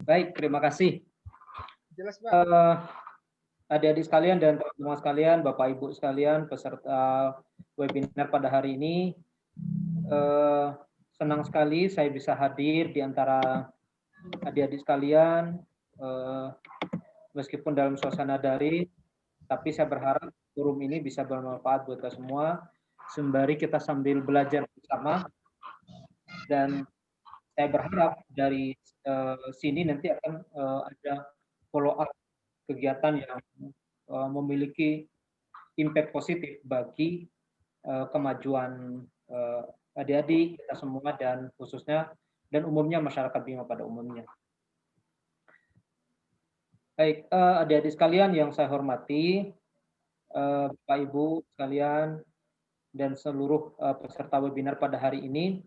Baik, terima kasih. Jelas, Pak. Adik-adik sekalian dan teman-teman sekalian, Bapak Ibu sekalian, peserta webinar pada hari ini, senang sekali saya bisa hadir di antara adik-adik sekalian, meskipun dalam suasana daring, tapi saya berharap forum ini bisa bermanfaat buat kita semua, sembari kita sambil belajar bersama, dan saya berharap dari sini nanti akan ada follow up kegiatan yang memiliki impact positif bagi kemajuan adik-adik kita semua dan khususnya dan umumnya masyarakat Bima pada umumnya. Baik, adik-adik sekalian yang saya hormati, Bapak Ibu sekalian dan seluruh peserta webinar pada hari ini,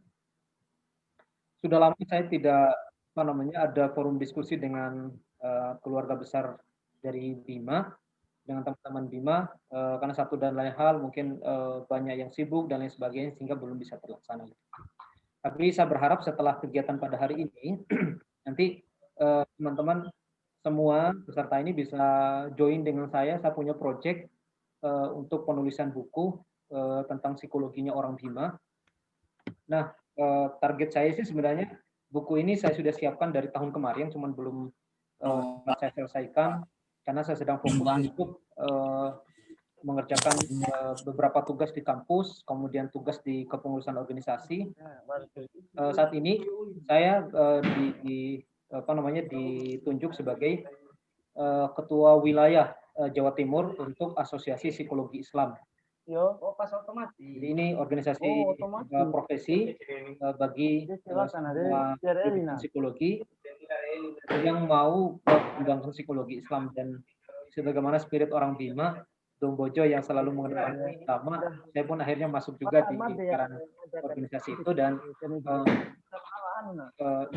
sudah lama saya tidak ada forum diskusi dengan keluarga besar dari Bima, dengan teman-teman Bima, karena satu dan lain hal mungkin banyak yang sibuk dan lain sebagainya sehingga belum bisa terlaksana. Tapi saya berharap setelah kegiatan pada hari ini nanti teman-teman semua peserta ini bisa join dengan saya punya project untuk penulisan buku tentang psikologinya orang Bima. Nah, target saya sih sebenarnya buku ini saya sudah siapkan dari tahun kemarin, cuman belum saya selesaikan karena saya sedang fokus untuk mengerjakan beberapa tugas di kampus, kemudian tugas di kepengurusan organisasi. Saat ini saya ditunjuk sebagai ketua wilayah Jawa Timur untuk Asosiasi Psikologi Islam. Pas otomatis. Jadi ini organisasi profesi bagi semua psikologi yang mau mengembangkan psikologi Islam, dan sebagaimana spirit orang Bima, Dombojo yang selalu mengedepankan utama, saya pun akhirnya masuk juga di lingkaran organisasi itu, dan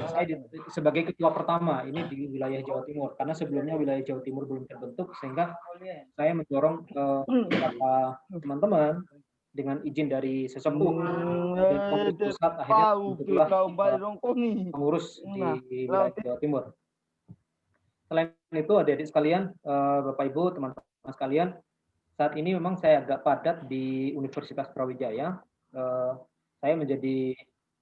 saya sebagai ketua pertama ini di wilayah Jawa Timur, karena sebelumnya wilayah Jawa Timur belum terbentuk, sehingga saya mendorong beberapa teman-teman dengan izin dari sesepuh dan pengurus pusat akhirnya bentuklah pengurus di wilayah Jawa Timur. Selain itu, adik-adik sekalian, Bapak Ibu, teman-teman sekalian, saat ini memang saya agak padat di Universitas Brawijaya. Saya menjadi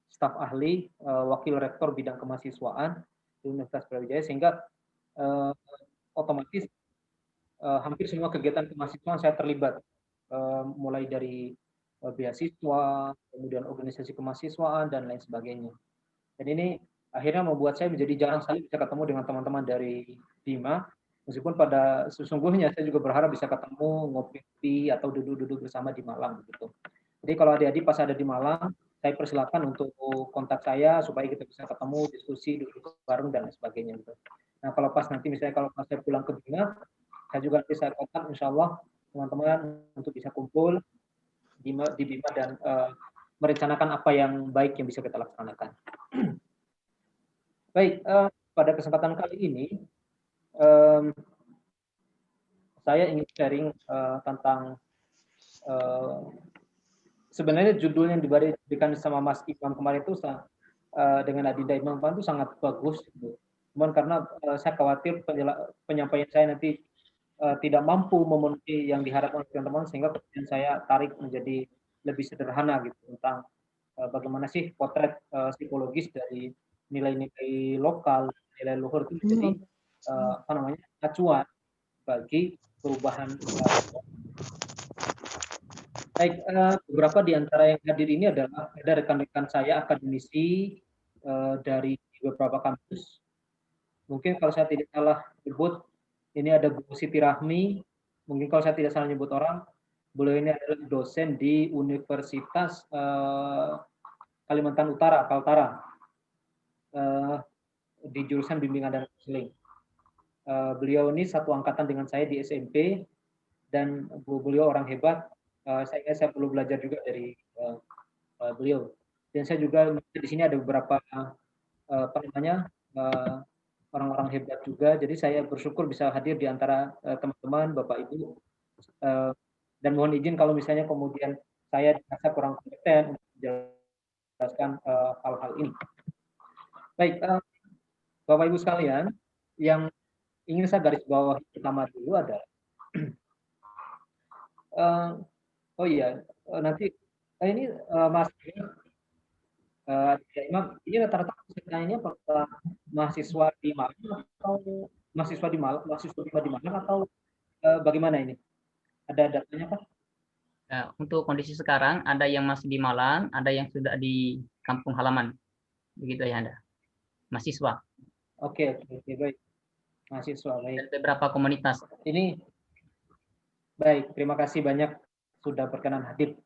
staf ahli wakil rektor bidang kemahasiswaan di Universitas Brawijaya, sehingga otomatis hampir semua kegiatan kemahasiswaan saya terlibat, mulai dari beasiswa, kemudian organisasi kemahasiswaan dan lain sebagainya. Dan ini akhirnya membuat saya menjadi jarang sekali bisa ketemu dengan teman-teman dari Bima, meskipun pada sesungguhnya saya juga berharap bisa ketemu, ngopi atau duduk-duduk bersama di Malang begitu. Jadi kalau adik-adik pas ada di Malang, saya persilakan untuk kontak saya supaya kita bisa ketemu, diskusi, duduk bareng dan lain sebagainya gitu. Nah, kalau pas nanti misalnya kalau pas saya pulang ke Bima, saya juga bisa kontak insya Allah teman-teman untuk bisa kumpul di Bima dan merencanakan apa yang baik yang bisa kita laksanakan. Baik, pada kesempatan kali ini saya ingin sharing tentang sebenarnya judul yang diberikan sama Mas Imam kemarin itu dengan Adinda Imam itu sangat bagus. Cuman karena saya khawatir penyampaian saya nanti tidak mampu memenuhi yang diharapkan oleh teman-teman, sehingga kemudian saya tarik menjadi lebih sederhana gitu tentang bagaimana sih potret psikologis dari nilai-nilai lokal, nilai luhur itu menjadi acuan bagi perubahan. Baik, beberapa di antara yang hadir ini adalah ada rekan-rekan saya akademisi dari beberapa kampus. Mungkin kalau saya tidak salah sebut, ini ada Bu Siti Rahmi. Mungkin kalau saya tidak salah nyebut orang, beliau ini adalah dosen di Universitas Kalimantan Utara, Kaltara, di jurusan bimbingan dan konseling. Beliau ini satu angkatan dengan saya di SMP, dan beliau orang hebat. Saya perlu belajar juga dari beliau. Dan saya juga di sini ada beberapa orang-orang hebat juga. Jadi saya bersyukur bisa hadir di antara teman-teman, Bapak Ibu. Dan mohon izin kalau misalnya kemudian saya dirasa kurang kompeten untuk menjelaskan hal-hal ini. Baik, Bapak Bapak Ibu sekalian, yang ingin saya garis bawahi pertama dulu adalah oh iya, nanti ini Mas Imam, ini rata-rata pesertanya apakah mahasiswa di Malang atau mahasiswa di Malang atau bagaimana ini? Ada datanya Pak? Nah, untuk kondisi sekarang ada yang masih di Malang, ada yang sudah di kampung halaman. Begitu ya Anda. Mahasiswa. Oke, baik. Mahasiswa, baik. Dan beberapa komunitas. Ini baik, terima kasih banyak sudah berkenan hadir.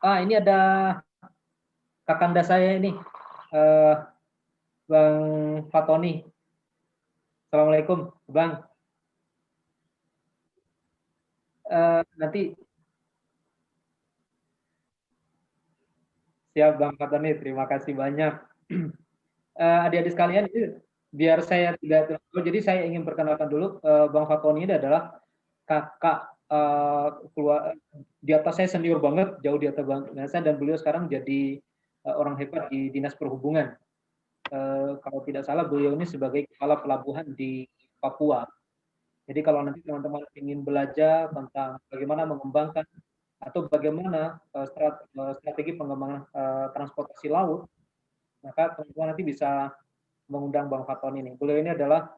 Ini ada kakanda saya ini, Bang Fatoni. Assalamualaikum, Bang. Nanti siap Bang Fatoni, terima kasih banyak. Adik-adik sekalian, biar saya tidak terlalu, jadi saya ingin perkenalkan dulu Bang Fatoni ini adalah kakak keluar di atas saya, senior banget, jauh di atas Bang saya, dan beliau sekarang jadi orang hebat di Dinas Perhubungan. Kalau tidak salah beliau ini sebagai kepala pelabuhan di Papua. Jadi kalau nanti teman-teman ingin belajar tentang bagaimana mengembangkan atau bagaimana strategi pengembangan transportasi laut, maka teman-teman nanti bisa mengundang Bang Fatoni ini. Beliau ini adalah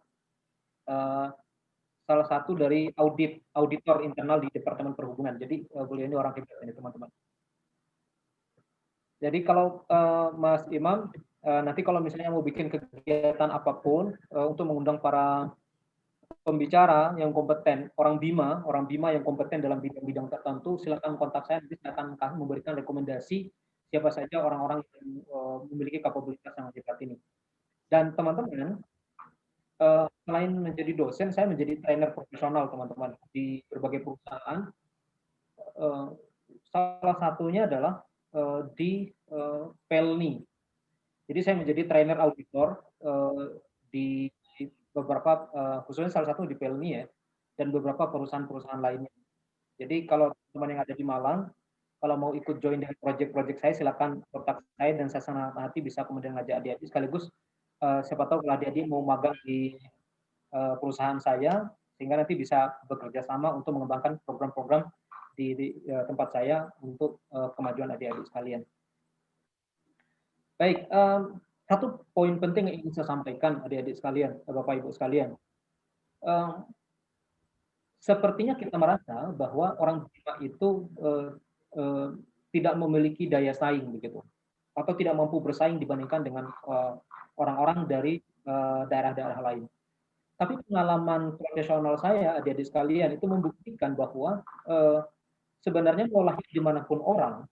salah satu dari auditor internal di Departemen Perhubungan. Jadi beliau ini orang hebat ini teman-teman. Jadi kalau Mas Imam nanti kalau misalnya mau bikin kegiatan apapun untuk mengundang para pembicara yang kompeten, orang Bima yang kompeten dalam bidang-bidang tertentu, silakan kontak saya, nanti saya akan memberikan rekomendasi siapa saja orang-orang yang memiliki kapabilitas yang hebat ini. Dan teman-teman, selain menjadi dosen, saya menjadi trainer profesional teman-teman di berbagai perusahaan. Salah satunya adalah di Pelni. Jadi saya menjadi trainer auditor di beberapa khususnya salah satu di Pelni ya, dan beberapa perusahaan-perusahaan lainnya. Jadi kalau teman yang ada di Malang, kalau mau ikut join dengan project-project saya, silakan kontak saya dan saya senang hati bisa kemudian ngajak adik-adik sekaligus siapa tahu kalau adik-adik mau magang di perusahaan saya, sehingga nanti bisa bekerja sama untuk mengembangkan program-program di tempat saya untuk kemajuan adik-adik sekalian. Baik, satu poin penting yang ingin saya sampaikan adik-adik sekalian, Bapak Ibu sekalian. Sepertinya kita merasa bahwa orang Bima itu tidak memiliki daya saing begitu, atau tidak mampu bersaing dibandingkan dengan orang-orang dari daerah-daerah lain. Tapi pengalaman profesional saya, adik-adik sekalian, itu membuktikan bahwa sebenarnya mau lahir dimanapun orang,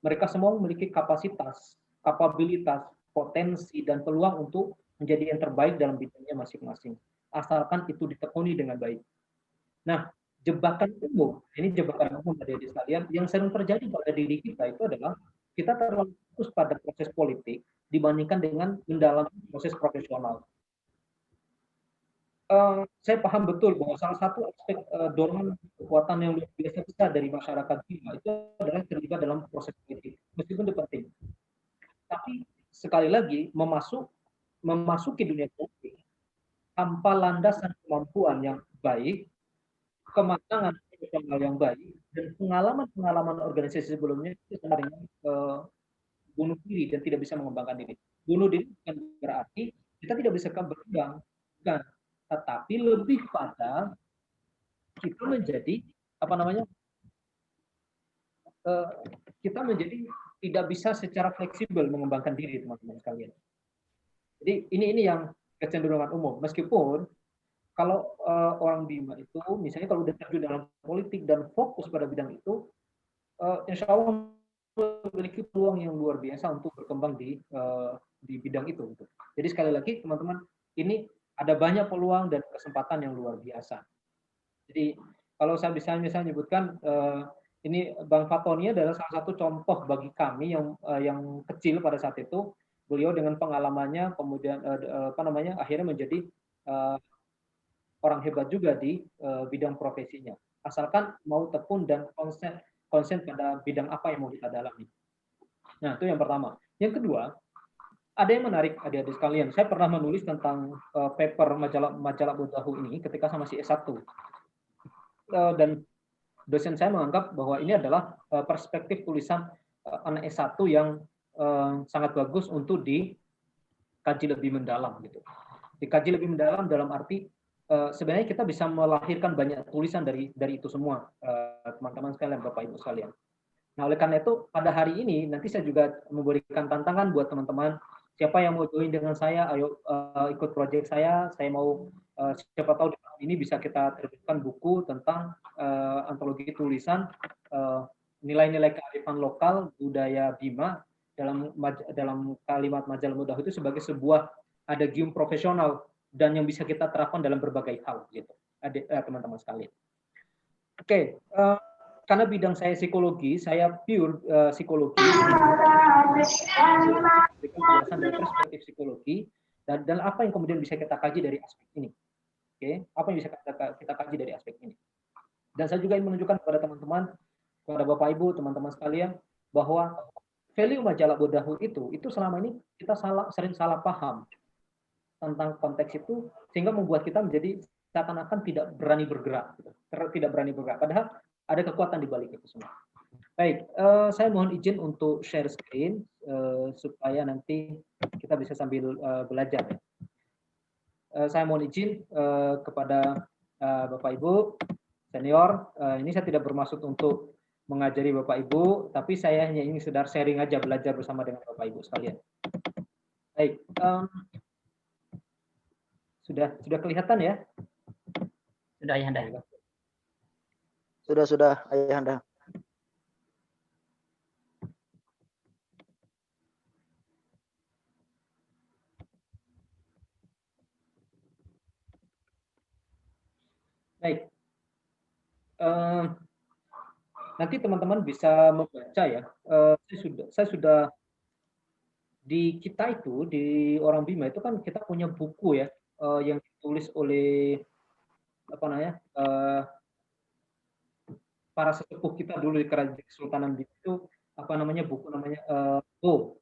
mereka semua memiliki kapasitas, kapabilitas, potensi, dan peluang untuk menjadi yang terbaik dalam bidangnya masing-masing. Asalkan itu ditekuni dengan baik. Nah, jebakan umum adik-adik sekalian, yang sering terjadi pada diri kita itu adalah kita terlalu fokus pada proses politik dibandingkan dengan mendalami proses profesional. Saya paham betul bahwa salah satu aspek dorongan kekuatan yang luar biasa besar dari masyarakat Bima itu adalah terlibat dalam proses politik, meskipun itu penting. Tapi sekali lagi memasuki dunia politik tanpa landasan kemampuan yang baik, kematangan profesional yang baik, dan pengalaman organisasi sebelumnya itu sebenarnya bunuh diri dan tidak bisa mengembangkan diri. Bunuh diri bukan berarti kita tidak bisa berkembang, bukan. Tetapi lebih pada kita menjadi kita menjadi tidak bisa secara fleksibel mengembangkan diri teman-teman sekalian. Jadi ini yang kecenderungan umum. Meskipun kalau orang Bima itu misalnya kalau udah terjun dalam politik dan fokus pada bidang itu, insya Allah memiliki peluang yang luar biasa untuk berkembang di bidang itu. Jadi sekali lagi teman-teman, ini ada banyak peluang dan kesempatan yang luar biasa. Jadi kalau saya bisa misalnya menyebutkan ini Bang Fatoni adalah salah satu contoh bagi kami yang kecil pada saat itu. Beliau dengan pengalamannya kemudian akhirnya menjadi orang hebat juga di bidang profesinya. Asalkan mau tekun dan konsen pada bidang apa yang mau kita dalami. Nah, itu yang pertama. Yang kedua, ada yang menarik adik-adik sekalian. Saya pernah menulis tentang paper majalah Bodahu ini ketika saya masih S1. Dan dosen saya menganggap bahwa ini adalah perspektif tulisan anak S1 yang sangat bagus untuk dikaji lebih mendalam gitu. Dikaji lebih mendalam dalam arti sebenarnya kita bisa melahirkan banyak tulisan dari itu semua, teman-teman sekalian, Bapak Ibu sekalian. Nah, oleh karena itu pada hari ini nanti saya juga memberikan tantangan buat teman-teman, siapa yang mau join dengan saya, ayo ikut proyek saya mau siapa tahu di tahun ini bisa kita terbitkan buku tentang antologi tulisan nilai-nilai kearifan lokal budaya Bima dalam kalimat majalah Bodahu itu sebagai sebuah adagium profesional dan yang bisa kita terapkan dalam berbagai hal gitu, teman-teman sekalian. Oke, karena bidang saya psikologi, saya pure psikologi, penjelasan dari perspektif psikologi dan apa yang kemudian bisa kita kaji dari aspek ini. Oke, apa yang bisa kita kaji dari aspek ini. Dan saya juga ingin menunjukkan kepada teman-teman, kepada Bapak Ibu, teman-teman sekalian, bahwa value majalah Bodahu itu selama ini kita sering salah paham tentang konteks itu, sehingga membuat kita menjadi seakan-akan tidak berani bergerak, gitu. Tidak berani bergerak. Padahal ada kekuatan di balik itu semua. Baik, saya mohon izin untuk share screen supaya nanti kita bisa sambil belajar. Ya. Saya mohon izin kepada Bapak Ibu senior. Ini saya tidak bermaksud untuk mengajari Bapak Ibu, tapi saya hanya ingin sekedar sharing aja, belajar bersama dengan Bapak Ibu sekalian. Baik, sudah kelihatan ya? Sudah, Ayahanda. Sudah, Ayahanda. Baik. Nanti teman-teman bisa membaca ya. Saya sudah di kita itu, di orang Bima itu kan kita punya buku ya, yang ditulis oleh para sesepuh kita dulu di Kerajaan Kesultanan Bima itu buku namanya Bo.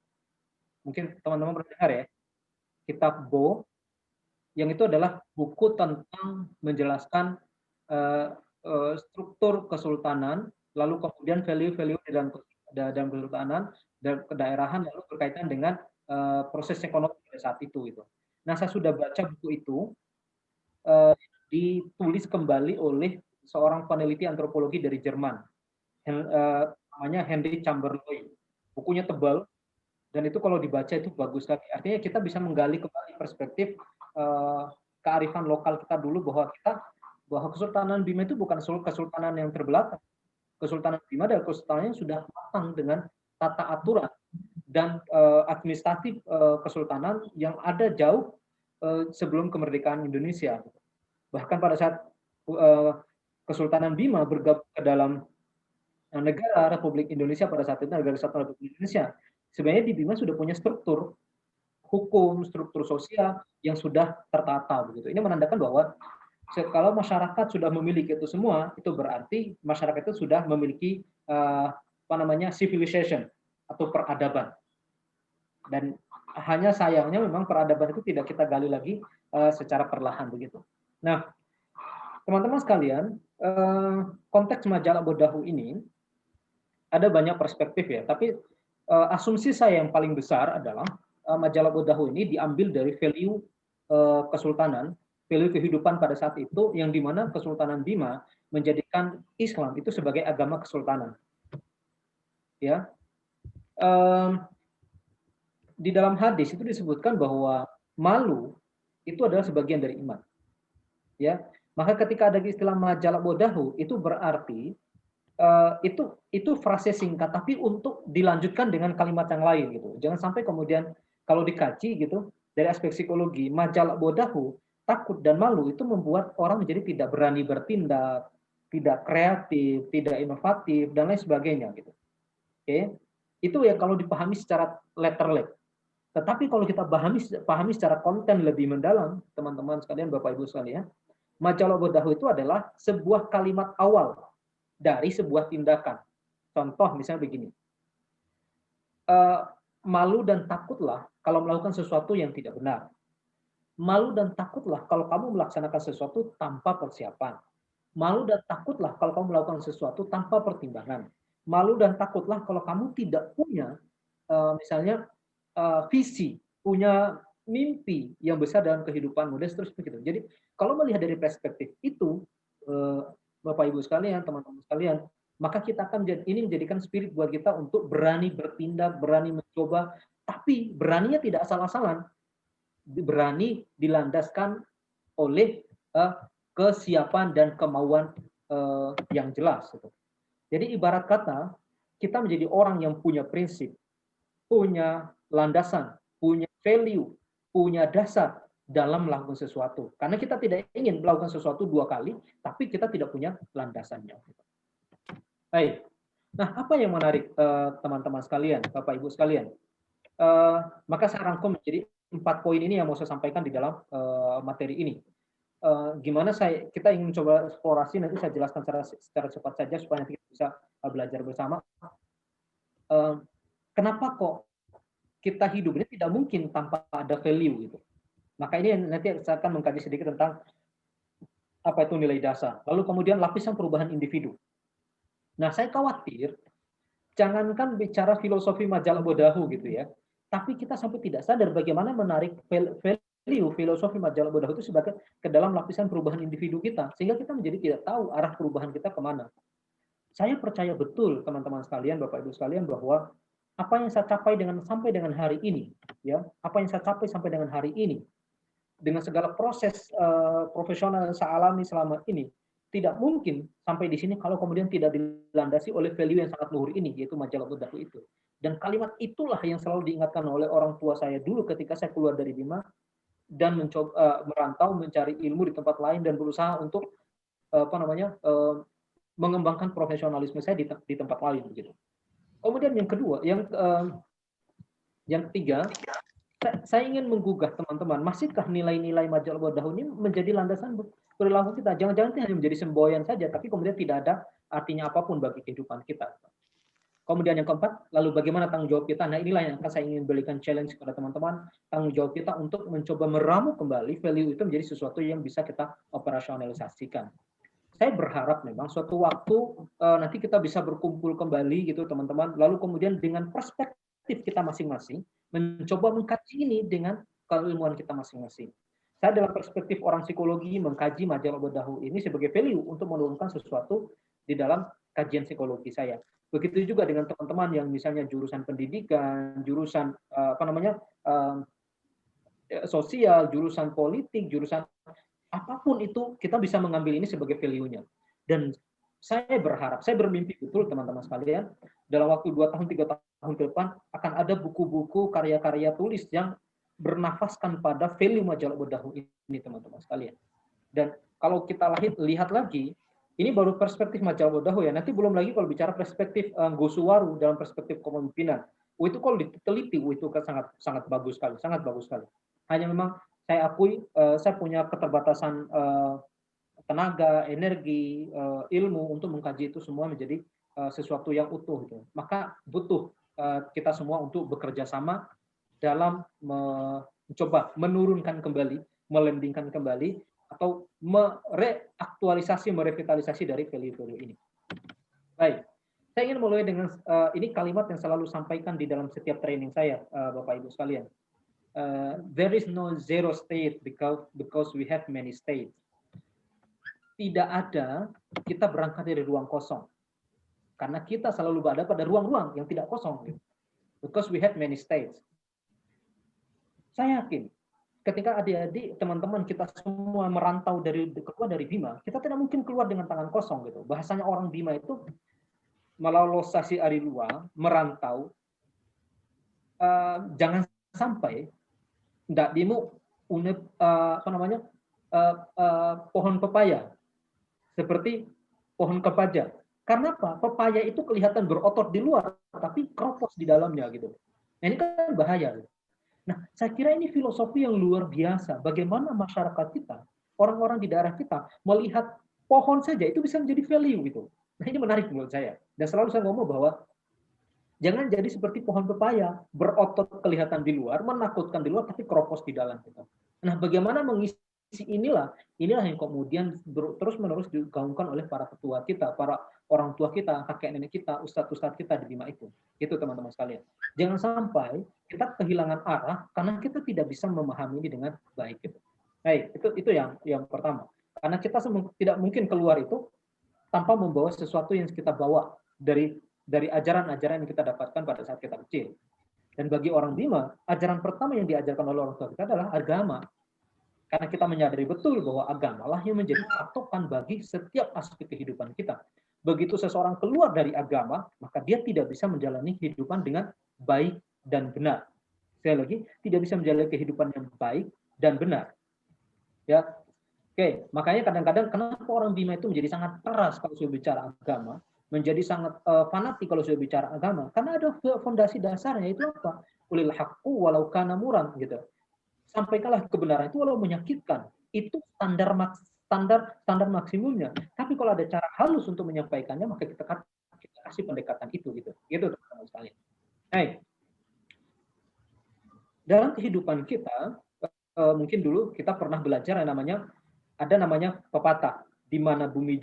Mungkin teman-teman pernah dengar ya, kitab Bo, yang itu adalah buku tentang menjelaskan struktur kesultanan, lalu kemudian value-value dalam kesultanan dan kedaerahan, lalu berkaitan dengan proses ekonomi pada saat itu. Nah, saya sudah baca buku itu, ditulis kembali oleh seorang peneliti antropologi dari Jerman, namanya Henry Chamberlain. Bukunya tebal, dan itu kalau dibaca itu bagus sekali. Artinya kita bisa menggali kembali perspektif kearifan lokal kita dulu, bahwa Kesultanan Bima itu bukan kesultanan yang terbelakang. Kesultanan Bima adalah kesultanan yang sudah matang dengan tata aturan dan administratif kesultanan yang ada jauh sebelum kemerdekaan Indonesia. Bahkan pada saat Kesultanan Bima bergabung ke dalam negara Republik Indonesia pada saat itu, negara Kesatuan Republik Indonesia, sebenarnya di Bima sudah punya struktur hukum, struktur sosial yang sudah tertata begitu. Ini menandakan bahwa kalau masyarakat sudah memiliki itu semua, itu berarti masyarakat itu sudah memiliki civilization atau peradaban. Dan hanya sayangnya memang peradaban itu tidak kita gali lagi secara perlahan begitu. Nah, teman-teman sekalian, konteks majalah Bodahu ini ada banyak perspektif ya, tapi asumsi saya yang paling besar adalah majalah Bodahu ini diambil dari value kesultanan, value kehidupan pada saat itu, yang dimana Kesultanan Bima menjadikan Islam itu sebagai agama kesultanan. Ya, di dalam hadis itu disebutkan bahwa malu itu adalah sebagian dari iman. Ya, maka ketika ada istilah majalah Bodahu itu berarti itu frase singkat, tapi untuk dilanjutkan dengan kalimat yang lain gitu. Jangan sampai kemudian kalau dikaji gitu dari aspek psikologi, majalah Bodahu, takut dan malu itu membuat orang menjadi tidak berani bertindak, tidak kreatif, tidak inovatif dan lain sebagainya gitu. Oke. Itu ya kalau dipahami secara letterlek. Tetapi kalau kita pahami secara konten lebih mendalam, teman-teman sekalian, Bapak Ibu sekalian, majalah Bodahu itu adalah sebuah kalimat awal dari sebuah tindakan. Contoh misalnya begini, malu dan takutlah kalau melakukan sesuatu yang tidak benar. Malu dan takutlah kalau kamu melaksanakan sesuatu tanpa persiapan. Malu dan takutlah kalau kamu melakukan sesuatu tanpa pertimbangan. Malu dan takutlah kalau kamu tidak punya misalnya visi, punya mimpi yang besar dalam kehidupanmu dan seterusnya begitu. Jadi kalau melihat dari perspektif itu, Bapak Ibu sekalian, teman-teman sekalian, maka kita akan ini menjadikan spirit buat kita untuk berani bertindak, berani mencoba, tapi beraninya tidak asal-asalan, berani dilandaskan oleh kesiapan dan kemauan yang jelas. Jadi ibarat kata kita menjadi orang yang punya prinsip, punya landasan, punya value, punya dasar dalam melakukan sesuatu. Karena kita tidak ingin melakukan sesuatu 2 kali, tapi kita tidak punya landasannya. Baik. Nah, apa yang menarik teman-teman sekalian, Bapak Ibu sekalian? Maka saya rangkum menjadi 4 poin ini yang mau saya sampaikan di dalam materi ini. Gimana kita ingin mencoba eksplorasi, nanti saya jelaskan secara cepat saja supaya nanti kita bisa belajar bersama. Kenapa kok kita hidup ini tidak mungkin tanpa ada value gitu. Maka ini nanti saya akan mengkaji sedikit tentang apa itu nilai dasar. Lalu kemudian lapisan perubahan individu. Nah, saya khawatir jangankan bicara filosofi majalah Bodahu gitu ya, tapi kita sampai tidak sadar bagaimana menarik value filosofi majalah Bodahu itu sebagai ke dalam lapisan perubahan individu kita, sehingga kita menjadi tidak tahu arah perubahan kita kemana. Saya percaya betul teman-teman sekalian, Bapak Ibu sekalian, bahwa apa yang saya capai sampai dengan hari ini, ya, apa yang saya capai sampai dengan hari ini, dengan segala proses profesional yang saya alami selama ini, tidak mungkin sampai di sini kalau kemudian tidak dilandasi oleh value yang sangat luhur ini, yaitu majalah Bodahu itu. Dan kalimat itulah yang selalu diingatkan oleh orang tua saya dulu ketika saya keluar dari Bima dan mencoba merantau mencari ilmu di tempat lain dan berusaha untuk mengembangkan profesionalisme saya di tempat lain begitu. Kemudian yang kedua, yang ketiga, saya ingin menggugah teman-teman, masihkah nilai-nilai majalah Bodahu ini menjadi landasan perilaku kita? Jangan-jangan itu hanya menjadi semboyan saja, tapi kemudian tidak ada artinya apapun bagi kehidupan kita. Kemudian yang keempat, lalu bagaimana tanggung jawab kita? Nah, inilah yang akan saya ingin berikan challenge kepada teman-teman, tanggung jawab kita untuk mencoba meramu kembali value itu menjadi sesuatu yang bisa kita operasionalisasikan. Saya berharap memang suatu waktu nanti kita bisa berkumpul kembali gitu teman-teman, lalu kemudian dengan perspektif kita masing-masing mencoba mengkaji ini dengan keilmuan kita masing-masing. Saya dalam perspektif orang psikologi mengkaji majalah Bodahu ini sebagai value untuk menurunkan sesuatu di dalam kajian psikologi saya. Begitu juga dengan teman-teman yang misalnya jurusan pendidikan, jurusan sosial, jurusan politik, jurusan apapun itu, kita bisa mengambil ini sebagai value-nya. Dan saya berharap, saya bermimpi betul teman-teman sekalian, dalam waktu 2 tahun, 3 tahun ke depan, akan ada buku-buku, karya-karya tulis yang bernafaskan pada value majalah Bodahu ini, teman-teman sekalian. Dan kalau kita lihat lagi, ini baru perspektif majalah Bodahu ya, nanti belum lagi kalau bicara perspektif Gosuwaru dalam perspektif kepemimpinan. Itu kalau diteliti, itu sangat bagus sekali, sangat bagus sekali. Hanya memang saya akui saya punya keterbatasan tenaga, energi, ilmu untuk mengkaji itu semua menjadi sesuatu yang utuh gitu. Maka butuh kita semua untuk bekerja sama dalam mencoba menurunkan kembali, melandingkan kembali atau mereaktualisasi, merevitalisasi dari value-value ini. Baik, saya ingin mulai dengan ini kalimat yang selalu sampaikan di dalam setiap training saya, Bapak Ibu sekalian. There is no zero state because we have many states. Tidak ada kita berangkat dari ruang kosong. Karena kita selalu berada pada ruang-ruang yang tidak kosong. Because we have many states. Saya yakin ketika adik-adik, teman-teman kita semua merantau keluar dari Bima, kita tidak mungkin keluar dengan tangan kosong gitu. Bahasanya orang Bima itu melalosasi ari luar, merantau. Jangan sampai ndak dimu pohon pepaya seperti pohon kepaja. Karena apa? Pepaya itu kelihatan berotot di luar tapi keropos di dalamnya gitu. Nah, ini kan bahaya. Nah, saya kira ini filosofi yang luar biasa. Bagaimana masyarakat kita, orang-orang di daerah kita melihat pohon saja itu bisa menjadi value gitu. Nah, ini menarik menurut saya. Dan selalu saya ngomong bahwa Jangan jadi seperti pohon pepaya, berotot kelihatan di luar, menakutkan di luar, tapi keropos di dalam. Nah, bagaimana mengisi inilah yang kemudian terus-menerus digaungkan oleh para ketua kita, para orang tua kita, kakek nenek kita, ustadz-ustadz kita di Bima itu. Itu teman-teman sekalian. Jangan sampai kita kehilangan arah karena kita tidak bisa memahami ini dengan baik. Baik, itu yang pertama. Karena kita tidak mungkin keluar itu tanpa membawa sesuatu yang kita bawa dari ajaran-ajaran yang kita dapatkan pada saat kita kecil. Dan bagi orang Bima, ajaran pertama yang diajarkan oleh orang tua kita adalah agama. Karena kita menyadari betul bahwa agamalah yang menjadi patokan bagi setiap aspek kehidupan kita. Begitu seseorang keluar dari agama, maka dia tidak bisa menjalani kehidupan dengan baik dan benar. Sekali lagi, tidak bisa menjalani kehidupan yang baik dan benar. Ya, oke. Makanya kadang-kadang kenapa orang Bima itu menjadi sangat keras kalau sudah bicara agama, menjadi sangat fanatik kalau sudah bicara agama, karena ada fondasi dasarnya, itu apa? Ulil haqqu walau kana muran, gitu. Sampaikanlah kebenaran itu walau menyakitkan. Itu standar maksimumnya. Tapi kalau ada cara halus untuk menyampaikannya, maka kita kasih pendekatan itu, gitu. Itu teman-teman sekalian. Baik. Dalam kehidupan kita, mungkin dulu kita pernah belajar yang namanya pepatah, di mana bumi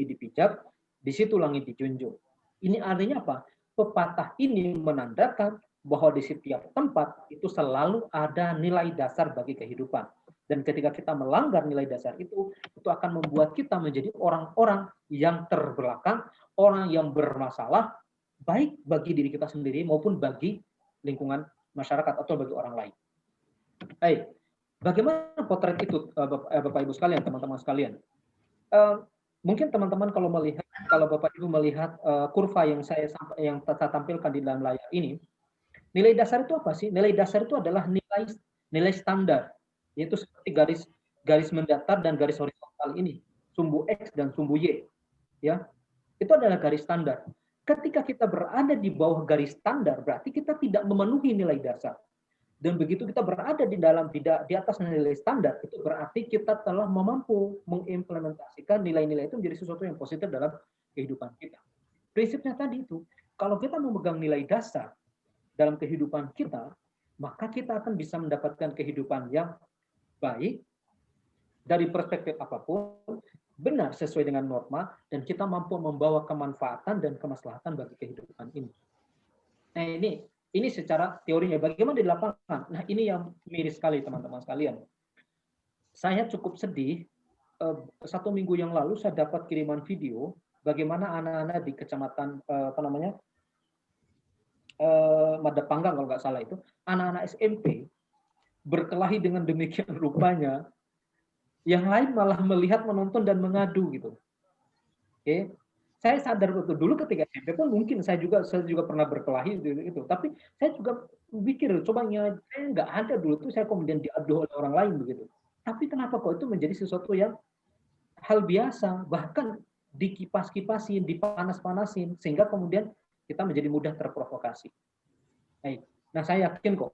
dipijak, di situ langit dijunjung. Ini artinya apa? Pepatah ini menandakan bahwa di setiap tempat itu selalu ada nilai dasar bagi kehidupan. Dan ketika kita melanggar nilai dasar itu akan membuat kita menjadi orang-orang yang terbelakang, orang yang bermasalah, baik bagi diri kita sendiri maupun bagi lingkungan masyarakat atau bagi orang lain. Baik, bagaimana potret itu, Bapak Ibu sekalian, teman-teman sekalian? Mungkin teman-teman kalau Bapak Ibu melihat kurva yang saya tampilkan di dalam layar ini, nilai dasar itu apa sih? Nilai dasar itu adalah nilai standar, yaitu seperti garis mendatar dan garis horizontal ini, sumbu X dan sumbu Y. Ya, itu adalah garis standar. Ketika kita berada di bawah garis standar, berarti kita tidak memenuhi nilai dasar. Dan begitu kita berada di atas nilai standar, itu berarti kita telah mampu mengimplementasikan nilai-nilai itu menjadi sesuatu yang positif dalam kehidupan kita. Prinsipnya tadi itu, kalau kita memegang nilai dasar dalam kehidupan kita, maka kita akan bisa mendapatkan kehidupan yang baik dari perspektif apapun, benar sesuai dengan norma, dan kita mampu membawa kemanfaatan dan kemaslahatan bagi kehidupan ini. Nah, ini secara teorinya. Bagaimana di lapangan? Nah, ini yang miris sekali, teman-teman sekalian. Saya cukup sedih. 1 minggu yang lalu saya dapat kiriman video bagaimana anak-anak di kecamatan Madapanggang kalau nggak salah itu, anak-anak SMP berkelahi dengan demikian rupanya, yang lain malah melihat, menonton, dan mengadu gitu. Oke, saya sadar betul dulu ketika SMP pun mungkin saya juga pernah berkelahi itu, tapi saya juga pikir saya nggak ada dulu tuh saya kemudian diadu oleh orang lain begitu. Tapi kenapa kok itu menjadi sesuatu yang hal biasa, bahkan dikipas-kipasin, dipanas-panasin, sehingga kemudian kita menjadi mudah terprovokasi. Baik. Nah, saya yakin kok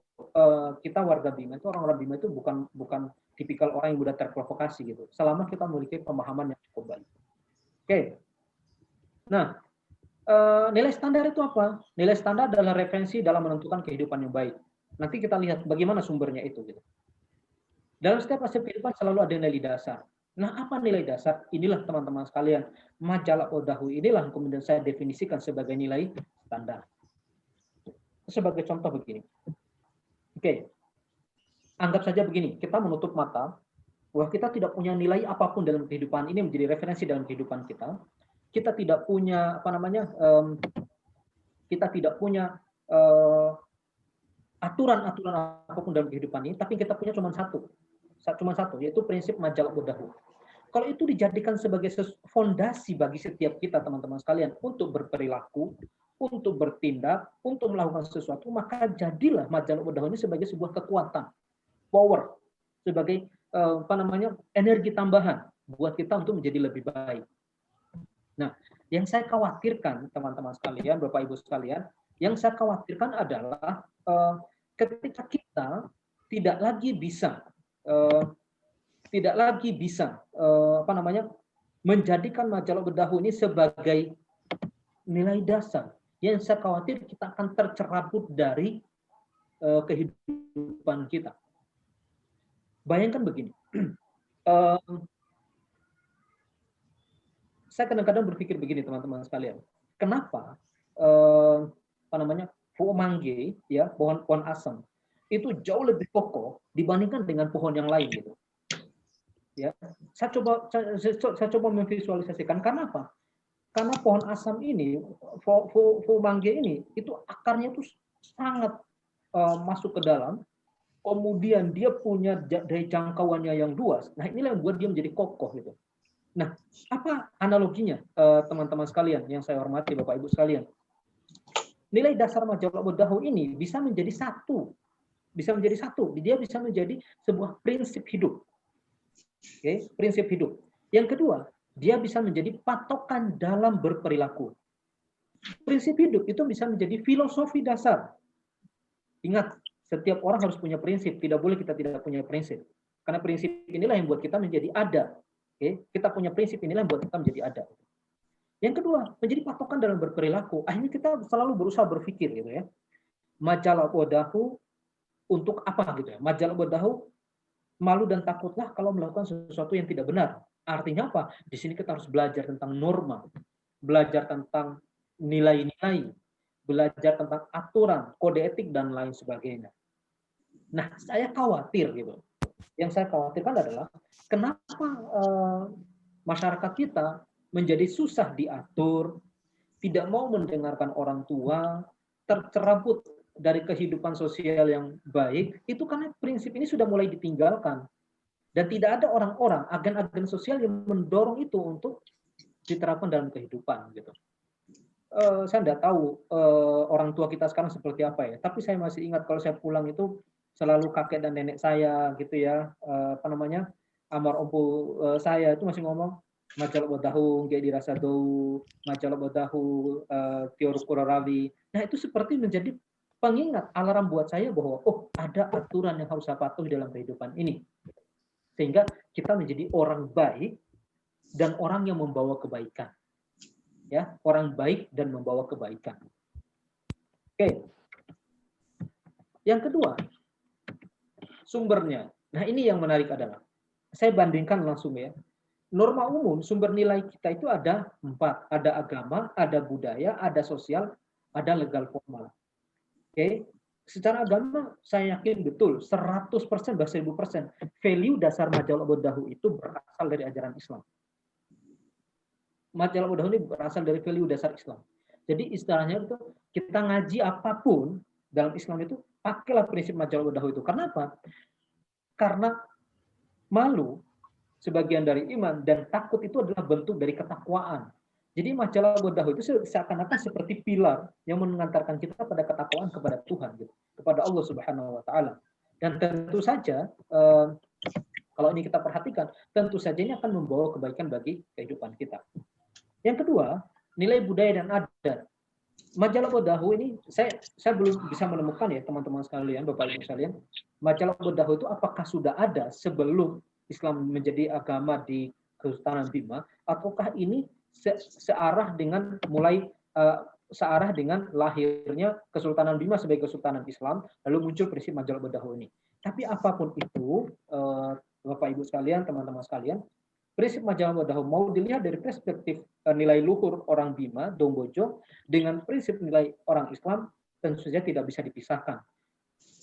kita warga Bima itu, orang-orang Bima itu bukan tipikal orang yang mudah terprovokasi gitu. Selama kita memiliki pemahaman yang cukup baik. Oke. Nah, nilai standar itu apa? Nilai standar adalah referensi dalam menentukan kehidupan yang baik. Nanti kita lihat bagaimana sumbernya itu gitu. Dalam setiap aspek kehidupan selalu ada nilai dasar. Nah, apa nilai dasar? Inilah teman-teman sekalian, majalah Odahu inilah yang kemudian saya definisikan sebagai nilai standar. Sebagai contoh begini. Oke. Anggap saja begini, kita menutup mata bahwa kita tidak punya nilai apapun dalam kehidupan ini menjadi referensi dalam kehidupan kita. Kita tidak punya aturan-aturan apapun dalam kehidupan ini, tapi kita punya cuma satu, yaitu prinsip majalah Odahu. Kalau itu dijadikan sebagai fondasi bagi setiap kita, teman-teman sekalian, untuk berperilaku, untuk bertindak, untuk melakukan sesuatu, maka jadilah majalah Odahu ini sebagai sebuah kekuatan, power, sebagai energi tambahan buat kita untuk menjadi lebih baik. Nah, yang saya khawatirkan, teman-teman sekalian, Bapak Ibu sekalian, yang saya khawatirkan adalah ketika kita tidak lagi bisa menjadikan majalah Odahu ini sebagai nilai dasar, Yang saya khawatir kita akan tercerabut dari kehidupan kita. Bayangkan begini, saya kadang-kadang berpikir begini teman-teman sekalian, kenapa Fuomangge, ya, pohon asam itu jauh lebih kokoh dibandingkan dengan pohon yang lain gitu. Ya, saya coba memvisualisasikan karena apa? Karena pohon asam ini, Fuomangge ini, itu akarnya itu sangat masuk ke dalam, kemudian dia punya daya jangkauannya yang luas. Nah, inilah yang buat dia menjadi kokoh gitu. Nah, apa analoginya teman-teman sekalian yang saya hormati, Bapak Ibu sekalian? Nilai dasar majalah Dahu ini bisa menjadi satu. Dia bisa menjadi sebuah prinsip hidup. Oke, prinsip hidup. Yang kedua, dia bisa menjadi patokan dalam berperilaku. Prinsip hidup itu bisa menjadi filosofi dasar. Ingat, setiap orang harus punya prinsip, tidak boleh kita tidak punya prinsip. Karena prinsip inilah yang buat kita menjadi ada. Oke, kita punya prinsip inilah yang buat kita menjadi ada. Yang kedua, menjadi patokan dalam berperilaku. Akhirnya kita selalu berusaha berpikir gitu ya. Majalah Dahu untuk apa gitu ya? Majalah Dahu, malu dan takutlah kalau melakukan sesuatu yang tidak benar. Artinya apa? Di sini kita harus belajar tentang norma, belajar tentang nilai-nilai, belajar tentang aturan, kode etik dan lain sebagainya. Nah, saya khawatir gitu. Yang saya khawatirkan adalah kenapa masyarakat kita menjadi susah diatur, tidak mau mendengarkan orang tua, tercerabut dari kehidupan sosial yang baik, itu karena prinsip ini sudah mulai ditinggalkan. Dan tidak ada orang-orang, agen-agen sosial yang mendorong itu untuk diterapkan dalam kehidupan. Gitu. Saya tidak tahu orang tua kita sekarang seperti apa ya, tapi saya masih ingat kalau saya pulang itu selalu kakek dan nenek saya gitu ya, almarhum saya itu masih ngomong majalah Dahu nggak dirasa dou, majalah Dahu tior kurarawi. Nah itu seperti menjadi pengingat, alarm buat saya bahwa ada aturan yang harus saya patuhi dalam kehidupan ini, sehingga kita menjadi orang baik dan orang yang membawa kebaikan, ya, orang baik dan membawa kebaikan. Oke. Yang kedua, sumbernya. Nah ini yang menarik adalah, saya bandingkan langsung ya. Norma umum sumber nilai kita itu ada 4. Ada agama, ada budaya, ada sosial, ada legal formal. Oke. Secara agama saya yakin betul 100%, 1000% value dasar majalah Dahu itu berasal dari ajaran Islam. Majalah Dahu ini berasal dari value dasar Islam. Jadi istilahnya itu kita ngaji apapun dalam Islam itu pakailah prinsip majalah Dahu itu. Karena apa? Karena malu sebagian dari iman dan takut itu adalah bentuk dari ketakwaan. Jadi majalah Dahu itu seakan-akan seperti pilar yang mengantarkan kita pada ketakwaan kepada Tuhan, gitu, kepada Allah Subhanahu Wa Taala. Dan tentu saja kalau ini kita perhatikan, tentu saja ini akan membawa kebaikan bagi kehidupan kita. Yang kedua, nilai budaya dan adat. Majalah Dahu ini saya belum bisa menemukan ya teman-teman sekalian, Bapak Ibu sekalian, majalah Dahu itu apakah sudah ada sebelum Islam menjadi agama di Kesultanan Bima, ataukah ini searah dengan searah dengan lahirnya Kesultanan Bima sebagai Kesultanan Islam, lalu muncul prinsip majalah Dahu ini. Tapi apapun itu, Bapak Ibu sekalian, teman-teman sekalian, prinsip majalah Dahu mau dilihat dari perspektif nilai luhur orang Bima, Dombojo, dengan prinsip nilai orang Islam, tentu saja tidak bisa dipisahkan.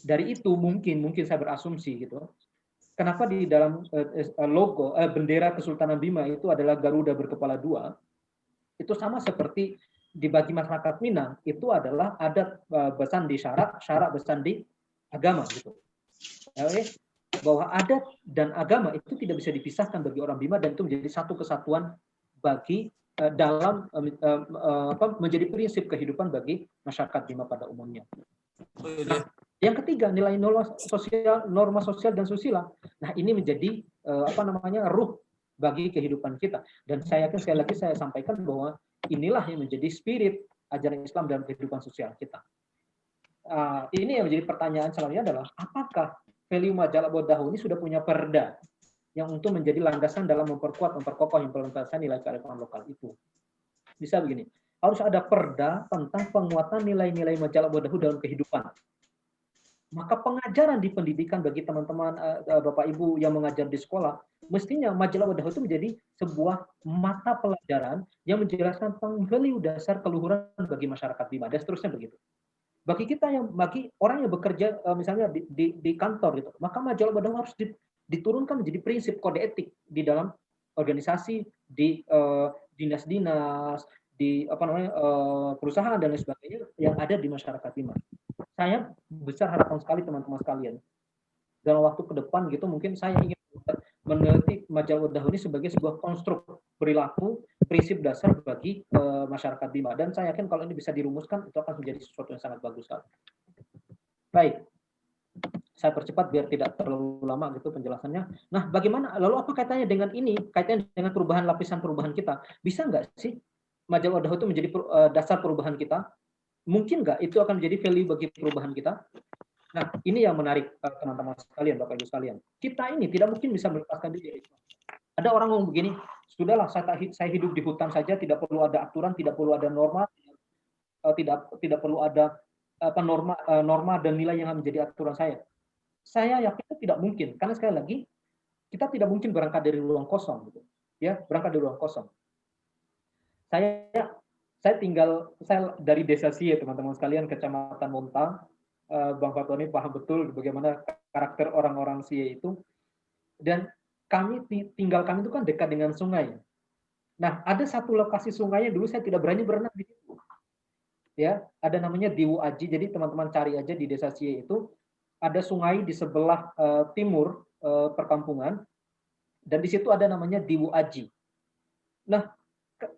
Dari itu mungkin saya berasumsi gitu. Kenapa di dalam logo bendera Kesultanan Bima itu adalah Garuda berkepala 2? Itu sama seperti dibagi masyarakat Minang itu adalah adat besan di syarak besan di agama gitu. Oke? Bahwa adat dan agama itu tidak bisa dipisahkan bagi orang Bima dan itu menjadi satu kesatuan bagi dalam menjadi prinsip kehidupan bagi masyarakat Bima pada umumnya. Nah, yang ketiga, nilai norma sosial dan susila. Nah, ini menjadi ruh bagi kehidupan kita. Dan saya yakin sekali lagi saya sampaikan bahwa inilah yang menjadi spirit ajaran Islam dalam kehidupan sosial kita. Ini yang menjadi pertanyaan selanjutnya adalah apakah value majalah Dahu ini sudah punya perda yang untuk menjadi landasan dalam memperkokoh implementasi nilai kearifan lokal itu. Bisa begini, harus ada perda tentang penguatan nilai-nilai majalah wadahu dalam kehidupan. Maka pengajaran di pendidikan bagi teman-teman Bapak Ibu yang mengajar di sekolah, mestinya majalah wadahu itu menjadi sebuah mata pelajaran yang menjelaskan tentang value dasar keluhuran bagi masyarakat Bima dan seterusnya begitu. Bagi orang yang bekerja misalnya di kantor gitu, maka majalah wadahu harus diturunkan menjadi prinsip kode etik di dalam organisasi, di dinas-dinas, di perusahaan dan lain sebagainya yang ada di masyarakat Bima. Saya besar harapan sekali teman-teman sekalian. Dalam waktu ke depan gitu mungkin saya ingin meneliti majalah wadahu ini sebagai sebuah konstruk perilaku, prinsip dasar bagi masyarakat Bima. Dan saya yakin kalau ini bisa dirumuskan itu akan menjadi sesuatu yang sangat bagus sekali. Baik, saya percepat biar tidak terlalu lama gitu penjelasannya. Nah, bagaimana? Lalu apa kaitannya dengan ini? Kaitannya dengan perubahan lapisan perubahan kita? Bisa nggak sih majalah wadahu itu menjadi dasar perubahan kita? Mungkin nggak itu akan menjadi value bagi perubahan kita? Nah, ini yang menarik teman-teman sekalian, Bapak Ibu sekalian. Kita ini tidak mungkin bisa melepaskan diri. Ada orang ngomong begini, sudahlah saya hidup di hutan saja, tidak perlu ada aturan, tidak perlu ada norma, tidak perlu ada norma dan nilai yang menjadi aturan saya. Saya yakin itu tidak mungkin, karena sekali lagi kita tidak mungkin berangkat dari ruang kosong, gitu. Ya, berangkat dari ruang kosong. Saya dari desa Sie, teman-teman sekalian, Kecamatan Montang. Bang Fatoni paham betul bagaimana karakter orang-orang Sie itu. Dan tinggal kami itu kan dekat dengan sungai. Nah, ada satu lokasi sungainya dulu saya tidak berani berenang di situ. Ya, ada namanya Diwu Aji. Jadi teman-teman cari aja di desa Sie itu ada sungai di sebelah timur perkampungan dan di situ ada namanya Diwu Aji. Nah,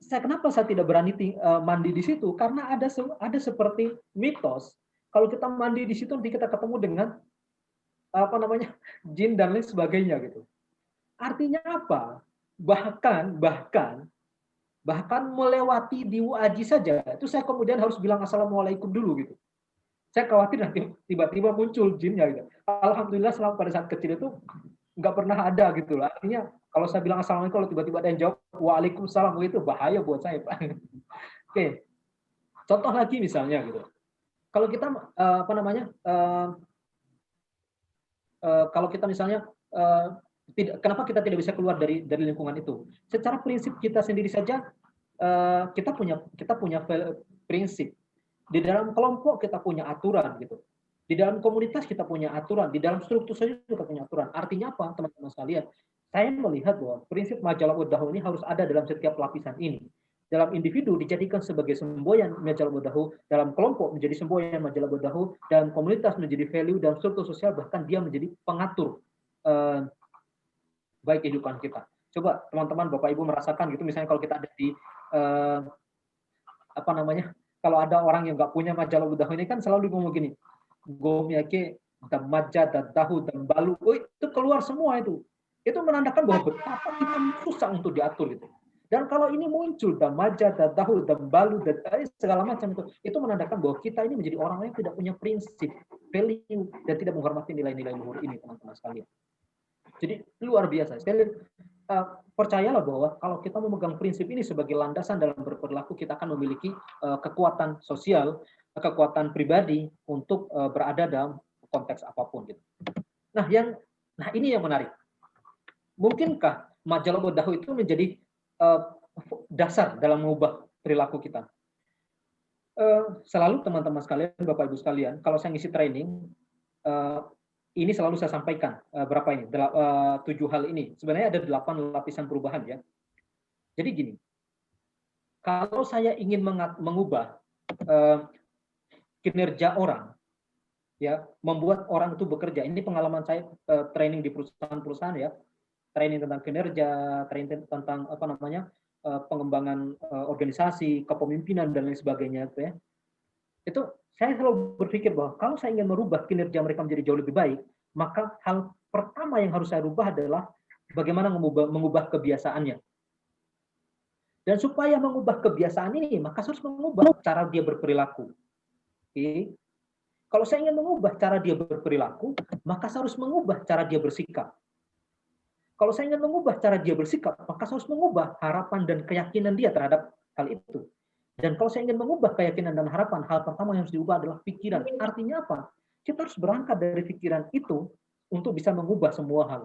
kenapa saya tidak berani mandi di situ? Karena ada seperti mitos kalau kita mandi di situ nanti kita ketemu dengan jin dan lain sebagainya gitu. Artinya apa? Bahkan melewati Diwu Aji saja itu saya kemudian harus bilang assalamualaikum dulu gitu. Saya khawatir nanti tiba-tiba muncul jinnya gitu. Alhamdulillah selama pada saat kecil itu nggak pernah ada gitu lah. Artinya kalau saya bilang assalamualaikum, kalau tiba-tiba ada yang jawab waalaikumsalam, itu bahaya buat saya, Pak. Oke. Contoh lagi misalnya gitu. Kalau kita kalau kita misalnya kenapa kita tidak bisa keluar dari lingkungan itu? Secara prinsip kita sendiri saja kita punya prinsip. Di dalam kelompok kita punya aturan gitu. Di dalam komunitas kita punya aturan, di dalam struktur saja kita punya aturan. Artinya apa, teman-teman sekalian? Saya melihat bahwa prinsip majalah wadahu ini harus ada dalam setiap lapisan ini. Dalam individu dijadikan sebagai semboyan majalah wadahu, dalam kelompok menjadi semboyan majalah wadahu, dalam komunitas menjadi value, dalam struktur sosial bahkan dia menjadi pengatur baik kehidupan kita. Coba teman-teman Bapak Ibu merasakan gitu, misalnya kalau kita ada di kalau ada orang yang nggak punya majalah wadahu ini kan selalu ngomong gini, gomyake damaja dadahu dan balu, itu keluar semua itu menandakan bahwa betapa kita susah untuk diatur gitu. Dan kalau ini muncul damaja dadahu dan balu dan segala macam itu menandakan bahwa kita ini menjadi orang yang tidak punya prinsip, value dan tidak menghormati nilai-nilai luhur ini, teman-teman sekalian. Jadi luar biasa. Sekali percayalah bahwa kalau kita memegang prinsip ini sebagai landasan dalam berperilaku, kita akan memiliki kekuatan sosial, kekuatan pribadi untuk berada dalam konteks apapun gitu. Nah, ini yang menarik. Mungkinkah majalah wadahu itu menjadi dasar dalam mengubah perilaku kita? Selalu teman-teman sekalian, Bapak Ibu sekalian, kalau saya ngisi training, ini selalu saya sampaikan berapa ini? 7 hal ini. Sebenarnya ada 8 lapisan perubahan ya. Jadi gini, kalau saya ingin mengubah kinerja orang, ya, membuat orang itu bekerja. Ini pengalaman saya training di perusahaan-perusahaan ya, training tentang kinerja, training tentang pengembangan organisasi, kepemimpinan dan lain sebagainya itu ya. Itu saya selalu berpikir bahwa kalau saya ingin merubah kinerja mereka menjadi jauh lebih baik, maka hal pertama yang harus saya rubah adalah bagaimana mengubah kebiasaannya. Dan supaya mengubah kebiasaan ini, maka harus mengubah cara dia berperilaku. Oke. Kalau saya ingin mengubah cara dia berperilaku, maka saya harus mengubah cara dia bersikap. Kalau saya ingin mengubah cara dia bersikap, maka saya harus mengubah harapan dan keyakinan dia terhadap hal itu. Dan kalau saya ingin mengubah keyakinan dan harapan, hal pertama yang harus diubah adalah pikiran. Artinya apa? Kita harus berangkat dari pikiran itu untuk bisa mengubah semua hal.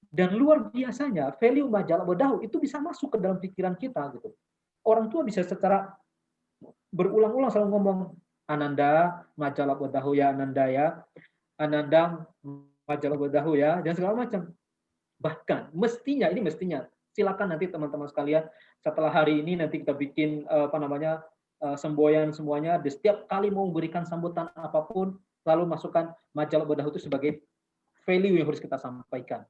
Dan luar biasanya, value majalah Wadahu itu bisa masuk ke dalam pikiran kita gitu. Orang tua bisa secara berulang-ulang selalu ngomong, Ananda, majalah Wadahu ya Ananda ya, Ananda, majalah Wadahu ya, dan segala macam. Bahkan mestinya, ini mestinya, silakan nanti teman-teman sekalian setelah hari ini nanti kita bikin semboyan semuanya. Di setiap kali mau memberikan sambutan apapun, lalu masukkan majalah Wadahu itu sebagai value yang harus kita sampaikan.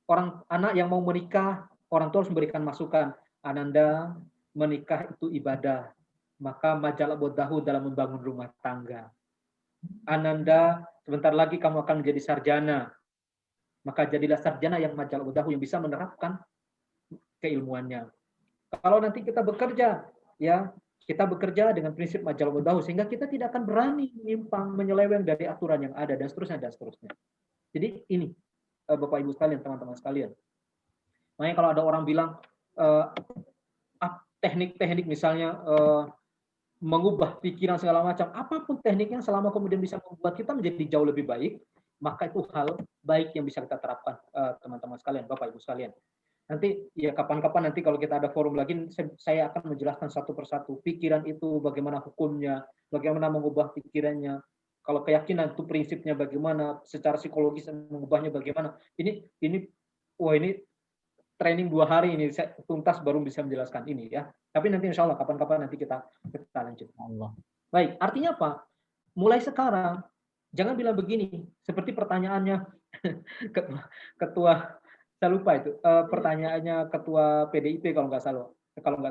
Orang anak yang mau menikah, orang tua harus memberikan masukan. Ananda, menikah itu ibadah, maka majalah Wadahu dalam membangun rumah tangga. Ananda, sebentar lagi kamu akan menjadi sarjana, maka jadilah sarjana yang majalah Wadahu yang bisa menerapkan keilmuannya. Kalau nanti kita bekerja, ya kita bekerja dengan prinsip majalah Wadahu sehingga kita tidak akan berani menyimpang, menyeleweng dari aturan yang ada dan seterusnya dan seterusnya. Jadi ini Bapak Ibu sekalian, teman-teman sekalian. Makanya kalau ada orang bilang teknik-teknik misalnya mengubah pikiran segala macam, apapun tekniknya selama kemudian bisa membuat kita menjadi jauh lebih baik, maka itu hal baik yang bisa kita terapkan teman-teman sekalian, Bapak Ibu sekalian. Nanti ya kapan-kapan nanti kalau kita ada forum lagi, saya akan menjelaskan satu persatu pikiran itu, bagaimana hukumnya, bagaimana mengubah pikirannya, kalau keyakinan itu prinsipnya bagaimana, secara psikologis mengubahnya bagaimana. Ini training 2 hari ini saya tuntas baru bisa menjelaskan ini ya. Tapi nanti insya Allah kapan-kapan nanti kita lanjut. Allah. Baik, artinya apa? Mulai sekarang jangan bilang begini, seperti pertanyaannya ketua, saya lupa itu pertanyaannya ketua PDIP kalau nggak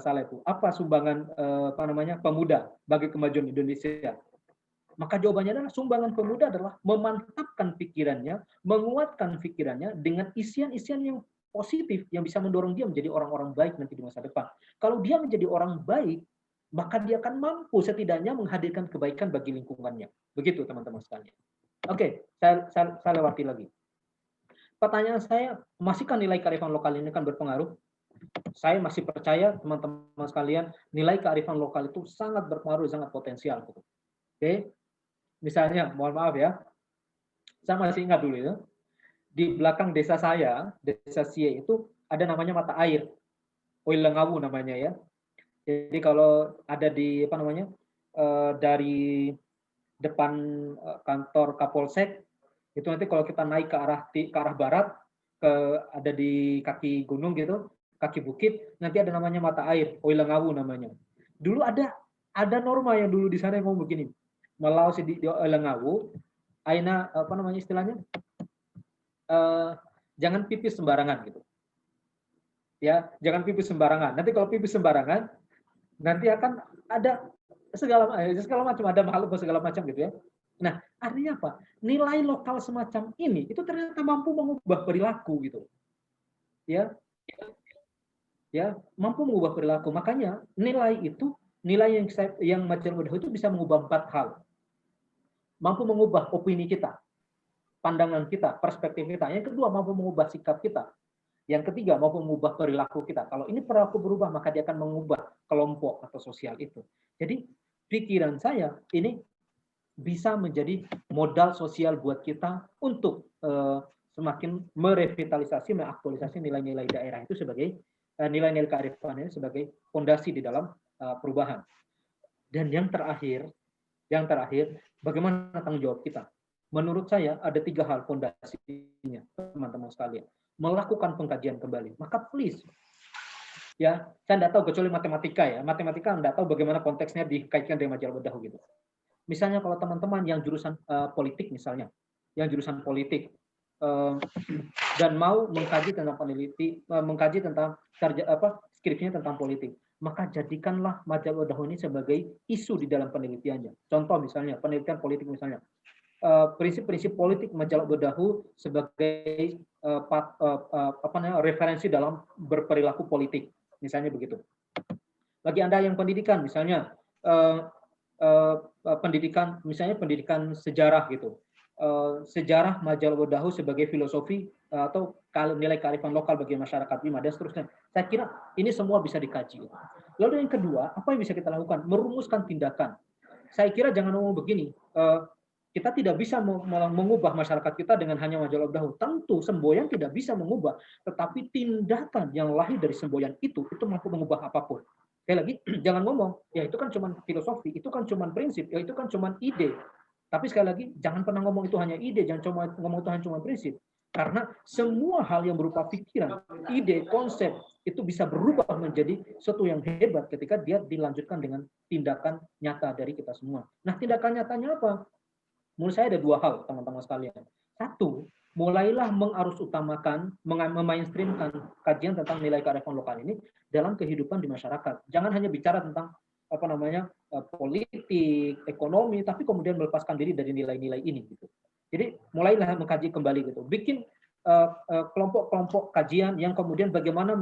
salah itu, apa sumbangan pemuda bagi kemajuan Indonesia? Maka jawabannya adalah sumbangan pemuda adalah memantapkan pikirannya, menguatkan pikirannya dengan isian-isian yang positif yang bisa mendorong dia menjadi orang-orang baik nanti di masa depan. Kalau dia menjadi orang baik, maka dia akan mampu setidaknya menghadirkan kebaikan bagi lingkungannya. Begitu teman-teman sekalian. Oke, saya lewati lagi. Pertanyaan saya, masihkah nilai kearifan lokal ini kan berpengaruh? Saya masih percaya teman-teman sekalian, nilai kearifan lokal itu sangat berpengaruh, sangat potensial. Oke, misalnya, mohon maaf ya, saya masih ingat dulu ya, di belakang desa saya, desa Sie itu ada namanya mata air, Oilengawu namanya ya. Jadi kalau ada di dari depan kantor Kapolsek, itu nanti kalau kita naik ke arah barat, ada di kaki gunung gitu, kaki bukit, nanti ada namanya mata air, Oilengawu namanya. Dulu ada norma yang dulu di sana yang ngomong begini, melau di Oilengawu, aina istilahnya, jangan pipis sembarangan gitu. Ya, jangan pipis sembarangan. Nanti kalau pipis sembarangan, nanti akan ada segala macam, ada makhluk segala macam gitu ya. Nah, artinya apa? Nilai lokal semacam ini itu ternyata mampu mengubah perilaku gitu. Ya, mampu mengubah perilaku. Makanya nilai yang majalah Wadahu itu bisa mengubah 4 hal. Mampu mengubah opini kita, pandangan kita, perspektif kita. Yang kedua, mampu mengubah sikap kita. Yang ketiga, mampu mengubah perilaku kita. Kalau ini perilaku berubah, maka dia akan mengubah kelompok atau sosial itu. Jadi, pikiran saya ini bisa menjadi modal sosial buat kita untuk semakin merevitalisasi, mengaktualisasi nilai-nilai daerah itu sebagai nilai-nilai kearifan ini sebagai fondasi di dalam perubahan. Dan yang terakhir, bagaimana tanggung jawab kita? Menurut saya ada 3 hal fondasinya, teman-teman sekalian. Melakukan pengkajian kembali. Maka please, ya, saya tidak tahu kecuali matematika ya. Matematika tidak tahu bagaimana konteksnya dikaitkan dengan majalah Wadahu gitu. Misalnya kalau teman-teman yang jurusan politik misalnya, dan mau mengkaji tentang skripsinya tentang politik, maka jadikanlah majalah Wadahu ini sebagai isu di dalam penelitiannya. Contoh misalnya penelitian politik misalnya, prinsip-prinsip politik majalah Wadahu sebagai referensi dalam berperilaku politik, misalnya begitu. Bagi Anda yang pendidikan misalnya pendidikan sejarah gitu, sejarah Majalah Bodahu sebagai filosofi atau nilai kearifan lokal bagi masyarakat Bima dan seterusnya. Saya kira ini semua bisa dikaji. Lalu yang kedua, apa yang bisa kita lakukan? Merumuskan tindakan. Saya kira jangan ngomong begini, kita tidak bisa mengubah masyarakat kita dengan hanya Majalah Bodahu. Tentu semboyan tidak bisa mengubah, tetapi tindakan yang lahir dari semboyan itu mampu mengubah apapun. Sekali lagi, jangan ngomong, ya itu kan cuma filosofi, itu kan cuma prinsip, ya itu kan cuma ide. Tapi sekali lagi, jangan pernah ngomong itu hanya ide, jangan ngomong itu hanya cuma prinsip. Karena semua hal yang berupa pikiran, ide, konsep, itu bisa berubah menjadi sesuatu yang hebat ketika dia dilanjutkan dengan tindakan nyata dari kita semua. Nah, tindakan nyatanya apa? Menurut saya ada dua hal, teman-teman sekalian. Satu, mulailah mengarusutamakan, memainstreamkan kajian tentang nilai kearifan lokal ini dalam kehidupan di masyarakat. Jangan hanya bicara tentang politik, ekonomi, tapi kemudian melepaskan diri dari nilai-nilai ini gitu. Jadi mulailah mengkaji kembali gitu. Bikin kelompok-kelompok kajian yang kemudian bagaimana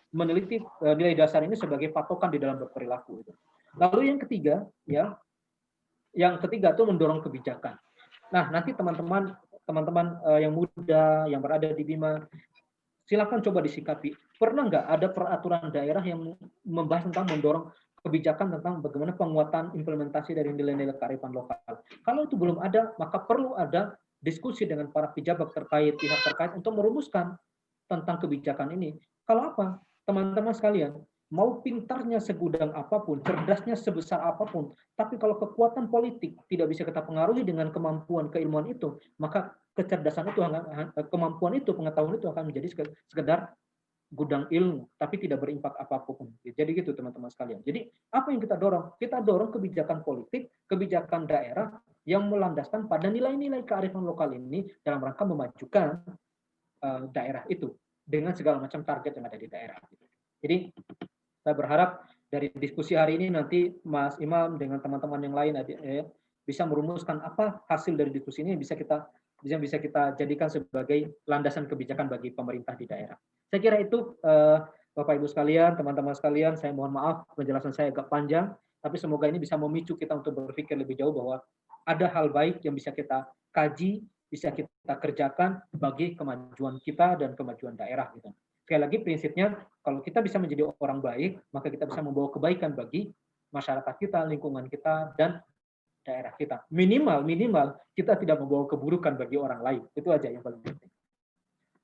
meneliti nilai dasar ini sebagai patokan di dalam berperilaku gitu. Lalu yang ketiga itu mendorong kebijakan. Nah, nanti teman-teman yang muda yang berada di Bima, silakan coba disikapi. Pernah nggak ada peraturan daerah yang membahas tentang mendorong kebijakan tentang bagaimana penguatan implementasi dari nilai-nilai kearifan lokal? Kalau itu belum ada, maka perlu ada diskusi dengan para pejabat terkait, pihak terkait untuk merumuskan tentang kebijakan ini. Kalau apa? Teman-teman sekalian, mau pintarnya segudang apapun, cerdasnya sebesar apapun, tapi kalau kekuatan politik tidak bisa kita pengaruhi dengan kemampuan keilmuan itu, maka kecerdasan itu, kemampuan itu, pengetahuan itu akan menjadi sekedar gudang ilmu, tapi tidak berimpak apapun. Jadi gitu teman-teman sekalian. Jadi apa yang kita dorong? Kita dorong kebijakan politik, kebijakan daerah yang melandaskan pada nilai-nilai kearifan lokal ini dalam rangka memajukan daerah itu dengan segala macam target yang ada di daerah. Jadi saya berharap dari diskusi hari ini nanti Mas Imam dengan teman-teman yang lain bisa merumuskan apa hasil dari diskusi ini yang bisa kita jadikan sebagai landasan kebijakan bagi pemerintah di daerah. Saya kira itu Bapak Ibu sekalian, teman-teman sekalian, saya mohon maaf penjelasan saya agak panjang, tapi semoga ini bisa memicu kita untuk berpikir lebih jauh bahwa ada hal baik yang bisa kita kaji, bisa kita kerjakan bagi kemajuan kita dan kemajuan daerah gitu. Sekali lagi prinsipnya, kalau kita bisa menjadi orang baik, maka kita bisa membawa kebaikan bagi masyarakat kita, lingkungan kita, dan daerah kita. Minimal kita tidak membawa keburukan bagi orang lain. Itu aja yang paling penting.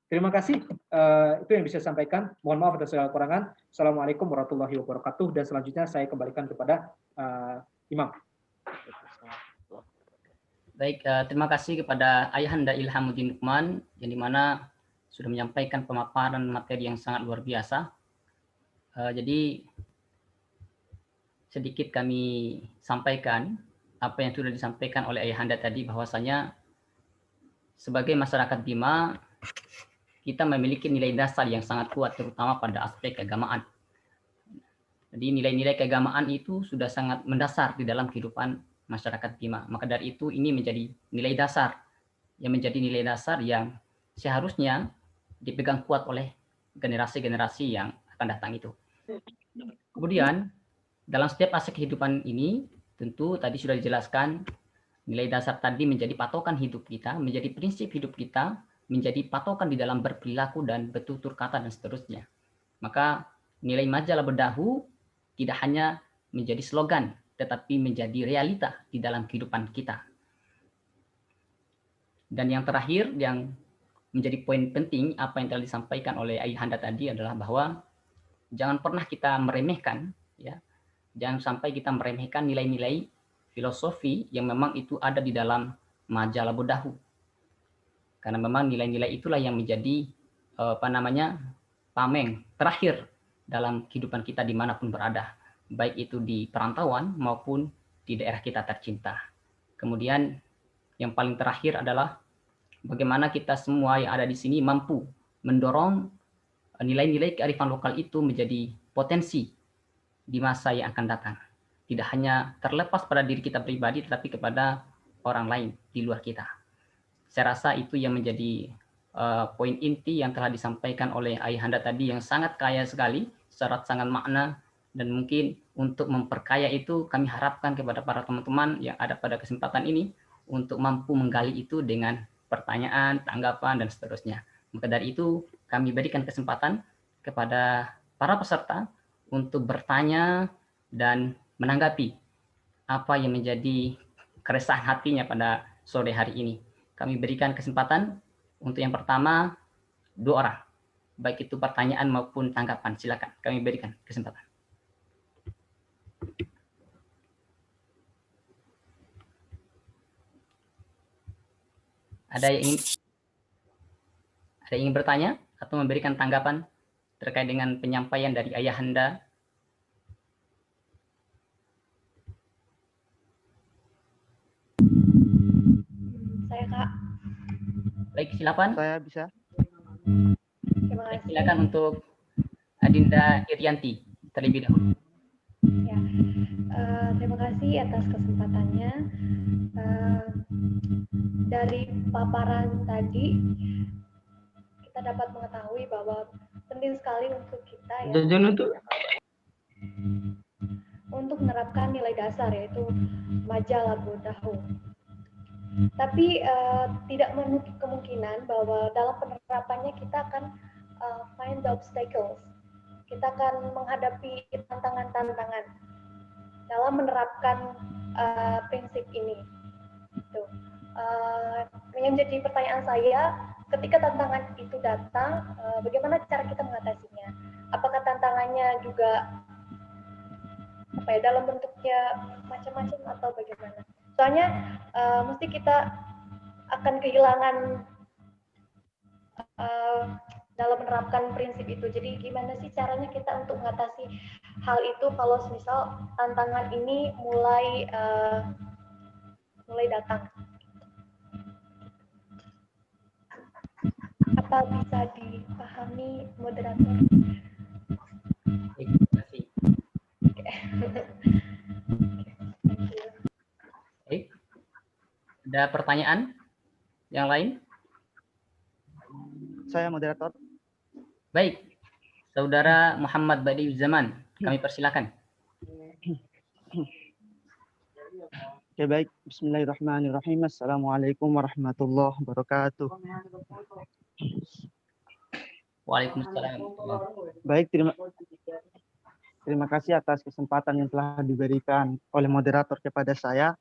Terima kasih. Itu yang bisa saya sampaikan. Mohon maaf atas segala kekurangan. Assalamualaikum warahmatullahi wabarakatuh. Dan selanjutnya saya kembalikan kepada Imam. Baik, terima kasih kepada Ayahanda Ilhamuddin Lukman, yang dimana sudah menyampaikan pemaparan materi yang sangat luar biasa. Jadi sedikit kami sampaikan apa yang sudah disampaikan oleh Ayahanda tadi, bahwasanya sebagai masyarakat Bima kita memiliki nilai dasar yang sangat kuat, terutama pada aspek keagamaan. Jadi nilai-nilai keagamaan itu sudah sangat mendasar di dalam kehidupan masyarakat Bima. Maka dari itu ini menjadi nilai dasar yang seharusnya dipegang kuat oleh generasi-generasi yang akan datang itu. Kemudian dalam setiap aspek kehidupan ini tentu tadi sudah dijelaskan, nilai dasar tadi menjadi patokan hidup kita, menjadi prinsip hidup kita, menjadi patokan di dalam berperilaku dan bertutur kata dan seterusnya. Maka nilai Majalah Bodahu tidak hanya menjadi slogan, tetapi menjadi realita di dalam kehidupan kita. Dan yang terakhir yang menjadi poin penting apa yang telah disampaikan oleh Ayahanda tadi adalah bahwa jangan pernah kita meremehkan, ya, jangan sampai kita meremehkan nilai-nilai filosofi yang memang itu ada di dalam Majalah Bodahu. Karena memang nilai-nilai itulah yang menjadi pameng terakhir dalam kehidupan kita dimanapun berada, baik itu di perantauan maupun di daerah kita tercinta. Kemudian yang paling terakhir adalah bagaimana kita semua yang ada di sini mampu mendorong nilai-nilai kearifan lokal itu menjadi potensi di masa yang akan datang. Tidak hanya terlepas pada diri kita pribadi, tetapi kepada orang lain di luar kita. Saya rasa itu yang menjadi poin inti yang telah disampaikan oleh Ayahanda tadi, yang sangat kaya sekali, syarat sangat makna, dan mungkin untuk memperkaya itu kami harapkan kepada para teman-teman yang ada pada kesempatan ini untuk mampu menggali itu dengan pertanyaan, tanggapan, dan seterusnya. Maka dari itu, kami berikan kesempatan kepada para peserta untuk bertanya dan menanggapi apa yang menjadi keresahan hatinya pada sore hari ini. Kami berikan kesempatan untuk yang pertama 2 orang, baik itu pertanyaan maupun tanggapan. Silakan, kami berikan kesempatan. Ada yang ingin bertanya atau memberikan tanggapan terkait dengan penyampaian dari Ayahanda? Saya, Kak. Baik, silakan. Saya bisa. Terima Baik, kasih. silakan untuk Adinda Irianti terlebih dahulu. Ya, terima kasih atas kesempatannya. Dari paparan tadi, kita dapat mengetahui bahwa penting sekali untuk kita ya untuk menerapkan nilai dasar, yaitu Majah Labu Dahu. Tapi tidak menutup kemungkinan bahwa dalam penerapannya kita akan find the obstacles. Kita akan menghadapi tantangan-tantangan dalam menerapkan prinsip ini. Yang menjadi pertanyaan saya, ketika tantangan itu datang, bagaimana cara kita mengatasinya? Apakah tantangannya juga dalam bentuknya macam-macam atau bagaimana? Soalnya mesti kita akan kehilangan dalam menerapkan prinsip itu. Jadi gimana sih caranya kita untuk mengatasi hal itu kalau misal tantangan ini mulai datang? Apa bisa dipahami, moderator? Terima kasih. Baik. Ada pertanyaan yang lain? Saya moderator. Baik, Saudara Muhammad Badiuzaman, kami persilakan. Oke, baik. Bismillahirrahmanirrahim. Assalamualaikum warahmatullahi wabarakatuh. Waalaikumsalam. Baik, terima kasih atas kesempatan yang telah diberikan oleh moderator kepada saya.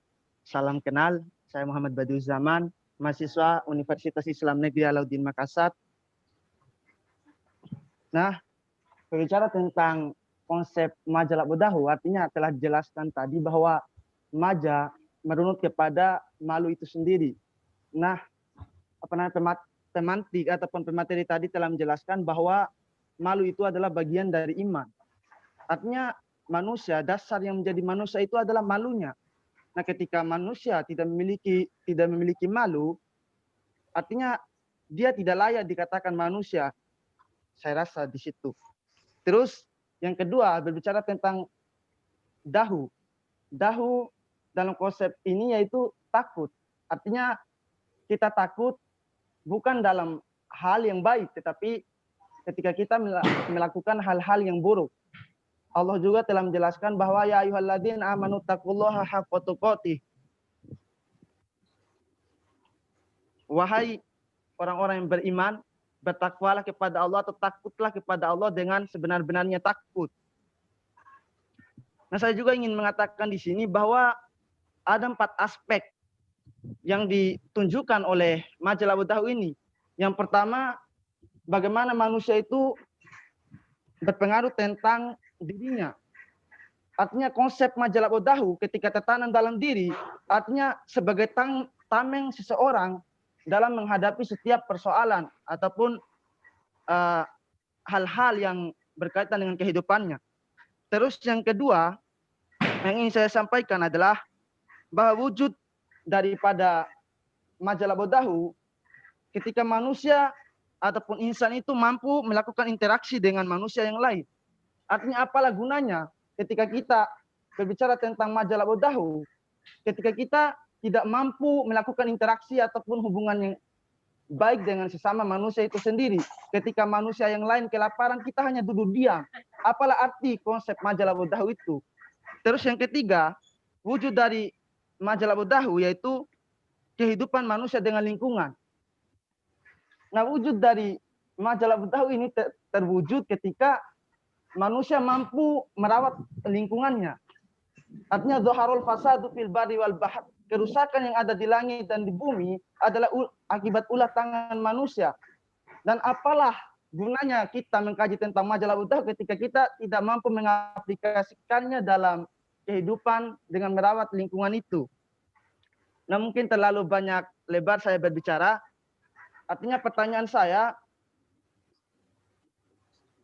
Salam kenal, saya Muhammad Badiuzaman, mahasiswa Universitas Islam Negeri Alauddin Makassar. Nah, berbicara tentang konsep Majah Labu Dahu, artinya telah dijelaskan tadi bahwa Majah merunut kepada malu itu sendiri. Nah, pemantik ataupun pemateri tadi telah menjelaskan bahwa malu itu adalah bagian dari iman. Artinya manusia, dasar yang menjadi manusia itu adalah malunya. Nah, ketika manusia tidak memiliki malu, artinya dia tidak layak dikatakan manusia. Saya rasa di situ. Terus yang kedua, berbicara tentang dahu. Dahu dalam konsep ini yaitu takut. Artinya kita takut bukan dalam hal yang baik, tetapi ketika kita melakukan hal-hal yang buruk. Allah juga telah menjelaskan bahwa ya ayyuhalladzina amanu taqullaha haqqa tuqatih. Wahai orang-orang yang beriman, bertakwalah kepada Allah atau takutlah kepada Allah dengan sebenar-benarnya takut. Nah, saya juga ingin mengatakan di sini bahwa ada 4 aspek yang ditunjukkan oleh Majah Labu Dahu ini. Yang pertama, bagaimana manusia itu berpengaruh tentang dirinya. Artinya konsep Majah Labu Dahu ketika tertanam dalam diri, artinya sebagai tameng seseorang dalam menghadapi setiap persoalan ataupun hal-hal yang berkaitan dengan kehidupannya. Terus yang kedua yang ingin saya sampaikan adalah bahwa wujud daripada Majah Labu Dahu ketika manusia ataupun insan itu mampu melakukan interaksi dengan manusia yang lain. Artinya apalah gunanya ketika kita berbicara tentang Majah Labu Dahu ketika kita tidak mampu melakukan interaksi ataupun hubungan yang baik dengan sesama manusia itu sendiri. Ketika manusia yang lain kelaparan, kita hanya duduk diam. Apalah arti konsep Majah Labu Dahu itu? Terus yang ketiga, wujud dari Majah Labu Dahu yaitu kehidupan manusia dengan lingkungan. Nah, wujud dari majalah Budawi ini terwujud ketika manusia mampu merawat lingkungannya. Artinya zaharul fasadu fil barri wal bahr. Kerusakan yang ada di langit dan di bumi adalah akibat ulah tangan manusia. Dan apalah gunanya kita mengkaji tentang majalah Budawi ketika kita tidak mampu mengaplikasikannya dalam kehidupan dengan merawat lingkungan itu. Nah, mungkin terlalu banyak lebar saya berbicara. Artinya pertanyaan saya,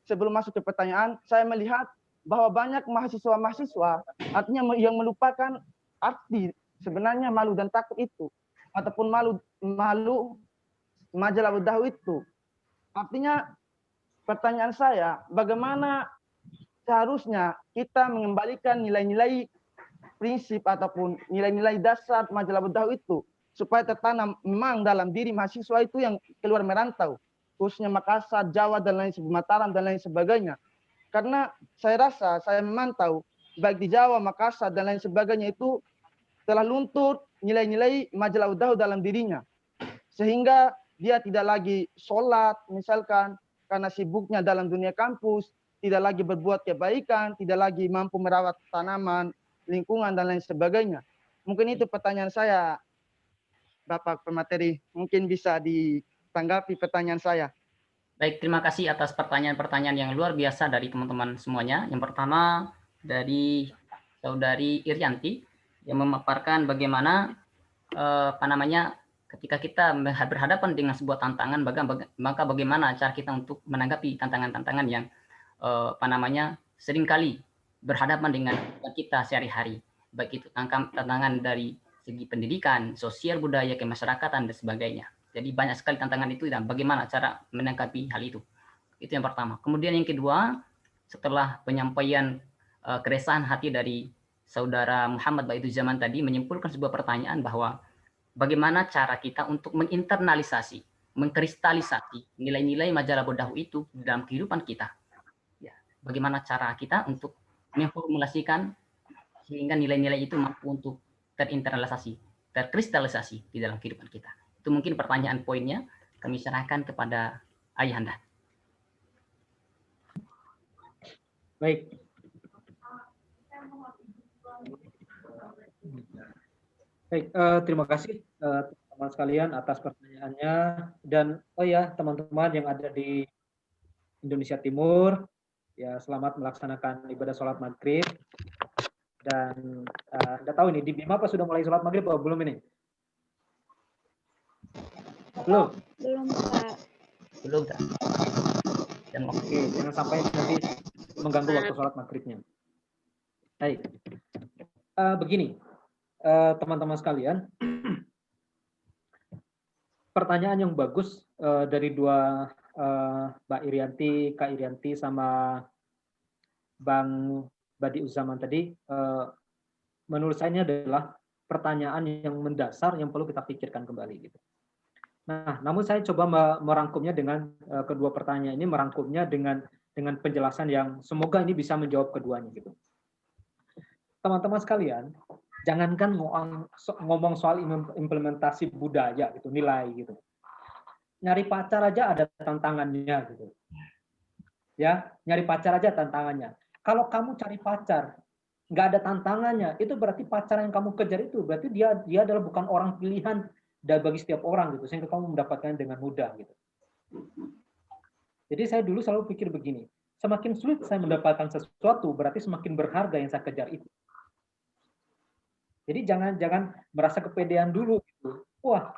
sebelum masuk ke pertanyaan, saya melihat bahwa banyak mahasiswa-mahasiswa artinya yang melupakan arti sebenarnya malu dan takut itu, ataupun malu majalah Budawi itu. Artinya pertanyaan saya, bagaimana seharusnya kita mengembalikan nilai-nilai prinsip ataupun nilai-nilai dasar majalah Budawi itu supaya tertanam memang dalam diri mahasiswa itu yang keluar merantau, khususnya Makassar, Jawa, dan lain sebagainya, Mataram, dan lain sebagainya. Karena saya rasa, saya memantau, baik di Jawa, Makassar, dan lain sebagainya itu telah luntur nilai-nilai majalah Budawi dalam dirinya. Sehingga dia tidak lagi sholat, misalkan, karena sibuknya dalam dunia kampus, tidak lagi berbuat kebaikan, tidak lagi mampu merawat tanaman, lingkungan, dan lain sebagainya. Mungkin itu pertanyaan saya, Bapak pemateri. Mungkin bisa ditanggapi pertanyaan saya. Baik, terima kasih atas pertanyaan-pertanyaan yang luar biasa dari teman-teman semuanya. Yang pertama dari Saudari Irianti yang memaparkan bagaimana ketika kita berhadapan dengan sebuah tantangan, maka bagaimana cara kita untuk menanggapi tantangan-tantangan yang seringkali berhadapan dengan kita sehari-hari, baik itu tantangan dari segi pendidikan, sosial, budaya, kemasyarakatan, dan sebagainya. Jadi banyak sekali tantangan itu dan bagaimana cara menanggapi hal itu. Itu yang pertama. Kemudian yang kedua, setelah penyampaian keresahan hati dari Saudara Muhammad Baiduzaman tadi menyimpulkan sebuah pertanyaan bahwa bagaimana cara kita untuk menginternalisasi, mengkristalisasi nilai-nilai majalah Budawi itu dalam kehidupan kita. Ya, bagaimana cara kita untuk memformulasikan sehingga nilai-nilai itu mampu untuk terinternalisasi, terkristalisasi di dalam kehidupan kita. Itu mungkin pertanyaan poinnya, kami serahkan kepada Ayahanda. Baik. Baik, terima kasih teman-teman sekalian atas pertanyaannya. Dan oh ya, teman-teman yang ada di Indonesia Timur, ya selamat melaksanakan ibadah sholat maghrib. Dan Anda tahu ini di Bima apa sudah mulai sholat maghrib atau belum ini? Belum? Belum, Pak. Belum, Kak. Oke, jangan sampai nanti mengganggu waktu sholat maghribnya. Baik. Begini, teman-teman sekalian, pertanyaan yang bagus dari dua Mbak Irianti, Kak Irianti, sama Bang Badiuzaman tadi, menurut saya ini adalah pertanyaan yang mendasar yang perlu kita pikirkan kembali. Gitu. Nah, namun saya coba merangkumnya dengan kedua pertanyaan ini, merangkumnya dengan penjelasan yang semoga ini bisa menjawab keduanya. Gitu. Teman-teman sekalian, jangankan ngomong soal implementasi budaya, gitu, nilai, gitu. Nyari pacar aja ada tantangannya, gitu. Ya, nyari pacar aja tantangannya. Kalau kamu cari pacar, nggak ada tantangannya, itu berarti pacar yang kamu kejar itu, berarti dia adalah bukan orang pilihan bagi setiap orang, gitu, sehingga kamu mendapatkannya dengan mudah, gitu. Jadi saya dulu selalu pikir begini, semakin sulit saya mendapatkan sesuatu, berarti semakin berharga yang saya kejar itu. Jadi jangan merasa kepedean dulu, gitu. Wah,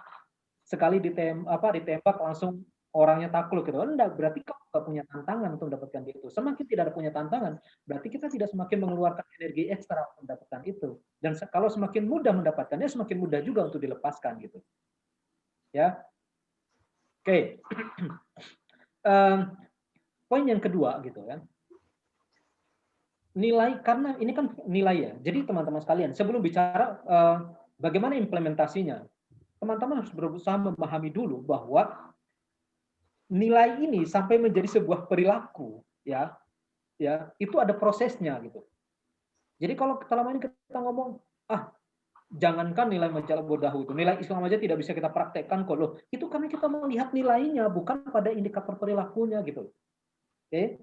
sekali ditembak langsung orangnya takluk gitu. Enggak, berarti kamu nggak punya tantangan untuk mendapatkan itu. Semakin tidak ada punya tantangan, berarti kita tidak semakin mengeluarkan energi ekstra untuk mendapatkan itu. Dan kalau semakin mudah mendapatkannya, semakin mudah juga untuk dilepaskan gitu. Ya, oke. Poin yang kedua gitu kan. Nilai, karena ini kan nilai ya. Jadi teman-teman sekalian, sebelum bicara bagaimana implementasinya, teman-teman harus berusaha memahami dulu bahwa nilai ini sampai menjadi sebuah perilaku, ya, itu ada prosesnya gitu. Jadi kalau selama ini kita ngomong, jangankan nilai majalah bodahu itu, nilai Islam aja tidak bisa kita praktekkan kok loh. Itu karena kita melihat nilainya, bukan pada indikator perilakunya gitu. Oke,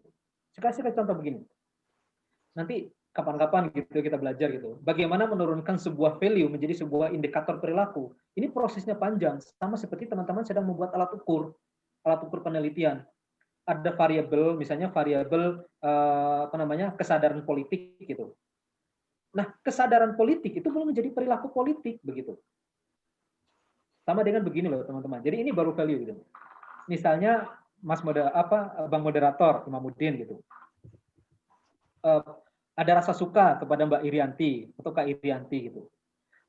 saya kasih contoh begini. Nanti kapan-kapan gitu kita belajar gitu. Bagaimana menurunkan sebuah value menjadi sebuah indikator perilaku. Ini prosesnya panjang, sama seperti teman-teman sedang membuat alat ukur penelitian. Ada variabel, misalnya variabel kesadaran politik gitu. Nah, kesadaran politik itu belum menjadi perilaku politik begitu. Sama dengan begini loh teman-teman. Jadi ini baru value gitu. Misalnya Bang Moderator Imamuddin gitu. Ada rasa suka kepada Mbak Irianti atau Kak Irianti gitu.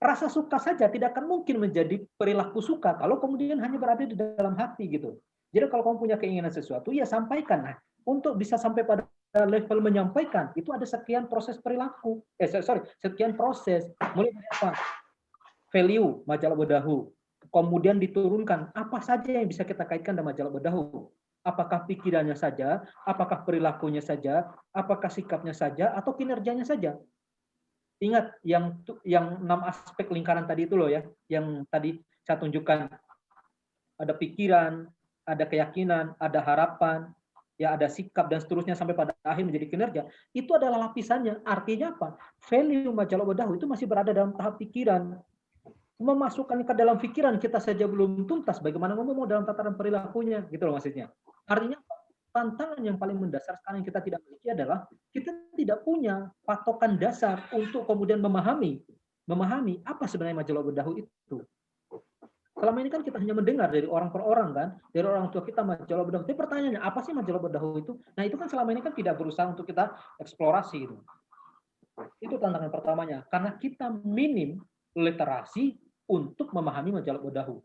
Rasa suka saja tidak akan mungkin menjadi perilaku suka kalau kemudian hanya berada di dalam hati gitu. Jadi kalau kamu punya keinginan sesuatu, ya sampaikan. Nah, untuk bisa sampai pada level menyampaikan, itu ada sekian proses perilaku. Sekian proses. Mulai dari apa? Value majalah bodahu. Kemudian diturunkan apa saja yang bisa kita kaitkan dengan majalah bodahu. Apakah pikirannya saja, apakah perilakunya saja, apakah sikapnya saja, atau kinerjanya saja. Ingat yang 6 aspek lingkaran tadi itu loh ya, yang tadi saya tunjukkan. Ada pikiran, ada keyakinan, ada harapan, ya ada sikap dan seterusnya sampai pada akhir menjadi kinerja. Itu adalah lapisannya. Artinya apa? Value majalah bodahu itu masih berada dalam tahap pikiran. Memasukkan ke dalam pikiran kita saja belum tuntas. Bagaimana ngomong dalam tataran perilakunya, gitu loh maksudnya. Artinya tantangan yang paling mendasar sekarang yang kita tidak miliki adalah kita tidak punya patokan dasar untuk kemudian memahami apa sebenarnya majalah bodahu itu. Selama ini kan kita hanya mendengar dari orang per orang kan, dari orang tua kita majalah bodahu. Tapi pertanyaannya, apa sih majalah bodahu itu? Nah itu kan selama ini kan tidak berusaha untuk kita eksplorasi itu. Itu tantangan pertamanya, karena kita minim literasi untuk memahami majalah bodahu.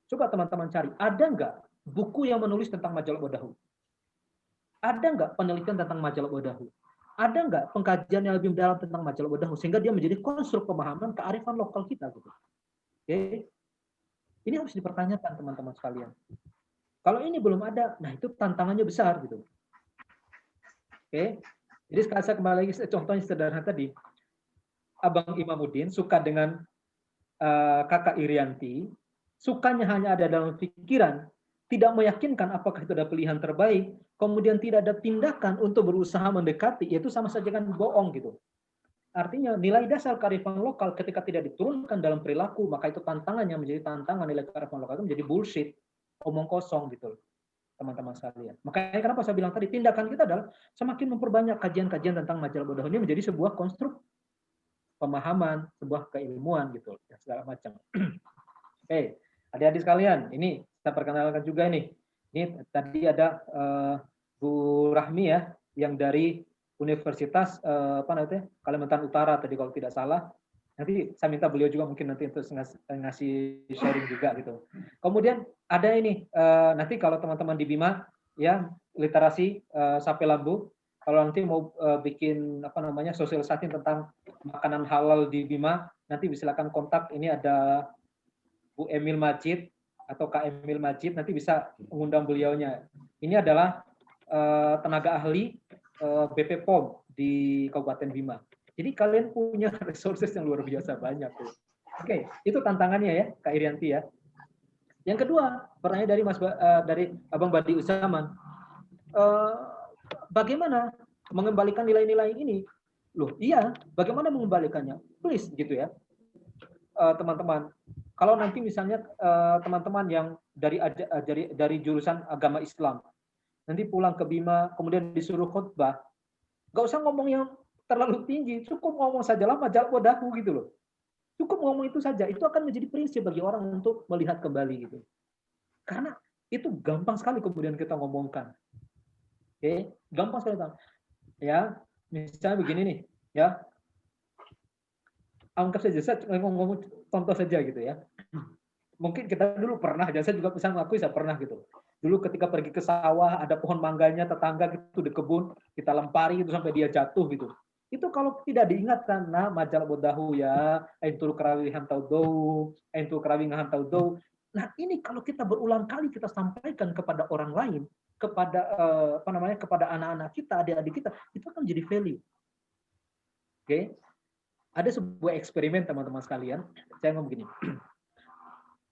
Coba teman-teman cari, ada nggak buku yang menulis tentang majalah bodahu? Ada nggak penelitian tentang majalah bodahu? Ada nggak pengkajian yang lebih mendalam tentang majalah bodahu sehingga dia menjadi konstruk pemahaman kearifan lokal kita gitu. Oke. Ini harus dipertanyakan teman-teman sekalian. Kalau ini belum ada, nah itu tantangannya besar gitu. Oke. Jadi sekarang saya kembali lagi contohnya sederhana tadi. Abang Imamuddin suka dengan Kakak Irianti, sukanya hanya ada dalam pikiran, tidak meyakinkan apakah itu ada pilihan terbaik, kemudian tidak ada tindakan untuk berusaha mendekati, yaitu sama saja kan bohong gitu. Artinya nilai dasar kearifan lokal ketika tidak diturunkan dalam perilaku, maka itu tantangannya menjadi tantangan nilai kearifan lokal itu menjadi bullshit, omong kosong gitu, teman-teman sekalian. Makanya kenapa saya bilang tadi tindakan kita adalah semakin memperbanyak kajian-kajian tentang majalah bodahu ini menjadi sebuah konstruk pemahaman, sebuah keilmuan gitu, segala macam. Oke, adik-adik sekalian, ini saya perkenalkan juga ini. Ini tadi ada Bu Rahmi ya, yang dari Universitas Kalimantan Utara tadi kalau tidak salah. Nanti saya minta beliau juga mungkin nanti untuk ngasih sharing juga gitu. Kemudian ada ini nanti kalau teman-teman di Bima ya literasi sapi lambu, kalau nanti mau bikin sosialisasi tentang makanan halal di Bima, nanti silakan kontak. Ini ada Bu Emil Majid atau Kak Emil Majid, nanti bisa mengundang beliaunya. Ini adalah tenaga ahli BP POM di Kabupaten Bima. Jadi kalian punya resources yang luar biasa banyak. Oke, itu tantangannya ya, Kak Irianti ya. Yang kedua, pertanyaan dari dari Abang Badi Usaman, bagaimana mengembalikan nilai-nilai ini? Loh, iya, bagaimana mengembalikannya? Please, gitu ya, teman-teman. Kalau nanti misalnya teman-teman yang dari jurusan agama Islam, nanti pulang ke Bima, kemudian disuruh khutbah, nggak usah ngomong yang terlalu tinggi, cukup ngomong sajalah majalah bodahu gitu loh. Cukup ngomong itu saja, itu akan menjadi prinsip bagi orang untuk melihat kembali gitu. Karena itu gampang sekali kemudian kita ngomongkan. Oke, gampang sekali. Ya, misalnya begini nih, ya. Anggap saja saya ngomong contoh saja gitu ya. Mungkin kita dulu pernah, dan saya juga bisa mengakui saya pernah gitu. Dulu ketika pergi ke sawah, ada pohon mangganya tetangga gitu di kebun, kita lempari itu sampai dia jatuh gitu. Itu kalau tidak diingatkan, nah majalah bodahu ya, aintul kerawi hantau dou, aintul kerawi ngahantau dou. Nah ini kalau kita berulang kali kita sampaikan kepada orang lain, kepada kepada anak-anak kita, adik-adik kita, itu akan menjadi value. Oke. ada sebuah eksperimen teman-teman sekalian, saya ngomong begini.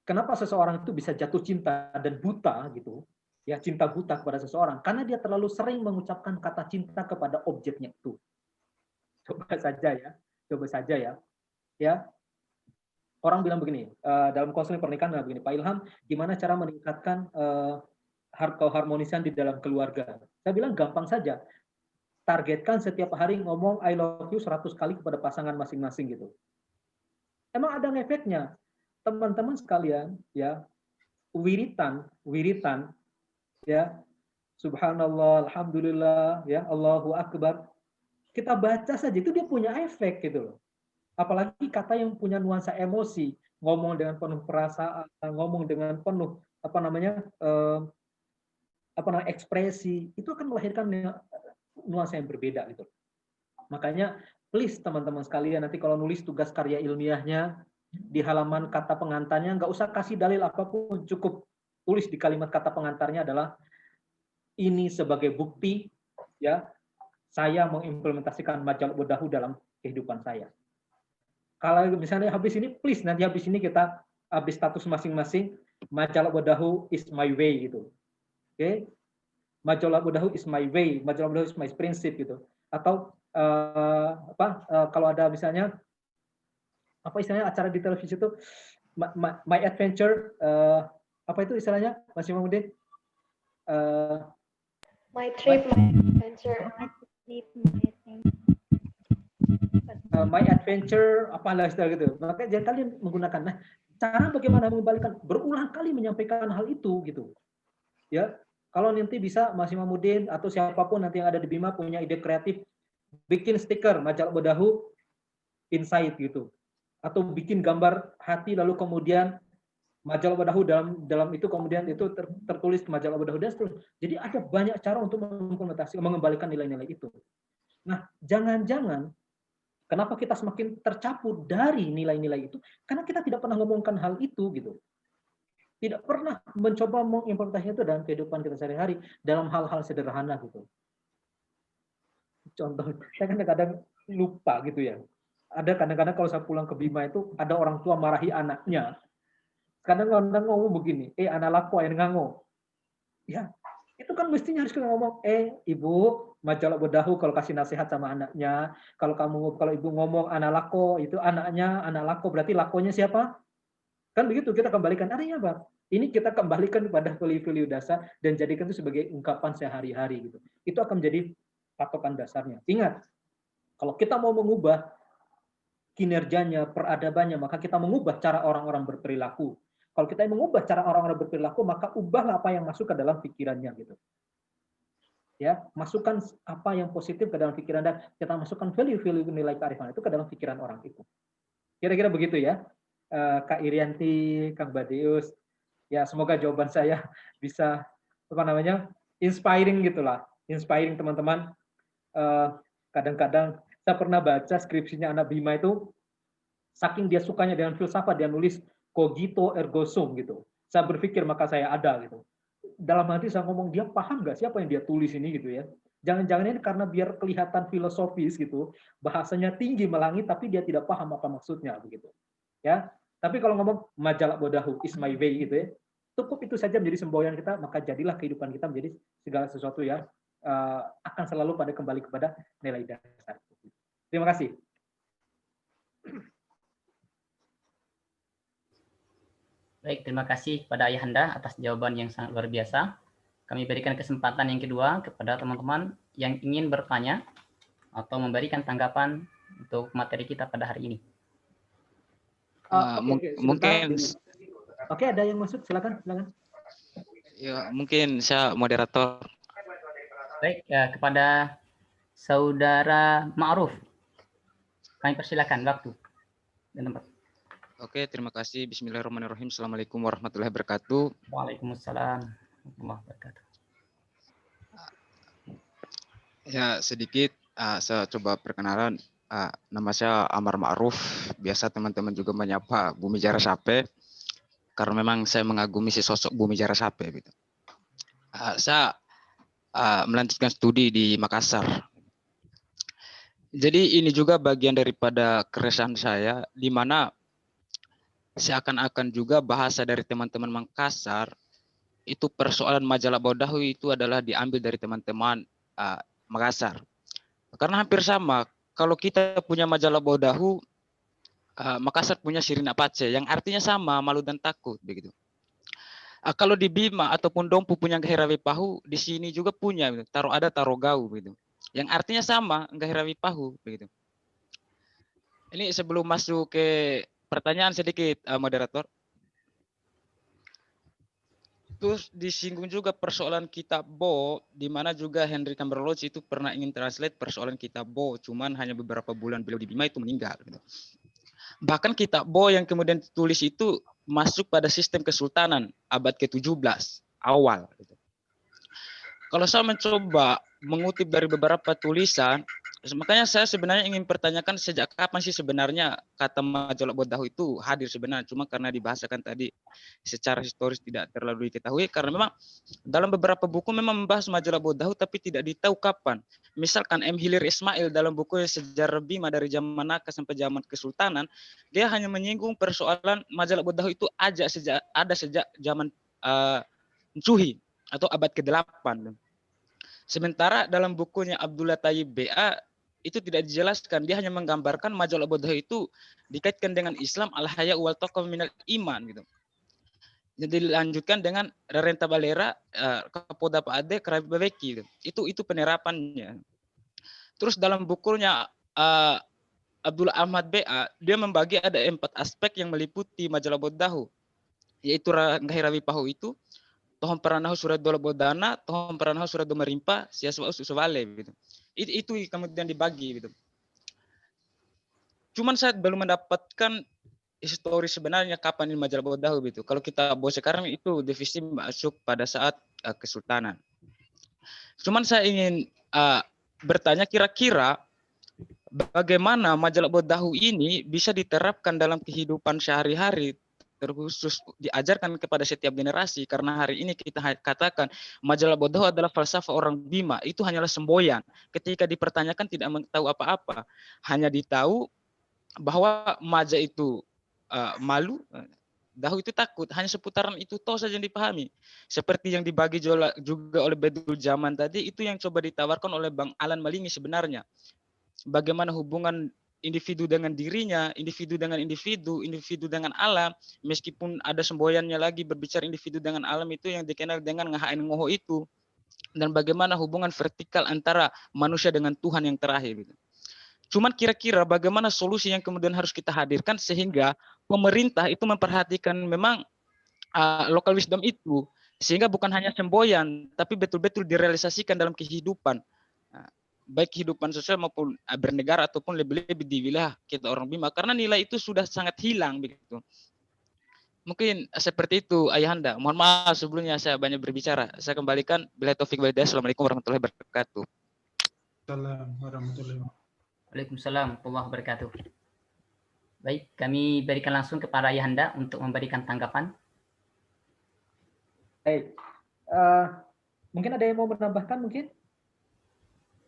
Kenapa seseorang itu bisa jatuh cinta dan buta gitu, ya cinta buta kepada seseorang? Karena dia terlalu sering mengucapkan kata cinta kepada objeknya itu. Coba saja ya. Ya, orang bilang begini, dalam konseling pernikahan bilang begini, Pak Ilham, gimana cara meningkatkan keharmonisan di dalam keluarga? Saya bilang gampang saja. Targetkan setiap hari ngomong I love you 100 kali kepada pasangan masing-masing gitu. Emang ada efeknya. Teman-teman sekalian, ya, wiritan, ya, subhanallah, alhamdulillah, ya, Allahu akbar. Kita baca saja itu dia punya efek gitu loh. Apalagi kata yang punya nuansa emosi, ngomong dengan penuh perasaan, ngomong dengan penuh ekspresi, itu akan melahirkan nuansa yang berbeda gitu. Makanya please teman-teman sekalian, nanti kalau nulis tugas karya ilmiahnya di halaman kata pengantarnya nggak usah kasih dalil apapun, cukup tulis di kalimat kata pengantarnya adalah ini sebagai bukti ya saya mengimplementasikan majal bodahu dalam kehidupan saya. Kalau misalnya habis ini, please nanti habis ini kita habis status masing-masing, majal bodahu is my way gitu. Oke? Majal bodahu is my way, majal bodahu is my prinsip gitu. Atau kalau ada misalnya apa istilahnya acara di televisi itu my adventure apa itu istilahnya Mas Imamuddin? My trip, my adventure. My adventure apalah istilah gitu. Maka jangan kalian menggunakan. Nah, cara bagaimana mengembalikan? Berulang kali menyampaikan hal itu gitu. Ya, kalau nanti bisa Mas Imamuddin atau siapapun nanti yang ada di Bima punya ide kreatif, bikin stiker majalah bodahu inside gitu. Atau bikin gambar hati lalu kemudian majalah bodahu dalam itu kemudian itu tertulis majalah bodahu dan seterusnya. Jadi ada banyak cara untuk mengembalikan nilai-nilai itu. Nah, jangan-jangan kenapa kita semakin tercapu dari nilai-nilai itu? Karena kita tidak pernah ngomongkan hal itu gitu. Tidak pernah mencoba mengimplementasinya itu dalam kehidupan kita sehari-hari dalam hal-hal sederhana gitu. Contoh, saya kadang-kadang lupa gitu ya. Ada kadang-kadang kalau saya pulang ke Bima itu ada orang tua marahi anaknya. Kadang-kadang ngomong begini, anak laku air ngango. Ya, itu kan mestinya harus kita ngomong, ibu, majalah bodahu kalau kasih nasihat sama anaknya, kalau ibu ngomong anak lako, itu anaknya anak lako, berarti lakonya siapa? Kan begitu, kita kembalikan, artinya apa? Ini kita kembalikan kepada value-value dasar dan jadikan itu sebagai ungkapan sehari-hari gitu. Itu akan menjadi patokan dasarnya. Ingat, kalau kita mau mengubah kinerjanya, peradabannya, maka kita mengubah cara orang-orang berperilaku. Kalau kita mengubah cara orang-orang berperilaku, maka ubahlah apa yang masuk ke dalam pikirannya gitu. Ya, masukkan apa yang positif ke dalam pikiran dan kita masukkan value-value nilai kearifan itu ke dalam pikiran orang itu. Kira-kira begitu ya, Kak Irianti, Kang Badeus. Ya, semoga jawaban saya bisa inspiring gitulah, inspiring teman-teman. Kadang-kadang saya pernah baca skripsinya anak Bima itu, saking dia sukanya dengan filsafat, dia nulis cogito ergo sum gitu. Saya berpikir maka saya ada gitu. Dalam hati saya ngomong, dia paham nggak siapa yang dia tulis ini gitu ya. Jangan-jangan ini karena biar kelihatan filosofis gitu, bahasanya tinggi melangit tapi dia tidak paham apa maksudnya begitu. Ya. Tapi kalau ngomong majalah bodahu is my way gitu ya, cukup itu saja menjadi semboyan kita, maka jadilah kehidupan kita menjadi segala sesuatu ya akan selalu kembali kepada nilai dasar. Terima kasih. Baik, terima kasih kepada Ayahanda atas jawaban yang sangat luar biasa. Kami berikan kesempatan yang kedua kepada teman-teman yang ingin bertanya atau memberikan tanggapan untuk materi kita pada hari ini. Mungkin. Oke, ada yang masuk, silakan. Ya, mungkin saya moderator. Baik, kepada Saudara Ma'ruf, kami persilakan waktu dan tempat. Oke, terima kasih. Bismillahirrahmanirrahim. Assalamualaikum warahmatullahi wabarakatuh. Waalaikumsalam warahmatullahi wabarakatuh. Ya, sedikit saya coba perkenalan. Nama saya Amar Ma'ruf. Biasa teman-teman juga menyapa Bumi Jara Sape. Karena memang saya mengagumi si sosok Bumi Jara Sape. Gitu. Saya melanjutkan studi di Makassar. Jadi ini juga bagian daripada keresahan saya, di mana seakan-akan juga bahasa dari teman-teman Makassar itu persoalan majalah Bodahu itu adalah diambil dari teman-teman Makassar. Karena hampir sama, kalau kita punya majalah Bodahu, Makassar punya Shirin Apache, yang artinya sama, malu dan takut begitu. Kalau di Bima ataupun Dompu punya Gahirawi Pahu, di sini juga punya, taruh gau begitu. Yang artinya sama, Gahirawi Pahu begitu. Ini sebelum masuk ke pertanyaan sedikit, moderator. Terus disinggung juga persoalan kitab Bo, di mana juga Henry Camberlodge itu pernah ingin translate persoalan kitab Bo, cuman hanya beberapa bulan beliau di Bima itu meninggal. Gitu. Bahkan kitab Bo yang kemudian ditulis itu masuk pada sistem kesultanan abad ke-17 awal. Gitu. Kalau saya mencoba mengutip dari beberapa tulisan, makanya saya sebenarnya ingin pertanyakan sejak kapan sih sebenarnya kata majalah Bodahu itu hadir sebenarnya. Cuma karena dibahasakan tadi secara historis tidak terlalu diketahui. Karena memang dalam beberapa buku memang membahas majalah Bodahu tapi tidak ditahu kapan. Misalkan M. Hilir Ismail dalam buku Sejarah Bima dari zaman Naka sampai zaman Kesultanan, dia hanya menyinggung persoalan majalah Bodahu itu ada sejak zaman Cuhi atau abad ke-8. Sementara dalam bukunya Abdullah Tayyib BA itu tidak dijelaskan, dia hanya menggambarkan majalah Bodahu itu dikaitkan dengan Islam al-haya wal taqwa minal iman gitu. Jadi dilanjutkan dengan Renta Balera, Kapolda Pak Ade, Kerabi Babeki gitu. Itu penerapannya. Terus dalam bukunya Abdullah Ahmad BA, dia membagi ada 4 aspek yang meliputi majalah Bodahu, yaitu Gahirawi Pahu itu, tohon peranahu surat dola bodana, tohon peranahu surat do merimpa, siaswa usuvale gitu. Itu kemudian dibagi gitu. Cuman saya belum mendapatkan histori sebenarnya kapan ini majalah Bodahu gitu. Kalau kita bawa sekarang itu divisi masuk pada saat Kesultanan. Cuman saya ingin bertanya kira-kira bagaimana majalah Bodahu ini bisa diterapkan dalam kehidupan sehari-hari, terkhusus diajarkan kepada setiap generasi, karena hari ini kita katakan majalah Bodahu adalah falsafah orang Bima, itu hanyalah semboyan. Ketika dipertanyakan tidak tahu apa-apa, hanya ditahu bahwa maja itu malu, Dahu itu takut, hanya seputaran itu toh saja yang dipahami. Seperti yang dibagi juga oleh Bedul Zaman tadi, itu yang coba ditawarkan oleh Bang Alan Malingi sebenarnya. Bagaimana hubungan individu dengan dirinya, individu dengan individu, individu dengan alam, meskipun ada semboyannya lagi berbicara individu dengan alam itu yang dikenal dengan ngahain ngoho itu, dan bagaimana hubungan vertikal antara manusia dengan Tuhan yang terakhir gitu. Cuman kira-kira bagaimana solusi yang kemudian harus kita hadirkan sehingga pemerintah itu memperhatikan memang local wisdom itu, sehingga bukan hanya semboyan tapi betul-betul direalisasikan dalam kehidupan, baik kehidupan sosial maupun bernegara ataupun lebih-lebih di wilayah kita orang Bima, karena nilai itu sudah sangat hilang begitu. Mungkin seperti itu Ayahanda. Mohon maaf sebelumnya saya banyak berbicara. Saya kembalikan. Bila taufik wal hidayah. Assalamualaikum warahmatullahi wabarakatuh. Assalamualaikum warahmatullahi wabarakatuh. Waalaikumsalam warahmatullahi wabarakatuh. Baik, kami berikan langsung kepada Ayahanda untuk memberikan tanggapan. Baik, mungkin ada yang mau menambahkan mungkin?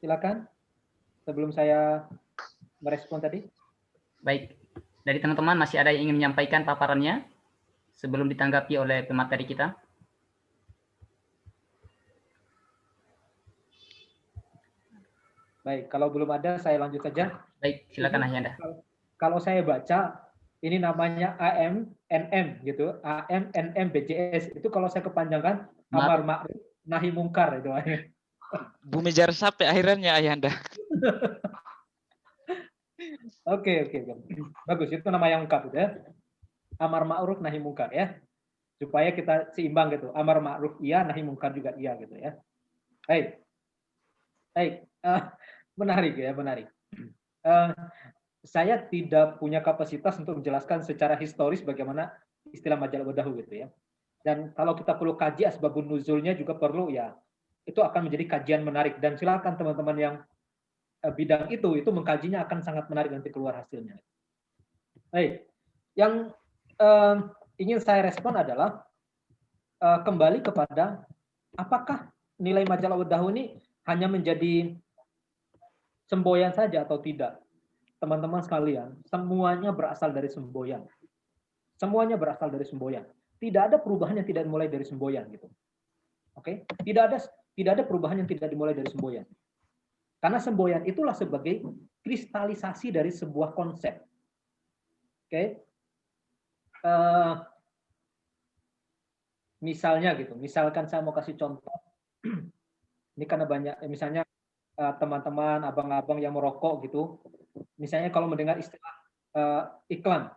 Silakan, sebelum saya merespon tadi. Baik, dari teman-teman masih ada yang ingin menyampaikan paparannya sebelum ditanggapi oleh pemateri kita? Baik, kalau belum ada saya lanjut saja. Baik, silakan Ayahanda. Kalau saya baca ini namanya AMNM gitu, AMNM BJS itu kalau saya kepanjangan amar ma'ruf nahi mungkar itu. Bumi jar sampai akhirnya Ayahanda. Oke. Bagus, itu nama yang lengkap gitu ya. Amar ma'ruf nahi mungkar ya. Supaya kita seimbang gitu. Amar ma'ruf iya, nahi mungkar juga iya gitu ya. Baik. Menarik ya, menarik. Saya tidak punya kapasitas untuk menjelaskan secara historis bagaimana istilah majalah Bodahu gitu ya. Dan kalau kita perlu kaji asbabun nuzulnya juga perlu ya. Itu akan menjadi kajian menarik dan silakan teman-teman yang bidang itu mengkajinya akan sangat menarik nanti keluar hasilnya. Baik. Yang ingin saya respon adalah kembali kepada apakah nilai majalah Bodahu ini hanya menjadi semboyan saja atau tidak, teman-teman sekalian, semuanya berasal dari semboyan. Semuanya berasal dari semboyan. Tidak ada perubahan yang tidak dimulai dari semboyan gitu. Oke? Tidak ada perubahan yang tidak dimulai dari semboyan. Karena semboyan itulah sebagai kristalisasi dari sebuah konsep. Oke? Misalnya gitu. Misalkan saya mau kasih contoh. Ini karena banyak, misalnya teman-teman, abang-abang yang merokok gitu. Misalnya kalau mendengar istilah iklan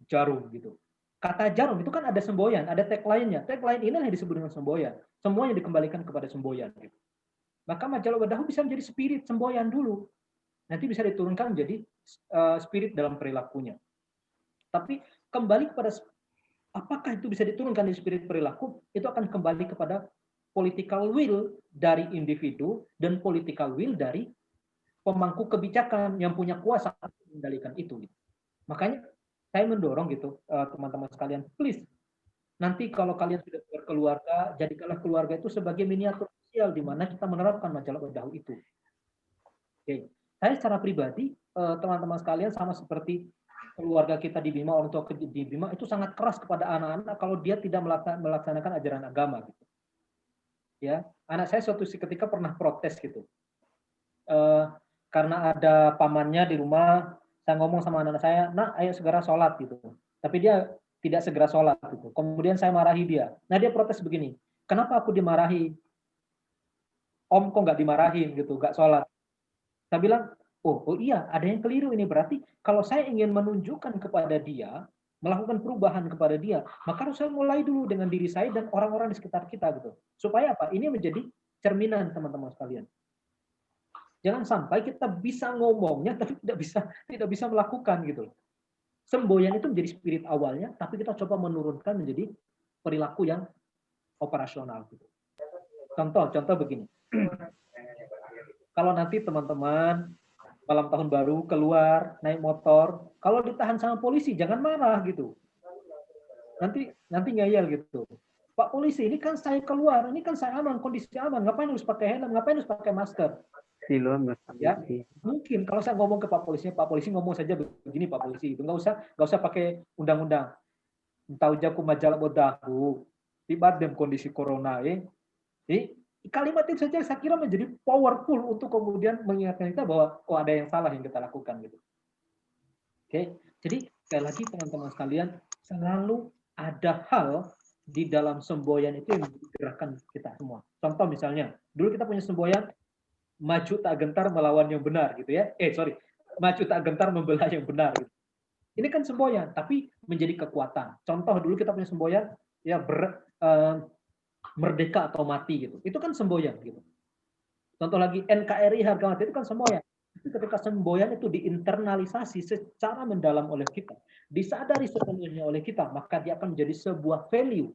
jarum gitu. Kata jarum itu kan ada semboyan, ada tagline-nya. Tagline ini yang disebut dengan semboyan. Semuanya dikembalikan kepada semboyan. Gitu. Maka majalah Wadahu bisa menjadi spirit semboyan dulu. Nanti bisa diturunkan menjadi spirit dalam perilakunya. Tapi kembali kepada apakah itu bisa diturunkan di spirit perilaku, itu akan kembali kepada political will dari individu dan political will dari pemangku kebijakan yang punya kuasa untuk mengendalikan itu. Gitu. Makanya saya mendorong gitu teman-teman sekalian, please nanti kalau kalian sudah berkeluarga, jadikanlah keluarga itu sebagai miniatur sosial di mana kita menerapkan majalah Wadahu itu. Oke, saya secara pribadi teman-teman sekalian sama seperti keluarga kita di Bima, orang tua di Bima itu sangat keras kepada anak-anak kalau dia tidak melaksanakan ajaran agama. Gitu. Ya, anak saya suatu ketika pernah protes gitu, karena ada pamannya di rumah. Saya ngomong sama anak saya, nak ayo segera sholat gitu. Tapi dia tidak segera sholat gitu. Kemudian saya marahi dia. Nah dia protes begini, kenapa aku dimarahi? Om kok nggak dimarahin gitu, nggak sholat. Saya bilang, oh iya ada yang keliru ini. Berarti kalau saya ingin menunjukkan kepada dia, melakukan perubahan kepada dia, maka harus saya mulai dulu dengan diri saya dan orang-orang di sekitar kita gitu. Supaya apa? Ini menjadi cerminan teman-teman sekalian. Jangan sampai kita bisa ngomongnya tapi tidak bisa melakukan gitu. Semboyan itu menjadi spirit awalnya, tapi kita coba menurunkan menjadi perilaku yang operasional gitu. Contoh begini. Kalau nanti teman-teman malam tahun baru keluar naik motor, kalau ditahan sama polisi jangan marah gitu. Nanti ngeyel gitu. Pak polisi, ini kan saya keluar, ini kan saya aman, kondisi aman, ngapain harus pakai helm, ngapain harus pakai masker? Ya, mungkin kalau saya ngomong ke Pak Polisi ngomong saja begini Pak Polisi, itu nggak usah pakai undang-undang. Tahu jaku majalah Wadahu, di badem kondisi corona kalimat itu saja saya kira menjadi powerful untuk kemudian mengingatkan kita bahwa ada yang salah yang kita lakukan gitu. Oke, jadi sekali lagi teman-teman sekalian, selalu ada hal di dalam semboyan itu yang menggerakkan kita semua. Contoh misalnya, dulu kita punya semboyan maju tak gentar melawan yang benar gitu ya. Maju tak gentar membelah yang benar gitu. Ini kan semboyan tapi menjadi kekuatan. Contoh dulu kita punya semboyan ya merdeka atau mati gitu. Itu kan semboyan gitu. Contoh lagi NKRI harga mati itu kan semboyan. Ketika semboyan itu diinternalisasi secara mendalam oleh kita, disadari sepenuhnya oleh kita, maka dia akan menjadi sebuah value,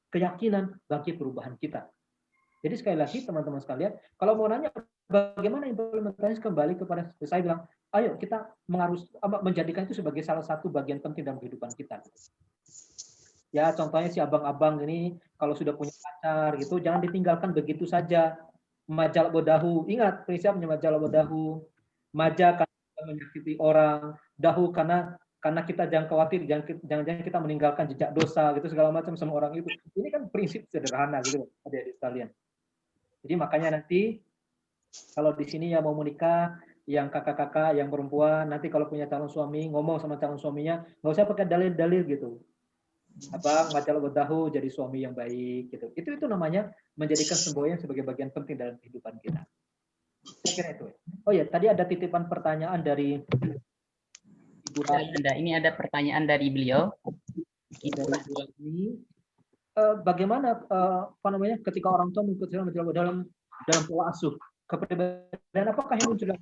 keyakinan bagi perubahan kita. Jadi sekali lagi teman-teman sekalian, kalau mau nanya bagaimana implementasi kembali kepada saya bilang, ayo kita menjadikan itu sebagai salah satu bagian penting dalam kehidupan kita. Ya contohnya si abang-abang ini kalau sudah punya pacar gitu, jangan ditinggalkan begitu saja. Majalah Wadahu, ingat prinsipnya majalah Wadahu. Maja karena menyakiti orang, dahu karena kita jangan khawatir, jangan kita meninggalkan jejak dosa gitu segala macam sama orang itu. Ini kan prinsip sederhana gitu adik-adik sekalian. Jadi makanya nanti kalau di sini yang mau menikah, yang kakak-kakak, yang perempuan, nanti kalau punya calon suami ngomong sama calon suaminya, nggak usah pakai dalil-dalil gitu. Majalah Wadahu jadi suami yang baik gitu. Itu namanya menjadikan semboyan sebagai bagian penting dalam kehidupan kita. Saya kira itu. Oh ya, tadi ada titipan pertanyaan dari Ibu Rani. Ini ada pertanyaan dari beliau. Bagaimana ketika orang tua mengikuti majalah dalam pola asuh kepribadian, apakah yang muncul dalam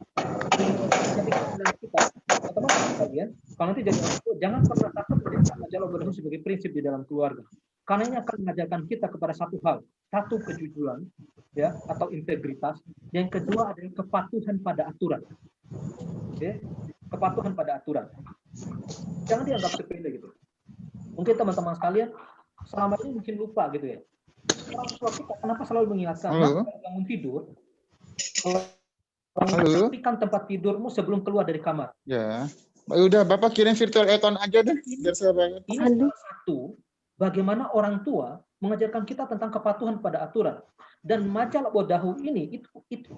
kita? Teman-teman kalian, kalau nanti jadi orang tua, jangan pernah takut menjadikan majalah Wadahu sebagai prinsip di dalam keluarga. Karena ini akan mengajarkan kita kepada satu hal, satu kejujuran, ya, atau integritas. Yang kedua adalah kepatuhan pada aturan. Oke? Kepatuhan pada aturan. Jangan dianggap sepele gitu. Mungkin teman-teman sekalian selama ini mungkin lupa gitu ya. Orang tua kita kenapa selalu mengingatkan bangun tidur, Halo. Rapikan tempat tidurmu sebelum keluar dari kamar. Ya. Udah, Bapak kirim virtual account aja deh, biar saya banget. Ini salah satu bagaimana orang tua mengajarkan kita tentang kepatuhan pada aturan. Dan majalah Wadahu ini itu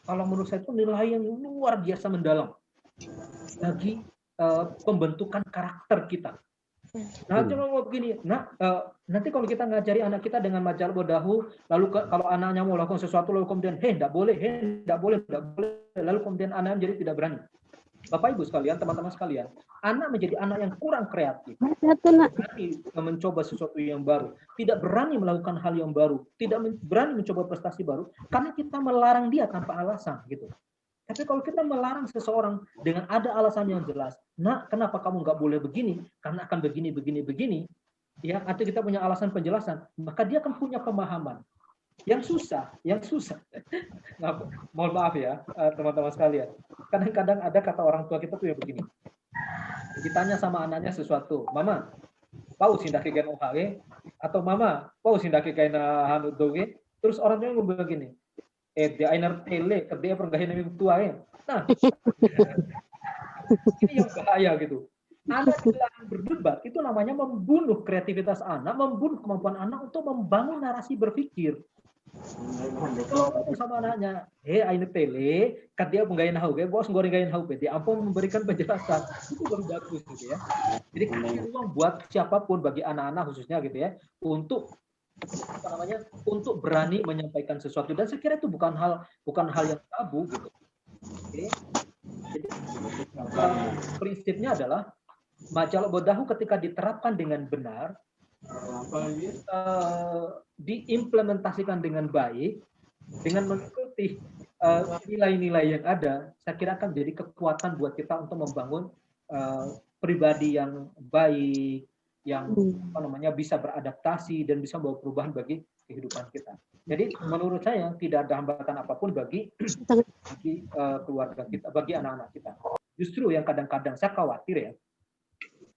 kalau menurut saya itu nilai yang luar biasa mendalam bagi pembentukan karakter kita. Nah, cuma begini, nanti kalau kita ngajari anak kita dengan majalah Wadahu, lalu kalau anaknya mau lakukan sesuatu, lalu kemudian, tidak boleh, lalu kemudian anaknya menjadi tidak berani. Bapak Ibu sekalian, teman-teman sekalian, anak menjadi anak yang kurang kreatif, berani mencoba sesuatu yang baru, tidak berani melakukan hal yang baru, tidak berani mencoba prestasi baru, karena kita melarang dia tanpa alasan, gitu. Tapi kalau kita melarang seseorang dengan ada alasan yang jelas, nah, kenapa kamu nggak boleh begini? Karena akan begini, ya, atau kita punya alasan penjelasan, maka dia akan punya pemahaman. Yang susah. Nah, mohon maaf ya, teman-teman sekalian. Kadang-kadang ada kata orang tua kita tuh yang begini. Ditanya sama anaknya sesuatu, Mama, pau sindaki kain OHG, atau Mama, pau sindaki kain hanut doge, terus orang tua ngomong begini, dia ainer tele, dia pergahin yang tua ya. Nah, ini yang bahaya gitu. Anak dilarang berdebat, itu namanya membunuh kreativitas anak, membunuh kemampuan anak untuk membangun narasi berpikir. Kalau sama anaknya, ainer tele, kat dia penggain hau, bos goreng gain hau, dia ampun memberikan penjelasan, itu baru bagus gitu ya. Jadi kasih ruang buat siapapun bagi anak-anak khususnya gitu ya, untuk untuk berani menyampaikan sesuatu, dan saya kira itu bukan hal yang tabu gitu. Oke. Jadi prinsipnya adalah majalah Wadahu ketika diterapkan dengan benar, diimplementasikan dengan baik, dengan mengikuti nilai-nilai yang ada, saya kira akan jadi kekuatan buat kita untuk membangun pribadi yang baik, yang bisa beradaptasi dan bisa membawa perubahan bagi kehidupan kita. Jadi menurut saya tidak ada hambatan apapun bagi keluarga kita, bagi anak-anak kita. Justru yang kadang-kadang saya khawatir ya,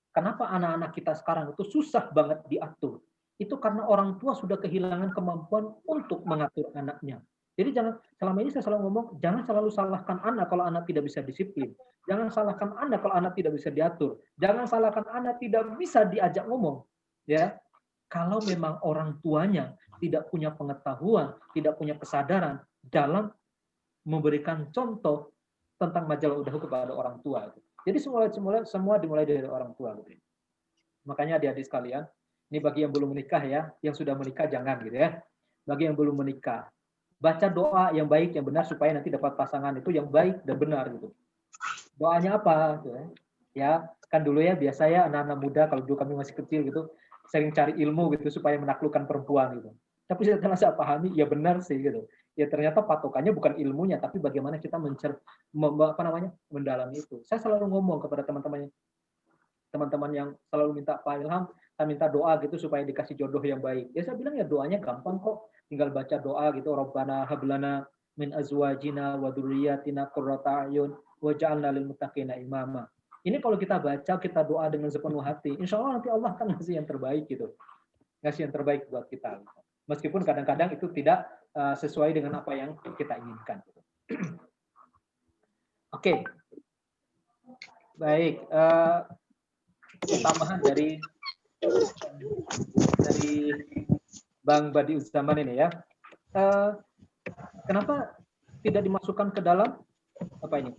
kenapa anak-anak kita sekarang itu susah banget diatur? Itu karena orang tua sudah kehilangan kemampuan untuk mengatur anaknya. Jadi selama ini saya selalu ngomong, jangan selalu salahkan anak kalau anak tidak bisa disiplin. Jangan salahkan anak kalau anak tidak bisa diatur. Jangan salahkan anak tidak bisa diajak ngomong. Ya, kalau memang orang tuanya tidak punya pengetahuan, tidak punya kesadaran dalam memberikan contoh tentang majalah Wadahu kepada orang tua. Jadi semua dimulai dari orang tua. Gitu. Makanya adik-adik sekalian, ini bagi yang belum menikah ya, yang sudah menikah jangan gitu ya. Bagi yang belum menikah, baca doa yang baik, yang benar supaya nanti dapat pasangan itu yang baik dan benar gitu. Doanya apa? Gitu ya, kan dulu ya biasa ya anak-anak muda kalau dulu kami masih kecil gitu, sering cari ilmu gitu supaya menaklukkan perempuan gitu. Tapi setelah saya pahami, ya benar sih gitu. Ya ternyata patokannya bukan ilmunya, tapi bagaimana kita mendalami itu. Saya selalu ngomong kepada teman-teman yang selalu minta Pak Ilham, saya minta doa gitu supaya dikasih jodoh yang baik. Ya saya bilang ya doanya gampang kok, tinggal baca doa gitu, Rabbana hablana min azwajina wa dzurriyyatina qurrata a'yun waj'alna lil muttaqina imama. Ini kalau kita baca, kita doa dengan sepenuh hati, insya Allah nanti Allah akan ngasih yang terbaik gitu. Ngasih yang terbaik buat kita. Meskipun kadang-kadang itu tidak sesuai dengan apa yang kita inginkan. Oke. Baik. Tambahan dari Bang Badi Uzzaman ini ya. Kenapa tidak dimasukkan ke dalam apa ini?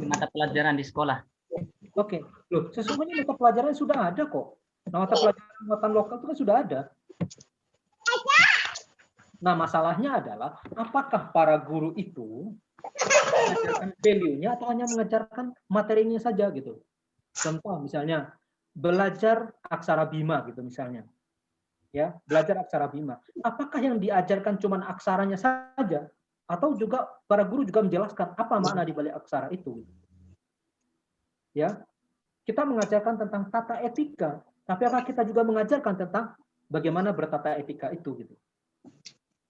Mata pelajaran di sekolah. Oke. Loh, sesungguhnya mata pelajaran sudah ada kok. Nah, mata pelajaran muatan lokal itu kan sudah ada. Nah, masalahnya adalah apakah para guru itu mengajarkan value-nya atau hanya mengajarkan materinya saja gitu. Contoh misalnya belajar aksara Bima gitu misalnya. Ya, belajar aksara Bima. Apakah yang diajarkan cuma aksaranya saja atau juga para guru juga menjelaskan apa makna di balik aksara itu? Ya. Kita mengajarkan tentang tata etika, tapi apakah kita juga mengajarkan tentang bagaimana bertata etika itu gitu.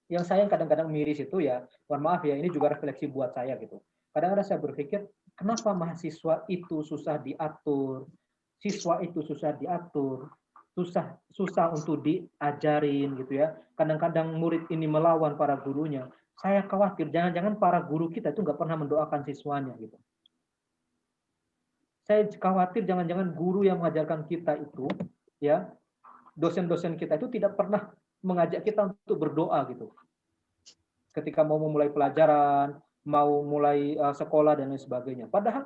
Yang saya kadang-kadang miris itu ya, mohon maaf ya, ini juga refleksi buat saya gitu. Kadang-kadang saya berpikir, kenapa mahasiswa itu susah diatur, siswa itu susah diatur, susah untuk diajarin gitu ya. Kadang-kadang murid ini melawan para gurunya. Saya khawatir jangan-jangan para guru kita itu nggak pernah mendoakan siswanya gitu. Saya khawatir jangan-jangan guru yang mengajarkan kita itu, ya, dosen-dosen kita itu tidak pernah mengajak kita untuk berdoa gitu. Ketika mau memulai pelajaran, mau mulai sekolah dan lain sebagainya. Padahal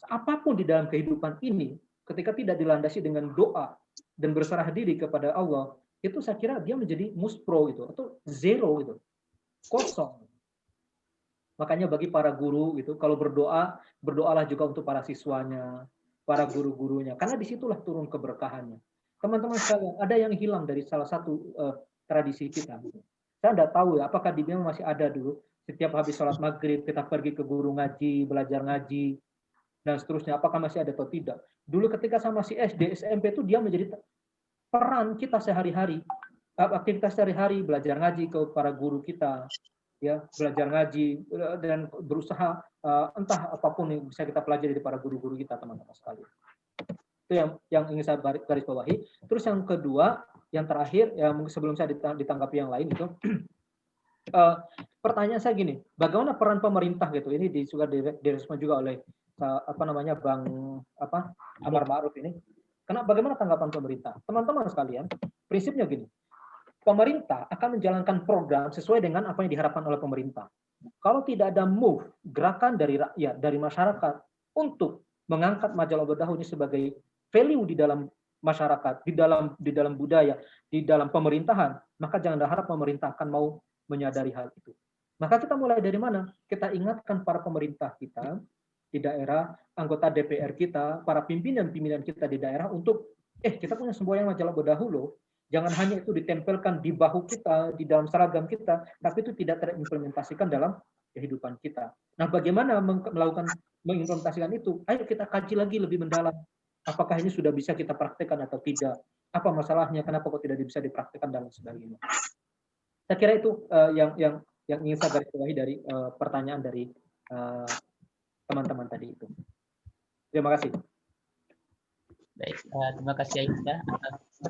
apapun di dalam kehidupan ini, ketika tidak dilandasi dengan doa dan berserah diri kepada Allah, itu saya kira dia menjadi muspro gitu, atau zero gitu, kosong. Makanya bagi para guru gitu, kalau berdoa, berdoalah juga untuk para siswanya, para guru-gurunya, karena disitulah turun keberkahannya. Teman-teman sekalian, ada yang hilang dari salah satu tradisi kita. Saya tidak tahu ya, apakah di Bima masih ada dulu. Setiap habis sholat maghrib, kita pergi ke guru ngaji, belajar ngaji, dan seterusnya. Apakah masih ada atau tidak? Dulu ketika saya masih SD, SMP itu dia menjadi peran kita sehari-hari. Aktivitas sehari-hari, belajar ngaji ke para guru kita, ya, belajar ngaji dan berusaha entah apapun yang bisa kita pelajari dari para guru-guru kita, teman-teman sekalian. Itu yang ingin saya garis bawahi. Terus yang kedua, yang terakhir, ya sebelum saya ditanggapi yang lain itu, pertanyaan saya gini, bagaimana peran pemerintah gitu? Ini juga direspon juga oleh Bang Amar Ma'ruf ini. Bagaimana tanggapan pemerintah? Teman-teman sekalian, prinsipnya gini, pemerintah akan menjalankan program sesuai dengan apa yang diharapkan oleh pemerintah. Kalau tidak ada move, gerakan dari rakyat, dari masyarakat untuk mengangkat majalah Badahu ini sebagai value di dalam masyarakat, di dalam budaya, di dalam pemerintahan, maka jangan harap pemerintah akan mau menyadari hal itu. Maka kita mulai dari mana? Kita ingatkan para pemerintah kita di daerah, anggota DPR kita, para pimpinan-pimpinan kita di daerah untuk kita punya semboyan majalah Badahu loh. Jangan hanya itu ditempelkan di bahu kita, di dalam seragam kita, tapi itu tidak terimplementasikan dalam kehidupan kita. Nah, bagaimana mengimplementasikan itu? Ayo kita kaji lagi lebih mendalam. Apakah ini sudah bisa kita praktekkan atau tidak? Apa masalahnya? Kenapa kok tidak bisa dipraktekkan dan sebagainya? Saya kira itu yang ingin saya garis bawahi dari pertanyaan dari teman-teman tadi itu. Terima kasih. Baik, terima kasih Aisyah atas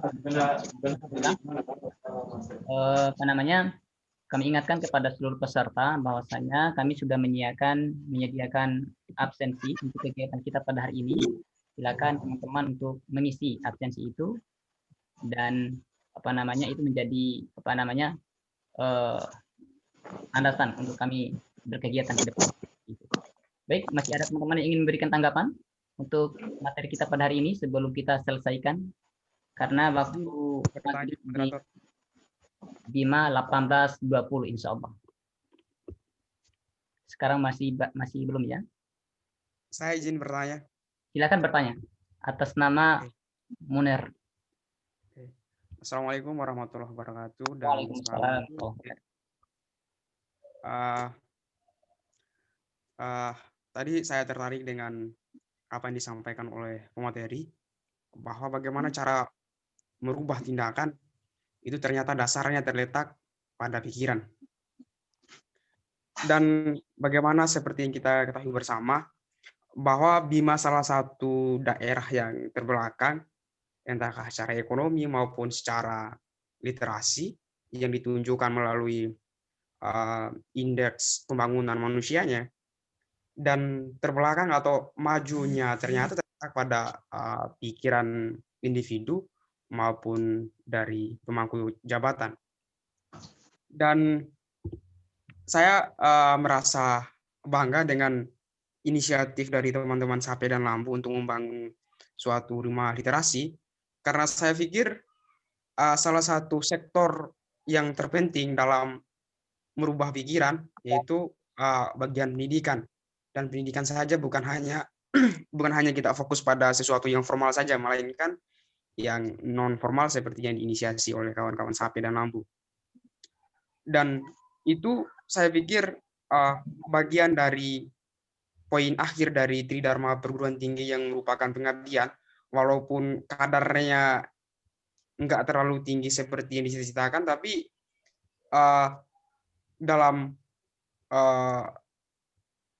kami ingatkan kepada seluruh peserta bahwasanya kami sudah menyediakan absensi untuk kegiatan kita pada hari ini. Silakan teman-teman untuk mengisi absensi itu dan itu menjadi landasan untuk kami berkegiatan ke depan. Baik, masih ada teman-teman yang ingin memberikan tanggapan untuk materi kita pada hari ini sebelum kita selesaikan, karena waktu Bima 18.20 insya Allah. Sekarang masih belum ya? Saya izin bertanya. Silakan bertanya atas nama Munir. Assalamualaikum warahmatullahi wabarakatuh. Waalaikumsalam. Tadi saya tertarik dengan apa yang disampaikan oleh pemateri, bahwa bagaimana cara merubah tindakan itu ternyata dasarnya terletak pada pikiran. Dan bagaimana seperti yang kita ketahui bersama, bahwa Bima salah satu daerah yang terbelakang, entah secara ekonomi maupun secara literasi, yang ditunjukkan melalui indeks pembangunan manusianya, dan terbelakang atau majunya ternyata terletak pada pikiran individu maupun dari pemangku jabatan. Dan saya merasa bangga dengan inisiatif dari teman-teman Sape dan Lampu untuk membangun suatu rumah literasi, karena saya pikir salah satu sektor yang terpenting dalam merubah pikiran yaitu bagian pendidikan. Dan pendidikan saja bukan hanya kita fokus pada sesuatu yang formal saja, melainkan yang non formal seperti yang diinisiasi oleh kawan-kawan Sape dan Lampu. Dan itu saya pikir bagian dari poin akhir dari Tridharma perguruan tinggi yang merupakan pengabdian, walaupun kadarnya enggak terlalu tinggi seperti yang dicita-citakan, tapi dalam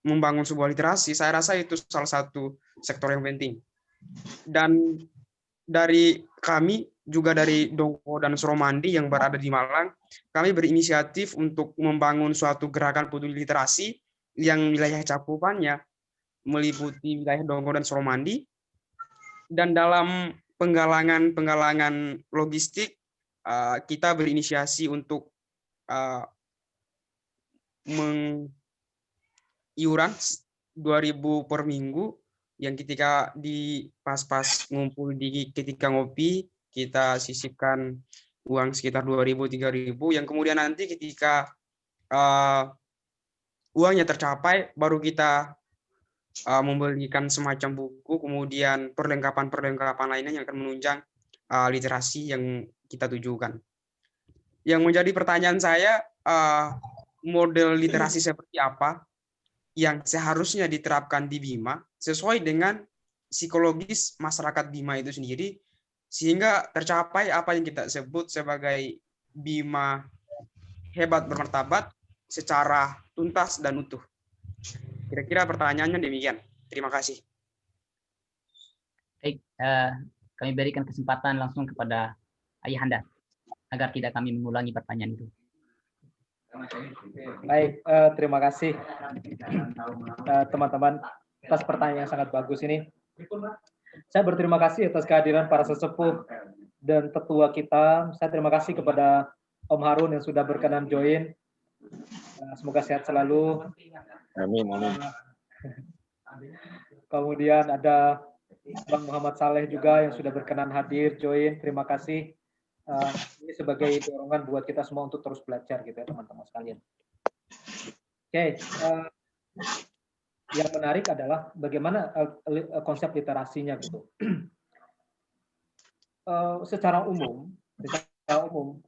membangun sebuah literasi, saya rasa itu salah satu sektor yang penting. Dan dari kami juga dari Dongko dan Suramandi yang berada di Malang, kami berinisiatif untuk membangun suatu gerakan peduli literasi yang wilayah cakupannya meliputi wilayah Dongko dan Suramandi. Dan dalam penggalangan logistik, kita berinisiasi untuk iuran 2.000 per minggu, yang ketika di pas-pas ngumpul ketika ngopi, kita sisipkan uang sekitar 2.000, 3.000, yang kemudian nanti ketika uangnya tercapai, baru kita membelikan semacam buku, kemudian perlengkapan lainnya yang akan menunjang literasi yang kita tujukan. Yang menjadi pertanyaan saya, model literasi seperti apa yang seharusnya diterapkan di Bima sesuai dengan psikologis masyarakat Bima itu sendiri, sehingga tercapai apa yang kita sebut sebagai Bima hebat bermartabat secara tuntas dan utuh. Kira-kira pertanyaannya demikian. Terima kasih. Baik, kami berikan kesempatan langsung kepada Ayahanda agar tidak kami mengulangi pertanyaan itu. Baik, terima kasih teman-teman atas pertanyaan yang sangat bagus ini. Saya berterima kasih atas kehadiran para sesepuh dan tetua kita. Saya terima kasih kepada Om Harun yang sudah berkenan join. Semoga sehat selalu. Amin, amin. Kemudian ada Bang Muhammad Saleh juga yang sudah berkenan hadir join. Terima kasih. Ini sebagai dorongan buat kita semua untuk terus belajar gitu ya teman-teman sekalian. Oke, yang menarik adalah bagaimana konsep literasinya gitu. Secara umum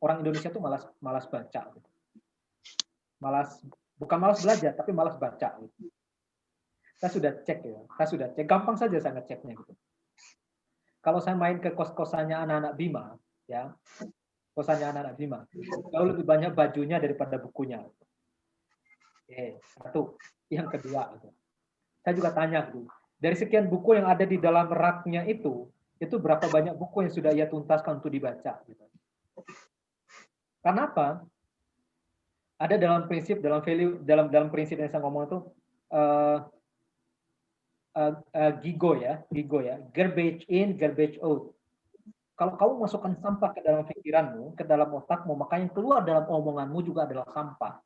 orang Indonesia tuh malas baca. Gitu. Bukan malas belajar, tapi malas baca. Gitu. Saya sudah cek ya, gampang saja saya ngeceknya gitu. Kalau saya main ke kos-kosannya anak-anak Bima, ya, kosannya anak-anak Bima, jauh lebih banyak bajunya daripada bukunya. Oke, satu. Yang kedua, gitu. Saya juga tanya tuh, dari sekian buku yang ada di dalam raknya itu berapa banyak buku yang sudah ia tuntaskan untuk dibaca? Gitu. Karena apa? Ada dalam prinsip, dalam value, dalam prinsip yang saya ngomong itu GIGO ya, garbage in, garbage out. Kalau kamu masukkan sampah ke dalam pikiranmu, ke dalam otakmu, maka yang keluar dalam omonganmu juga adalah sampah.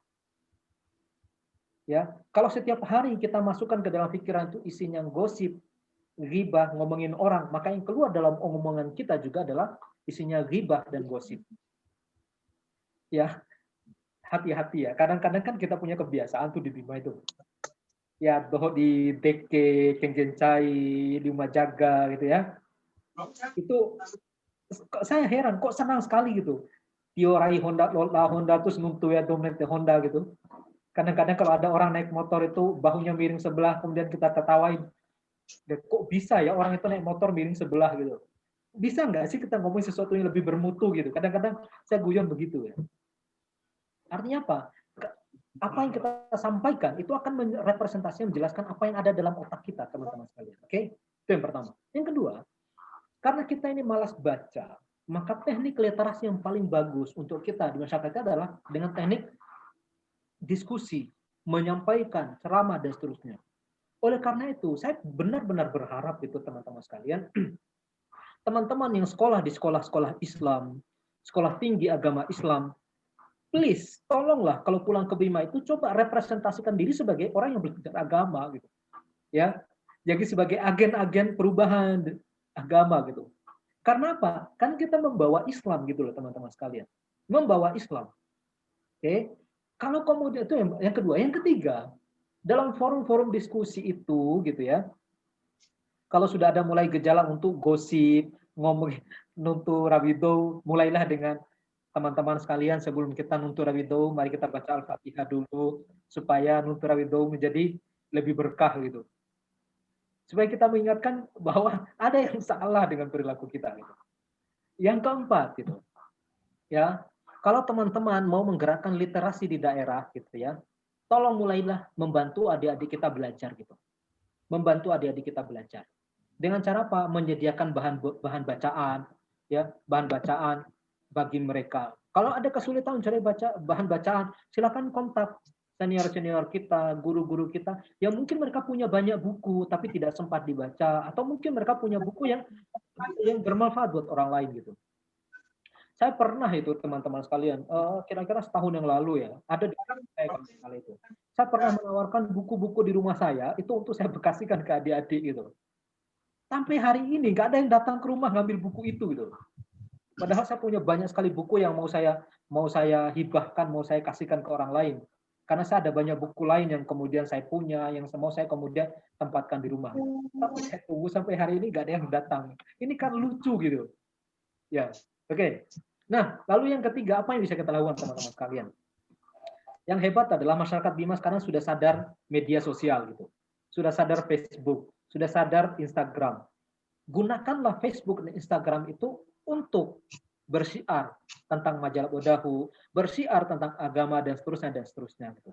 Ya, kalau setiap hari kita masukkan ke dalam pikiran itu isinya gosip, ghibah, ngomongin orang, maka yang keluar dalam omongan kita juga adalah isinya ghibah dan gosip. Ya, hati-hati ya. Kadang-kadang kan kita punya kebiasaan tuh di Bima itu. Ya, doho di Deke, Kenggencai, di Umajaga gitu ya. Itu saya heran kok senang sekali gitu. Tiorai Honda terus nuntu ya dominate Honda gitu. Kadang-kadang kalau ada orang naik motor itu bahunya miring sebelah, kemudian kita tertawain. Kok bisa ya orang itu naik motor miring sebelah gitu. Bisa nggak sih kita ngomongin sesuatu yang lebih bermutu gitu. Kadang-kadang saya guyon begitu ya. Artinya apa? Apa yang kita sampaikan itu akan representasinya menjelaskan apa yang ada dalam otak kita, teman-teman sekalian. Oke? Itu yang pertama. Yang kedua, karena kita ini malas baca, maka teknik literasi yang paling bagus untuk kita di masyarakat adalah dengan teknik diskusi, menyampaikan ceramah dan seterusnya. Oleh karena itu, saya benar-benar berharap gitu teman-teman sekalian, teman-teman yang sekolah di sekolah-sekolah Islam, sekolah tinggi agama Islam, please, tolonglah kalau pulang ke Bima itu coba representasikan diri sebagai orang yang belajar agama gitu. Ya. Jadi sebagai agen-agen perubahan agama gitu. Karena apa? Kan kita membawa Islam gitu loh teman-teman sekalian. Membawa Islam. Oke. Kalau kemudian itu yang kedua, yang ketiga, dalam forum-forum diskusi itu gitu ya. Kalau sudah ada mulai gejala untuk gosip, ngomong nuntu Rawido, mulailah dengan teman-teman sekalian sebelum kita nuntu Rawido, mari kita baca Al-Fatihah dulu supaya nuntu Rawido menjadi lebih berkah gitu. Supaya kita mengingatkan bahwa ada yang salah dengan perilaku kita gitu. Yang keempat gitu. Ya, kalau teman-teman mau menggerakkan literasi di daerah gitu ya, tolong mulailah membantu adik-adik kita belajar gitu. Membantu adik-adik kita belajar. Dengan cara apa? Menyediakan bahan bacaan, ya bahan bacaan bagi mereka. Kalau ada kesulitan mencari bahan bacaan, silakan kontak senior-senior kita, guru-guru kita, yang mungkin mereka punya banyak buku tapi tidak sempat dibaca, atau mungkin mereka punya buku yang bermanfaat buat orang lain gitu. Saya pernah itu teman-teman sekalian, kira-kira setahun yang lalu ya, ada di saya kali itu. Saya pernah menawarkan buku-buku di rumah saya itu untuk saya bekasikan ke adik-adik gitu. Sampai hari ini nggak ada yang datang ke rumah ngambil buku itu gitu. Padahal saya punya banyak sekali buku yang mau saya hibahkan, mau saya kasihkan ke orang lain. Karena saya ada banyak buku lain yang kemudian saya punya, yang mau saya kemudian tempatkan di rumah. Tapi saya tunggu sampai hari ini nggak ada yang datang. Ini kan lucu gitu. Ya, oke. Nah, lalu yang ketiga, apa yang bisa kita lakukan teman-teman sekalian? Yang hebat adalah masyarakat Bima sekarang sudah sadar media sosial gitu. Sudah sadar Facebook, sudah sadar Instagram. Gunakanlah Facebook dan Instagram itu untuk bersiar tentang majalah Bodahu, bersiar tentang agama dan seterusnya gitu.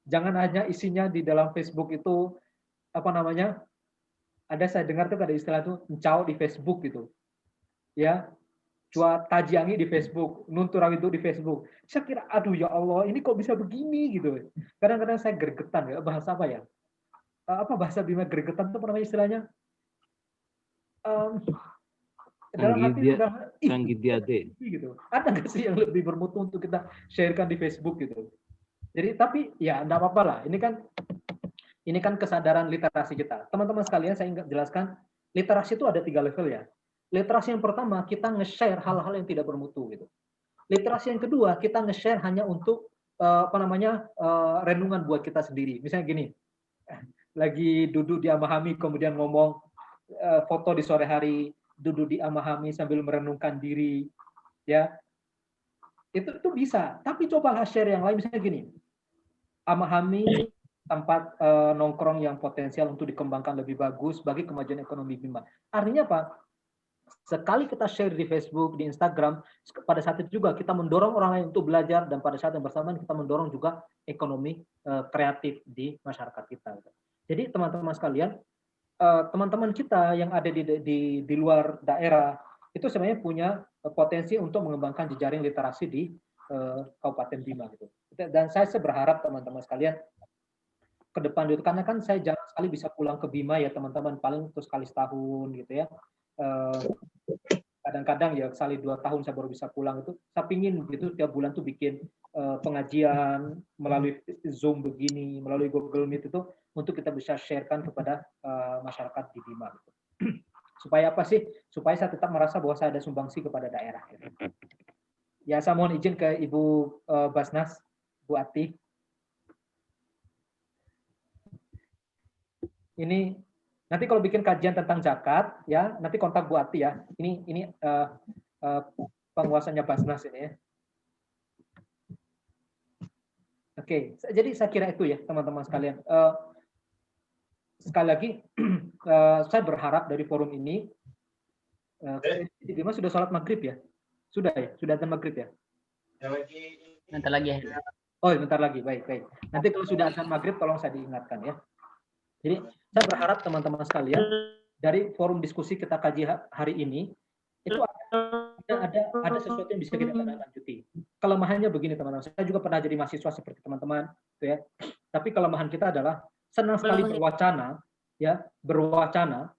Jangan hanya isinya di dalam Facebook itu apa namanya? Ada saya dengar tuh ada istilah itu mencau di Facebook gitu. Ya, cuat tajiangi di Facebook, nunturang itu di Facebook. Saya kira aduh ya Allah, ini kok bisa begini gitu. Kadang-kadang saya gregetan ya, bahasa apa ya? Apa bahasa Bima gregetan itu apa namanya istilahnya? Dalam hati gitu. Ada nggak sih yang lebih bermutu untuk kita sharekan di Facebook gitu? Jadi tapi ya enggak apa-apa lah. Ini kan kesadaran literasi kita. Teman-teman sekalian, saya ingin jelaskan literasi itu ada 3 level ya. Literasi yang pertama kita nge-share hal-hal yang tidak bermutu gitu. Literasi yang kedua kita nge-share hanya untuk renungan buat kita sendiri. Misalnya gini, lagi duduk di Amahami kemudian ngomong foto di sore hari, duduk di Amahami sambil merenungkan diri, ya itu bisa. Tapi cobalah share yang lain, misalnya gini, Amahami tempat nongkrong yang potensial untuk dikembangkan lebih bagus bagi kemajuan ekonomi Bima. Artinya apa? Sekali kita share di Facebook, di Instagram, pada saat itu juga kita mendorong orang lain untuk belajar, dan pada saat yang bersamaan kita mendorong juga ekonomi kreatif di masyarakat kita. Jadi teman-teman sekalian, teman-teman kita yang ada di luar daerah itu sebenarnya punya potensi untuk mengembangkan jejaring literasi di Kabupaten Bima gitu. Dan saya berharap teman-teman sekalian ke depan itu, karena kan saya jarang sekali bisa pulang ke Bima ya teman-teman, paling terus sekali setahun gitu ya. Kadang-kadang ya sekali 2 tahun saya baru bisa pulang itu. Saya pingin gitu tiap bulan tuh bikin pengajian melalui Zoom begini, melalui Google Meet itu untuk kita bisa sharekan kepada masyarakat di Bima gitu. Supaya apa sih? Supaya saya tetap merasa bahwa saya ada sumbangsi kepada daerah gitu. Ya, saya mohon izin ke Ibu Basnas, Bu Ati. Ini nanti kalau bikin kajian tentang zakat ya, nanti kontak Bu Ati ya. Ini penguasanya Basnas ini ya. Oke, jadi saya kira itu ya teman-teman sekalian. Sekali lagi, saya berharap dari forum ini, di Bima sudah sholat maghrib ya? Sudah ya? Sudah azan maghrib ya? Bentar lagi ya. Oh, bentar lagi, baik. Nanti kalau sudah azan maghrib, tolong saya diingatkan ya. Jadi saya berharap teman-teman sekalian dari forum diskusi kita kaji hari ini itu ada sesuatu yang bisa kita lanjuti. Kelemahannya begini teman-teman. Saya juga pernah jadi mahasiswa seperti teman-teman, gitu ya. Tapi kelemahan kita adalah senang sekali berwacana,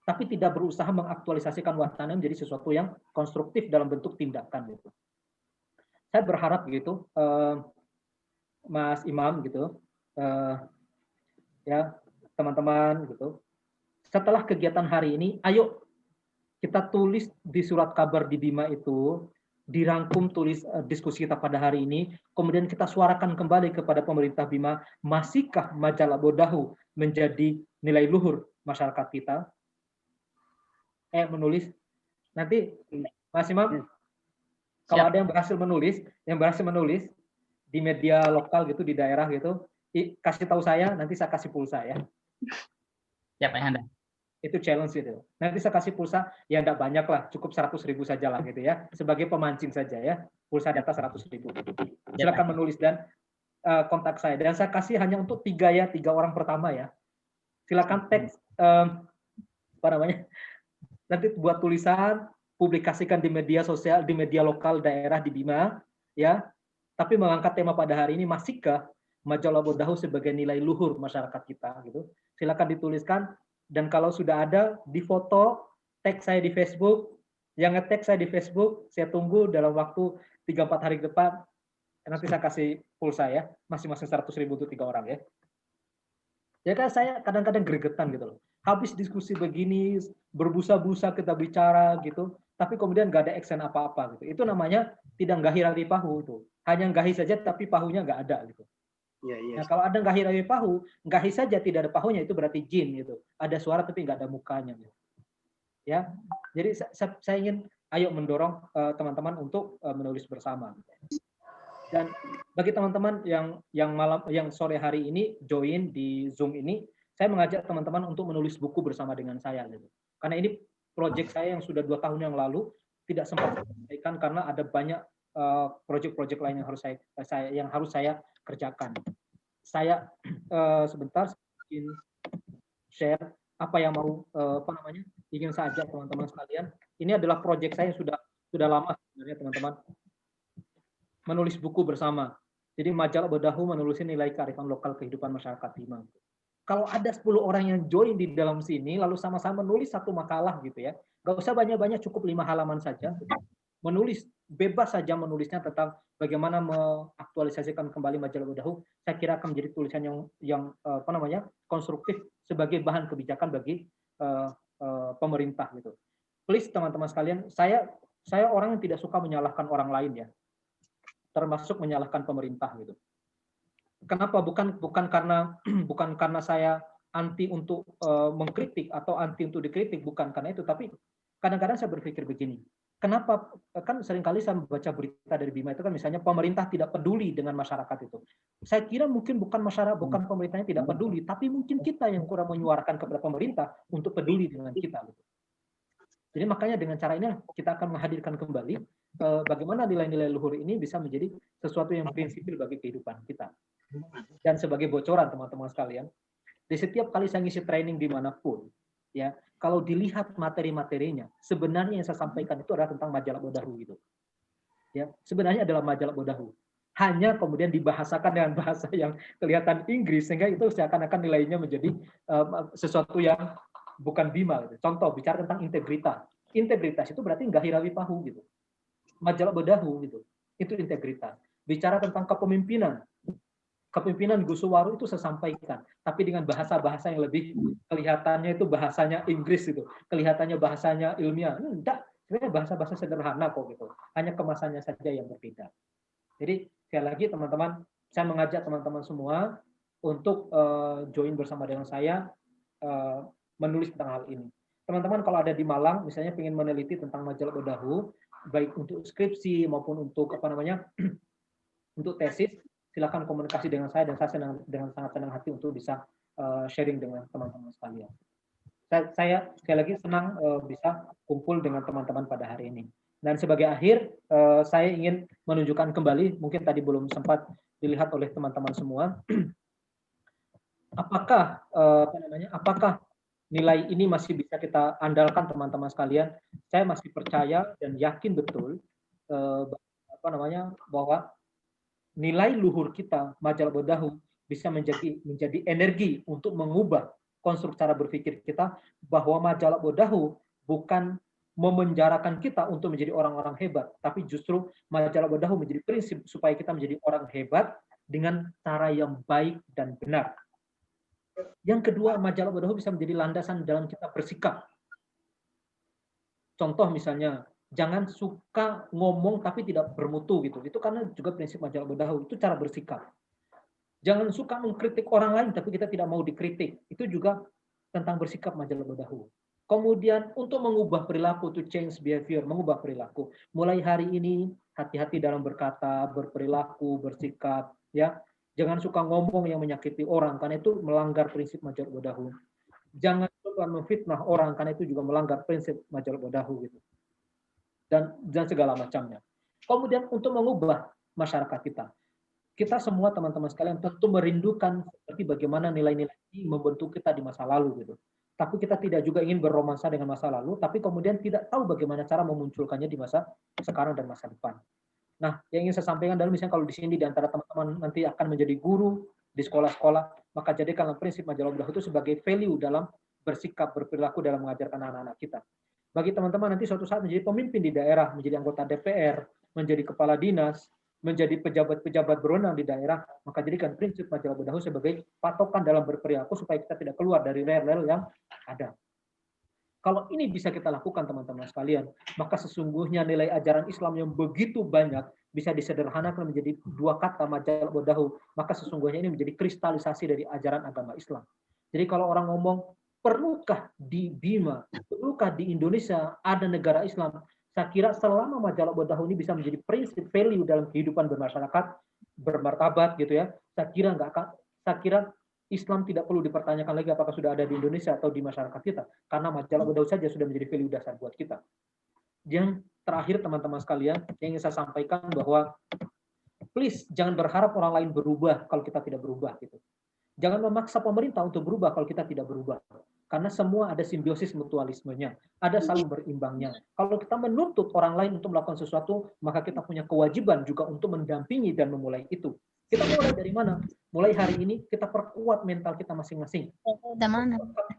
tapi tidak berusaha mengaktualisasikan wacana menjadi sesuatu yang konstruktif dalam bentuk tindakan gitu. Saya berharap gitu, Mas Imam gitu, ya. Teman-teman gitu, setelah kegiatan hari ini, ayo kita tulis di surat kabar di Bima itu, dirangkum tulis diskusi kita pada hari ini, kemudian kita suarakan kembali kepada pemerintah Bima, masihkah majalah Bodahu menjadi nilai luhur masyarakat kita? Menulis. Nanti Mas Imam, kalau ada yang berhasil menulis di media lokal gitu, di daerah gitu, kasih tahu saya, nanti saya kasih pulsa ya. Siapa yang Anda? Itu challenge gitu. Nanti saya kasih pulsa, ya enggak banyak lah, cukup 100.000 saja lah gitu ya, sebagai pemancing saja ya, pulsa data 100.000. Silakan menulis dan kontak saya, dan saya kasih hanya untuk 3 orang pertama ya. Silakan teks nanti buat tulisan, publikasikan di media sosial, di media lokal daerah di Bima, ya. Tapi mengangkat tema pada hari ini, masihkah majalah Bodahu sebagai nilai luhur masyarakat kita gitu. Silakan dituliskan, dan kalau sudah ada difoto, tag saya di Facebook. Yang nge-tag saya di Facebook, saya tunggu dalam waktu 3-4 hari ke depan. Nanti saya kasih pulsa ya, masing-masing 100.000 untuk 3 orang ya. Ya kan saya kadang-kadang gregetan gitu loh. Habis diskusi begini, berbusa-busa kita bicara gitu, tapi kemudian nggak ada action apa-apa gitu. Itu namanya tidak nggahi rawi pahu itu. Hanya nggahi saja tapi pahunya nggak ada gitu. Iya. Nah, kalau ada nggahi rawi pahu, nggahi saja tidak ada pahunya, itu berarti jin gitu. Ada suara tapi nggak ada mukanya gitu. Ya, jadi saya ingin ayo mendorong teman-teman untuk menulis bersama. Dan bagi teman-teman yang sore hari ini join di Zoom ini, saya mengajak teman-teman untuk menulis buku bersama dengan saya gitu. Karena ini proyek saya yang sudah 2 tahun yang lalu tidak sempat diselesaikan karena ada banyak proyek-proyek lain yang harus saya kerjakan. Saya sebentar ingin share apa yang mau ingin saya ajak teman-teman sekalian. Ini adalah proyek saya yang sudah lama sebenarnya teman-teman. Menulis buku bersama. Jadi majalah Bodahu menulis nilai kearifan lokal kehidupan masyarakat Bima. Kalau ada 10 orang yang join di dalam sini, lalu sama-sama menulis satu makalah gitu ya. Gak usah banyak-banyak, cukup 5 halaman saja. Menulis, bebas saja menulisnya tentang bagaimana mengaktualisasikan kembali majalah Bodahu. Saya kira akan menjadi tulisan yang konstruktif sebagai bahan kebijakan bagi pemerintah gitu. Please teman-teman sekalian, saya orang yang tidak suka menyalahkan orang lain ya, termasuk menyalahkan pemerintah gitu. Kenapa? Bukan karena saya anti untuk mengkritik atau anti untuk dikritik, bukan karena itu, tapi kadang-kadang saya berpikir begini. Kenapa? Kan seringkali saya membaca berita dari Bima itu kan misalnya pemerintah tidak peduli dengan masyarakat itu. Saya kira mungkin bukan pemerintahnya tidak peduli, tapi mungkin kita yang kurang menyuarakan kepada pemerintah untuk peduli dengan kita gitu. Jadi makanya dengan cara ini kita akan menghadirkan kembali bagaimana nilai-nilai luhur ini bisa menjadi sesuatu yang prinsipil bagi kehidupan kita. Dan sebagai bocoran teman-teman sekalian, di setiap kali saya ngisi training dimanapun, ya kalau dilihat materi-materinya, sebenarnya yang saya sampaikan itu adalah tentang majalah Bodahu gitu. Ya, sebenarnya adalah majalah Bodahu. Hanya kemudian dibahasakan dengan bahasa yang kelihatan Inggris sehingga itu seakan-akan nilainya menjadi sesuatu yang bukan Bima gitu. Contoh bicara tentang integritas. Integritas itu berarti nggahi rawi pahu gitu. Majalah Bodahu gitu. Itu integritas. Bicara tentang kepemimpinan. Kepemimpinan Gusuwaru itu saya sampaikan, tapi dengan bahasa-bahasa yang lebih kelihatannya itu bahasanya Inggris gitu. Kelihatannya bahasanya ilmiah. Enggak, sebenarnya bahasa-bahasa sederhana kok gitu. Hanya kemasannya saja yang berbeda. Jadi sekali lagi teman-teman, saya mengajak teman-teman semua untuk join bersama dengan saya menulis tentang hal ini. Teman-teman kalau ada di Malang, misalnya ingin meneliti tentang majalah Bodahu, baik untuk skripsi maupun untuk untuk tesis, silakan komunikasi dengan saya dan saya dengan sangat senang hati untuk bisa sharing dengan teman-teman sekalian. Saya sekali lagi senang bisa kumpul dengan teman-teman pada hari ini. Dan sebagai akhir, saya ingin menunjukkan kembali, mungkin tadi belum sempat dilihat oleh teman-teman semua, apakah nilai ini masih bisa kita andalkan teman-teman sekalian. Saya masih percaya dan yakin betul bahwa nilai luhur kita majalah Bodahu bisa menjadi energi untuk mengubah konstruk cara berpikir kita, bahwa majalah Bodahu bukan memenjarakan kita untuk menjadi orang-orang hebat, tapi justru majalah Bodahu menjadi prinsip supaya kita menjadi orang hebat dengan cara yang baik dan benar. Yang kedua, majalah Bodahu bisa menjadi landasan dalam kita bersikap. Contoh misalnya, jangan suka ngomong tapi tidak bermutu gitu. Itu karena juga prinsip majalah Bodahu, itu cara bersikap. Jangan suka mengkritik orang lain tapi kita tidak mau dikritik. Itu juga tentang bersikap majalah Bodahu. Kemudian untuk mengubah perilaku, to change behavior, mengubah perilaku. Mulai hari ini hati-hati dalam berkata, berperilaku, bersikap, ya. Jangan suka ngomong yang menyakiti orang karena itu melanggar prinsip majalah Bodahu. Jangan suka memfitnah orang karena itu juga melanggar prinsip majalah Bodahu gitu. Dan segala macamnya. Kemudian untuk mengubah masyarakat kita semua teman-teman sekalian tentu merindukan seperti bagaimana nilai-nilai ini membentuk kita di masa lalu gitu. tapi kita tidak juga ingin berromansa dengan masa lalu, tapi kemudian tidak tahu bagaimana cara memunculkannya di masa sekarang dan masa depan. Nah, yang ingin saya sampaikan adalah misalnya kalau di sini di antara teman-teman nanti akan menjadi guru di sekolah-sekolah, maka jadikanlah prinsip Majalah Budahu itu sebagai value dalam bersikap, berperilaku dalam mengajarkan anak-anak kita. Bagi teman-teman nanti suatu saat menjadi pemimpin di daerah, menjadi anggota DPR, menjadi kepala dinas, menjadi pejabat-pejabat berwenang di daerah, maka jadikan prinsip Majalah Budahu sebagai patokan dalam berperilaku supaya kita tidak keluar dari rel-rel yang ada. Kalau ini bisa kita lakukan teman-teman sekalian, maka sesungguhnya nilai ajaran Islam yang begitu banyak bisa disederhanakan menjadi 2 kata Majalah Budahu, maka sesungguhnya ini menjadi kristalisasi dari ajaran agama Islam. Jadi kalau orang ngomong, perlukah di Bima, perlukah di Indonesia ada negara Islam? Saya kira selama Majalah Budahu ini bisa menjadi prinsip value dalam kehidupan bermasyarakat, bermartabat gitu ya. Saya kira Islam tidak perlu dipertanyakan lagi apakah sudah ada di Indonesia atau di masyarakat kita, karena Majalah Budahu saja sudah menjadi value dasar buat kita. Yang terakhir teman-teman sekalian, yang ingin saya sampaikan bahwa please jangan berharap orang lain berubah kalau kita tidak berubah gitu. Jangan memaksa pemerintah untuk berubah kalau kita tidak berubah. Karena semua ada simbiosis mutualismenya, ada saling berimbangnya. Kalau kita menuntut orang lain untuk melakukan sesuatu, maka kita punya kewajiban juga untuk mendampingi dan memulai itu. Kita mulai dari mana? Mulai hari ini kita perkuat mental kita masing-masing.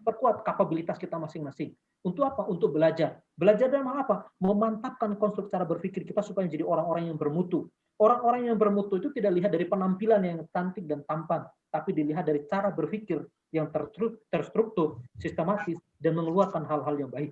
Perkuat kapabilitas kita masing-masing. Untuk apa? Untuk belajar. Belajar dalam hal apa? Memantapkan konstruk cara berpikir kita supaya menjadi orang-orang yang bermutu. Orang-orang yang bermutu itu tidak dilihat dari penampilan yang cantik dan tampan, tapi dilihat dari cara berpikir yang terstruktur, sistematis, dan mengeluarkan hal-hal yang baik.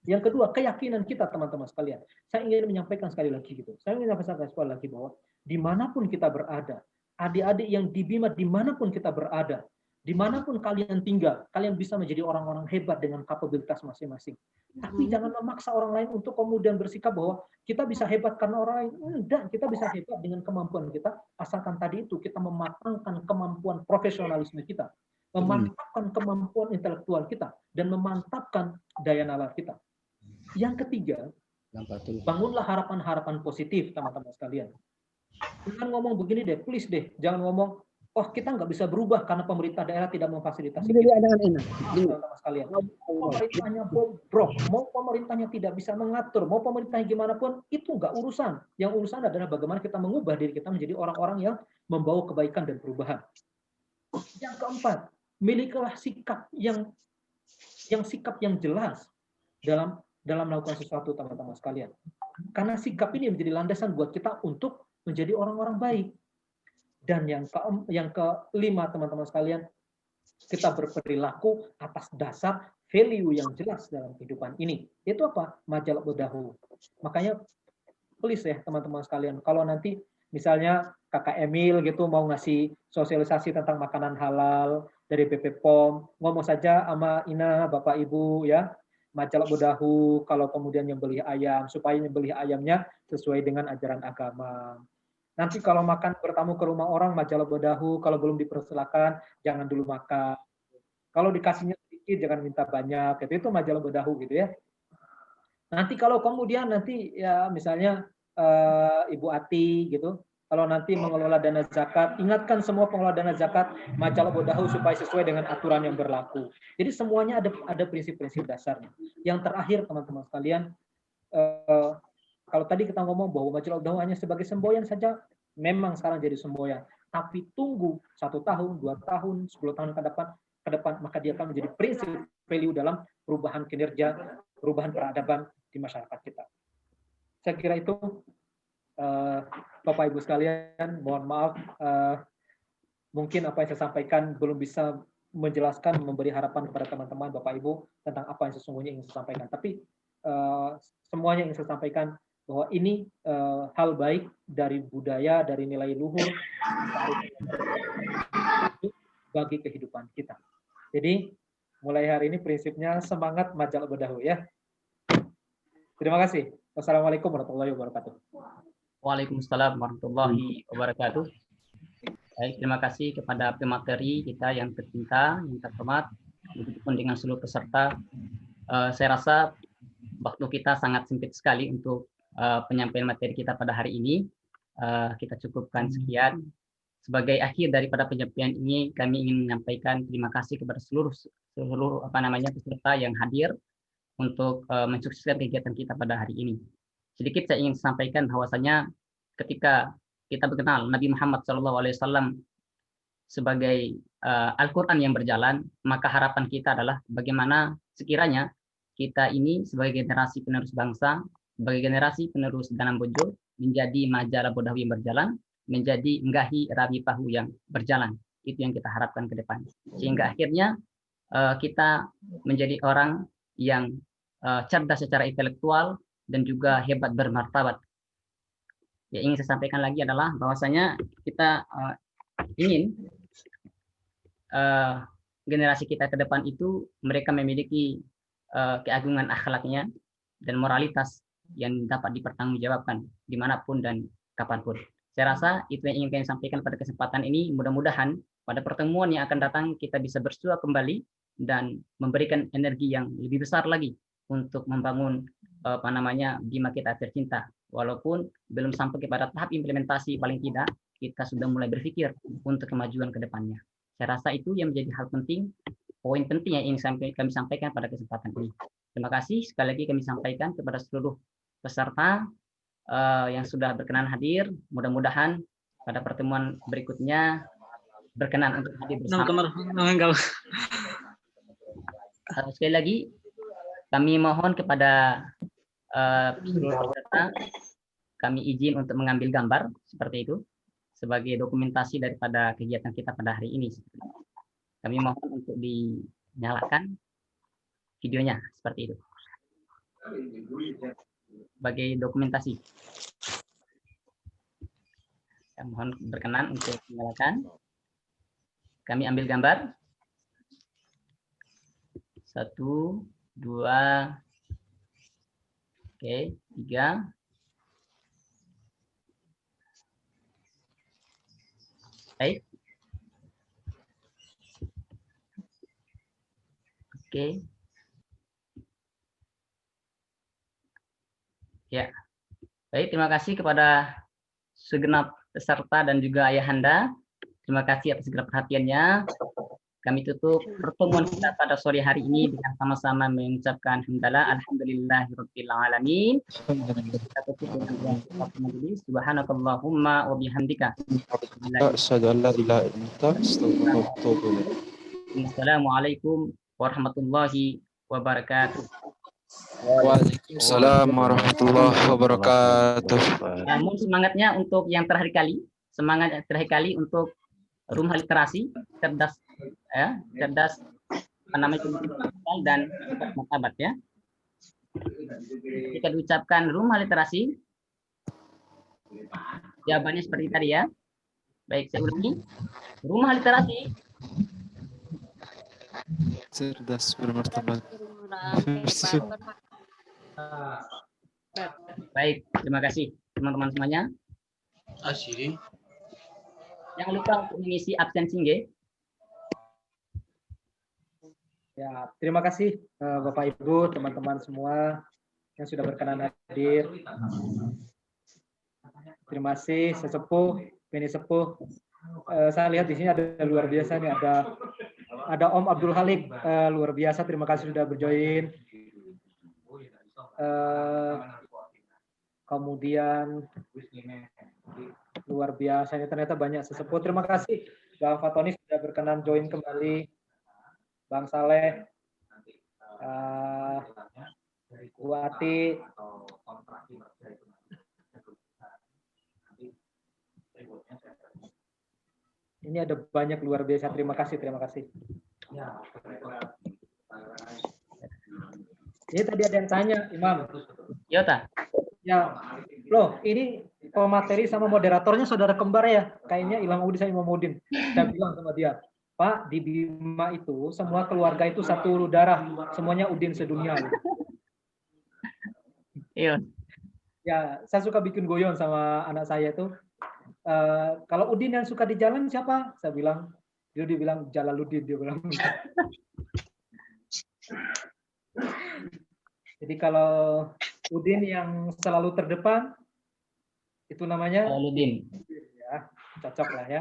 Yang kedua, keyakinan kita teman-teman sekalian. Saya ingin menyampaikan sekali lagi gitu. Saya ingin menyampaikan sekali lagi bahwa dimanapun kita berada, adik-adik yang di Bima dimanapun kita berada, dimanapun kalian tinggal, kalian bisa menjadi orang-orang hebat dengan kapabilitas masing-masing. Tapi jangan memaksa orang lain untuk kemudian bersikap bahwa kita bisa hebat karena orang lain. Enggak, kita bisa hebat dengan kemampuan kita, asalkan tadi itu kita mematangkan kemampuan profesionalisme kita, memantapkan kemampuan intelektual kita, dan memantapkan daya nalar kita. Yang ketiga, bangunlah harapan-harapan positif teman-teman sekalian. Jangan ngomong begini deh, please deh, jangan ngomong, oh kita nggak bisa berubah karena pemerintah daerah tidak memfasilitasi kita. Teman-teman sekalian, pemerintahnya bobrok, mau pemerintahnya tidak bisa mengatur, mau pemerintahnya gimana pun, itu nggak urusan. Yang urusan adalah bagaimana kita mengubah diri kita menjadi orang-orang yang membawa kebaikan dan perubahan. Yang keempat, milikilah sikap yang jelas dalam melakukan sesuatu teman-teman sekalian. Karena sikap ini menjadi landasan buat kita untuk menjadi orang-orang baik. Dan yang kelima teman-teman sekalian, kita berperilaku atas dasar value yang jelas dalam kehidupan ini. Itu apa? Majalah Budahu. Makanya please ya teman-teman sekalian, kalau nanti misalnya Kakak Emil gitu mau ngasih sosialisasi tentang makanan halal dari BP POM, ngomong saja sama Ina, Bapak Ibu ya, Majalah Budahu, kalau kemudian nyembelih ayam, supaya nyembelih ayamnya sesuai dengan ajaran agama. Nanti kalau makan bertamu ke rumah orang, Majalah Budahu, kalau belum dipersilakan, jangan dulu makan. Kalau dikasihnya sedikit, jangan minta banyak. Itu Majalah Budahu gitu ya. Nanti kalau kemudian nanti ya misalnya Ibu Ati gitu, kalau nanti mengelola dana zakat, ingatkan semua pengelola dana zakat Majalah Budahu supaya sesuai dengan aturan yang berlaku. Jadi semuanya ada prinsip-prinsip dasarnya. Yang terakhir teman-teman sekalian, kalau tadi kita ngomong bahwa Majalah Budahu hanya sebagai semboyan saja, memang sekarang jadi semboyan. Tapi tunggu 1 tahun, 2 tahun, 10 tahun ke depan, maka dia akan menjadi prinsip value dalam perubahan kinerja, perubahan peradaban di masyarakat kita. Saya kira itu, Bapak Ibu sekalian, mohon maaf, mungkin apa yang saya sampaikan belum bisa menjelaskan, memberi harapan kepada teman-teman Bapak Ibu tentang apa yang sesungguhnya ingin saya sampaikan. Tapi semuanya yang saya sampaikan bahwa ini hal baik dari budaya, dari nilai luhur bagi kehidupan kita. Jadi mulai hari ini prinsipnya semangat Majalah Budahu ya. Terima kasih. Wassalamualaikum warahmatullahi wabarakatuh. Waalaikumsalam warahmatullahi wabarakatuh. Baik, terima kasih kepada pemateri kita yang tercinta, yang terhormat, begitupun dengan seluruh peserta. Saya rasa waktu kita sangat sempit sekali untuk penyampaian materi kita pada hari ini. Kita cukupkan sekian. sebagai akhir daripada penyampaian ini, kami ingin menyampaikan terima kasih kepada seluruh peserta yang hadir untuk mensukseskan kegiatan kita pada hari ini. Sedikit saya ingin sampaikan bahwasanya ketika kita mengenal Nabi Muhammad SAW sebagai Al-Quran yang berjalan, maka harapan kita adalah bagaimana sekiranya kita ini sebagai generasi penerus bangsa, sebagai generasi penerus Danam Bojo, menjadi majalah Bodawi yang berjalan, menjadi Nggahi Rabi Pahu yang berjalan. Itu yang kita harapkan ke depan. Sehingga akhirnya kita menjadi orang yang cerdas secara intelektual dan juga hebat bermartabat. Yang ingin saya sampaikan lagi adalah bahwasanya kita ingin generasi kita ke depan itu mereka memiliki keagungan akhlaknya dan moralitas yang dapat dipertanggungjawabkan dimanapun dan kapanpun. Saya rasa itu yang ingin saya sampaikan pada kesempatan ini. Mudah-mudahan pada pertemuan yang akan datang kita bisa bersua kembali dan memberikan energi yang lebih besar lagi untuk membangun Bima kita tercinta. Walaupun belum sampai kepada tahap implementasi, paling tidak kita sudah mulai berpikir untuk kemajuan ke depannya. Saya rasa itu yang menjadi hal penting, poin penting yang ingin kami sampaikan pada kesempatan ini. Terima kasih sekali lagi kami sampaikan kepada seluruh peserta yang sudah berkenan hadir. Mudah-mudahan pada pertemuan berikutnya berkenan untuk hadir bersama. Sekali lagi kami mohon kepada seluruh peserta, kami izin untuk mengambil gambar seperti itu sebagai dokumentasi daripada kegiatan kita pada hari ini. Kami mohon untuk dinyalakan videonya seperti itu sebagai dokumentasi. Saya mohon berkenan untuk menyalakan. Kami ambil gambar. 1, 2, oke, 3. Baik. Oke. Ya. Baik, terima kasih kepada segenap peserta dan juga ayahanda. Terima kasih atas segala perhatiannya. Kami tutup pertemuan kita pada sore hari ini dengan sama-sama mengucapkan hamdalah alhamdulillahirabbil alamin. Kita tutup dengan doa majelis. Subhanakallahumma wa bihamdika. Asyhadu an la ilaha illa anta astaghfiruka wa atubu ilaik. Assalamualaikum warahmatullahi wabarakatuh. Waalaikumsalam warahmatullahi wabarakatuh. Namun semangatnya untuk yang terakhir kali, semangat yang terakhir kali untuk rumah literasi cerdas ya, cerdas dan martabat ya. Jika diucapkan rumah literasi, jawabannya seperti tadi ya. Baik, saya ulangi. Rumah literasi cerdas bermartabat. Baik, terima kasih teman-teman semuanya. Jangan lupa untuk mengisi absensi nggih. Ya, terima kasih Bapak Ibu, teman-teman semua yang sudah berkenan hadir. Terima kasih sesepuh, Beni Sepuh. Saya lihat di sini ada luar biasa nih, ada Om Abdul Halik, luar biasa. Terima kasih sudah berjoin. Kemudian luar biasanya ternyata banyak sesepuh. Terima kasih Bang Fatoni sudah berkenan join kembali. Bang Saleh, Wati, ini ada banyak luar biasa. Terima kasih, terima kasih. Ini tadi ada yang tanya, Imam. Yota. Ya, loh, ini pemateri sama moderatornya saudara kembar ya? Kayaknya Ilham Udin sama Imam Udin. Saya bilang sama dia, Pak, di Bima itu semua keluarga itu satu darah, semuanya Udin sedunia. Iya. Ya, saya suka bikin guyon sama anak saya itu. Kalau Udin yang suka di jalan siapa? Saya bilang, dia bilang Jalaluddin, dia bilang. Jadi kalau Udin yang selalu terdepan, itu namanya Jalaluddin. Ya, cocok lah ya.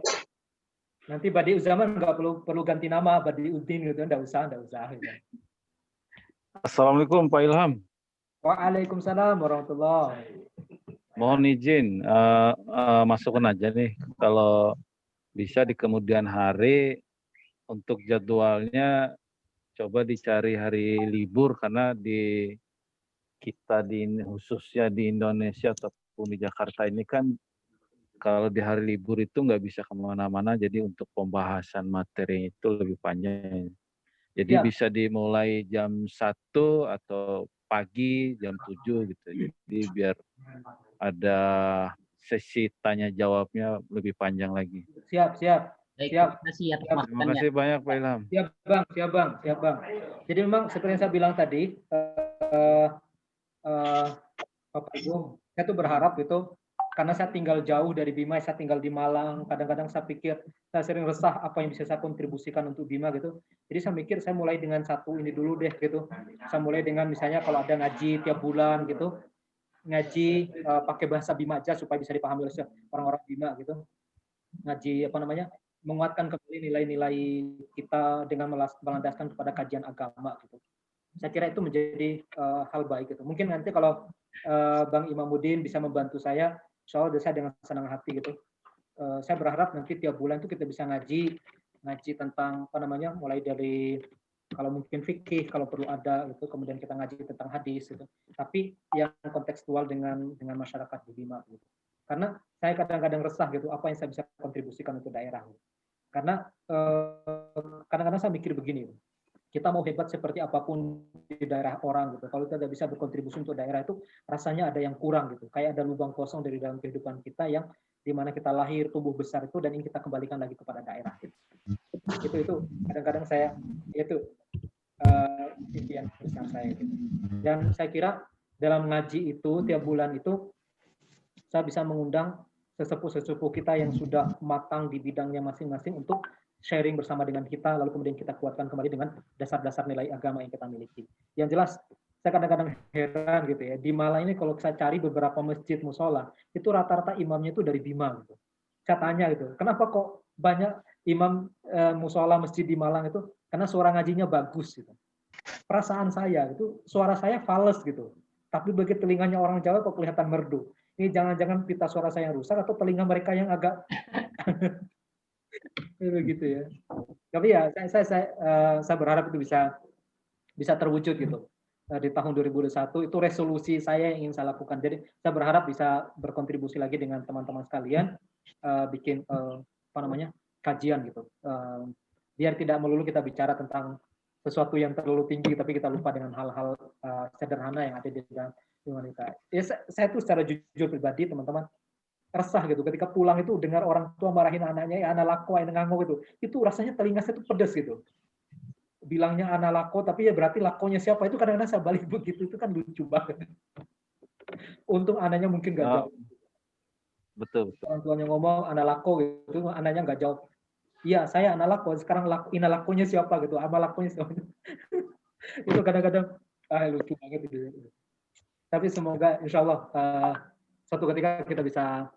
Nanti Badi Uzaman nggak perlu ganti nama Badi Udin gitu, nggak usah gitu. Assalamualaikum Pak Ilham. Waalaikumsalam warahmatullahi. Mohon izin masukkan aja nih kalau bisa di kemudian hari untuk jadwalnya coba dicari hari libur karena di kita khususnya di Indonesia ataupun di Jakarta ini kan kalau di hari libur itu nggak bisa kemana-mana, jadi untuk pembahasan materi itu lebih panjang. Jadi Ya. bisa dimulai jam 1 atau pagi jam 7 gitu. Jadi biar ada sesi tanya jawabnya lebih panjang lagi. Siap. Baik, Siap. terima kasih atas Terima masukannya. kasih banyak Pak Ilham. Siap bang. Jadi memang seperti yang saya bilang tadi, Bapak Ibu, saya tuh berharap itu karena saya tinggal jauh dari Bima, saya tinggal di Malang. Kadang-kadang saya pikir saya sering resah apa yang bisa saya kontribusikan untuk Bima gitu. Jadi saya mikir saya mulai dengan satu ini dulu deh gitu. Saya mulai dengan misalnya kalau ada ngaji tiap bulan gitu, ngaji pakai bahasa Bima aja supaya bisa dipahami oleh orang-orang Bima gitu. Ngaji menguatkan kembali nilai-nilai kita dengan melandaskan kepada kajian agama gitu. Saya kira itu menjadi hal baik gitu. Mungkin nanti kalau Bang Imamuddin bisa membantu saya, insya Allah saya dengan senang hati gitu. Saya berharap nanti tiap bulan itu kita bisa ngaji tentang mulai dari kalau mungkin fikih kalau perlu ada gitu, kemudian kita ngaji tentang hadis gitu. Tapi yang kontekstual dengan masyarakat di Bima gitu. Karena saya kadang-kadang resah gitu, apa yang saya bisa kontribusikan untuk daerah. Karena kadang-kadang saya mikir begini, kita mau hebat seperti apapun di daerah orang gitu, kalau kita tidak bisa berkontribusi untuk daerah itu rasanya ada yang kurang gitu, kayak ada lubang kosong dari dalam kehidupan kita yang dimana kita lahir, tumbuh besar itu dan ingin kita kembalikan lagi kepada daerah. Itu kadang-kadang saya itu impian besar saya gitu. Dan saya kira dalam ngaji itu tiap bulan itu saya bisa mengundang sesepuh-sesepuh kita yang sudah matang di bidangnya masing-masing untuk sharing bersama dengan kita, lalu kemudian kita kuatkan kembali dengan dasar-dasar nilai agama yang kita miliki. Yang jelas, saya kadang-kadang heran gitu ya, di Malang ini kalau saya cari beberapa masjid musola, itu rata-rata imamnya itu dari Bima gitu. Saya tanya gitu, kenapa kok banyak imam musola masjid di Malang itu? Karena suara ngajinya bagus gitu. Perasaan saya itu, suara saya fals gitu. Tapi bagi telinganya orang Jawa kok kelihatan merdu. Ini jangan-jangan pita suara saya yang rusak atau telinga mereka yang agak begitu ya. Tapi ya saya berharap itu bisa terwujud gitu. Di tahun 2021 itu resolusi saya yang ingin saya lakukan. Jadi saya berharap bisa berkontribusi lagi dengan teman-teman sekalian bikin kajian gitu. Biar tidak melulu kita bicara tentang sesuatu yang terlalu tinggi tapi kita lupa dengan hal-hal sederhana yang ada di dalam kita. Ya, saya tuh secara jujur pribadi teman-teman resah gitu ketika pulang itu dengar orang tua marahin anaknya, ya anak lako, anak nganggo gitu. Itu rasanya telinga saya tuh pedas gitu. Bilangnya anak lako tapi ya berarti lakonya siapa? Itu kadang-kadang saya balik begitu, itu kan lucu banget. Untung anaknya mungkin nggak jawab. Betul. Orang tuanya ngomong anak lako gitu, anaknya nggak jawab. Iya, saya anak lako, sekarang ina lakonya siapa gitu, ama lakonya siapa. Itu kadang-kadang lucu banget gitu. Tapi semoga insya Allah suatu ketika kita bisa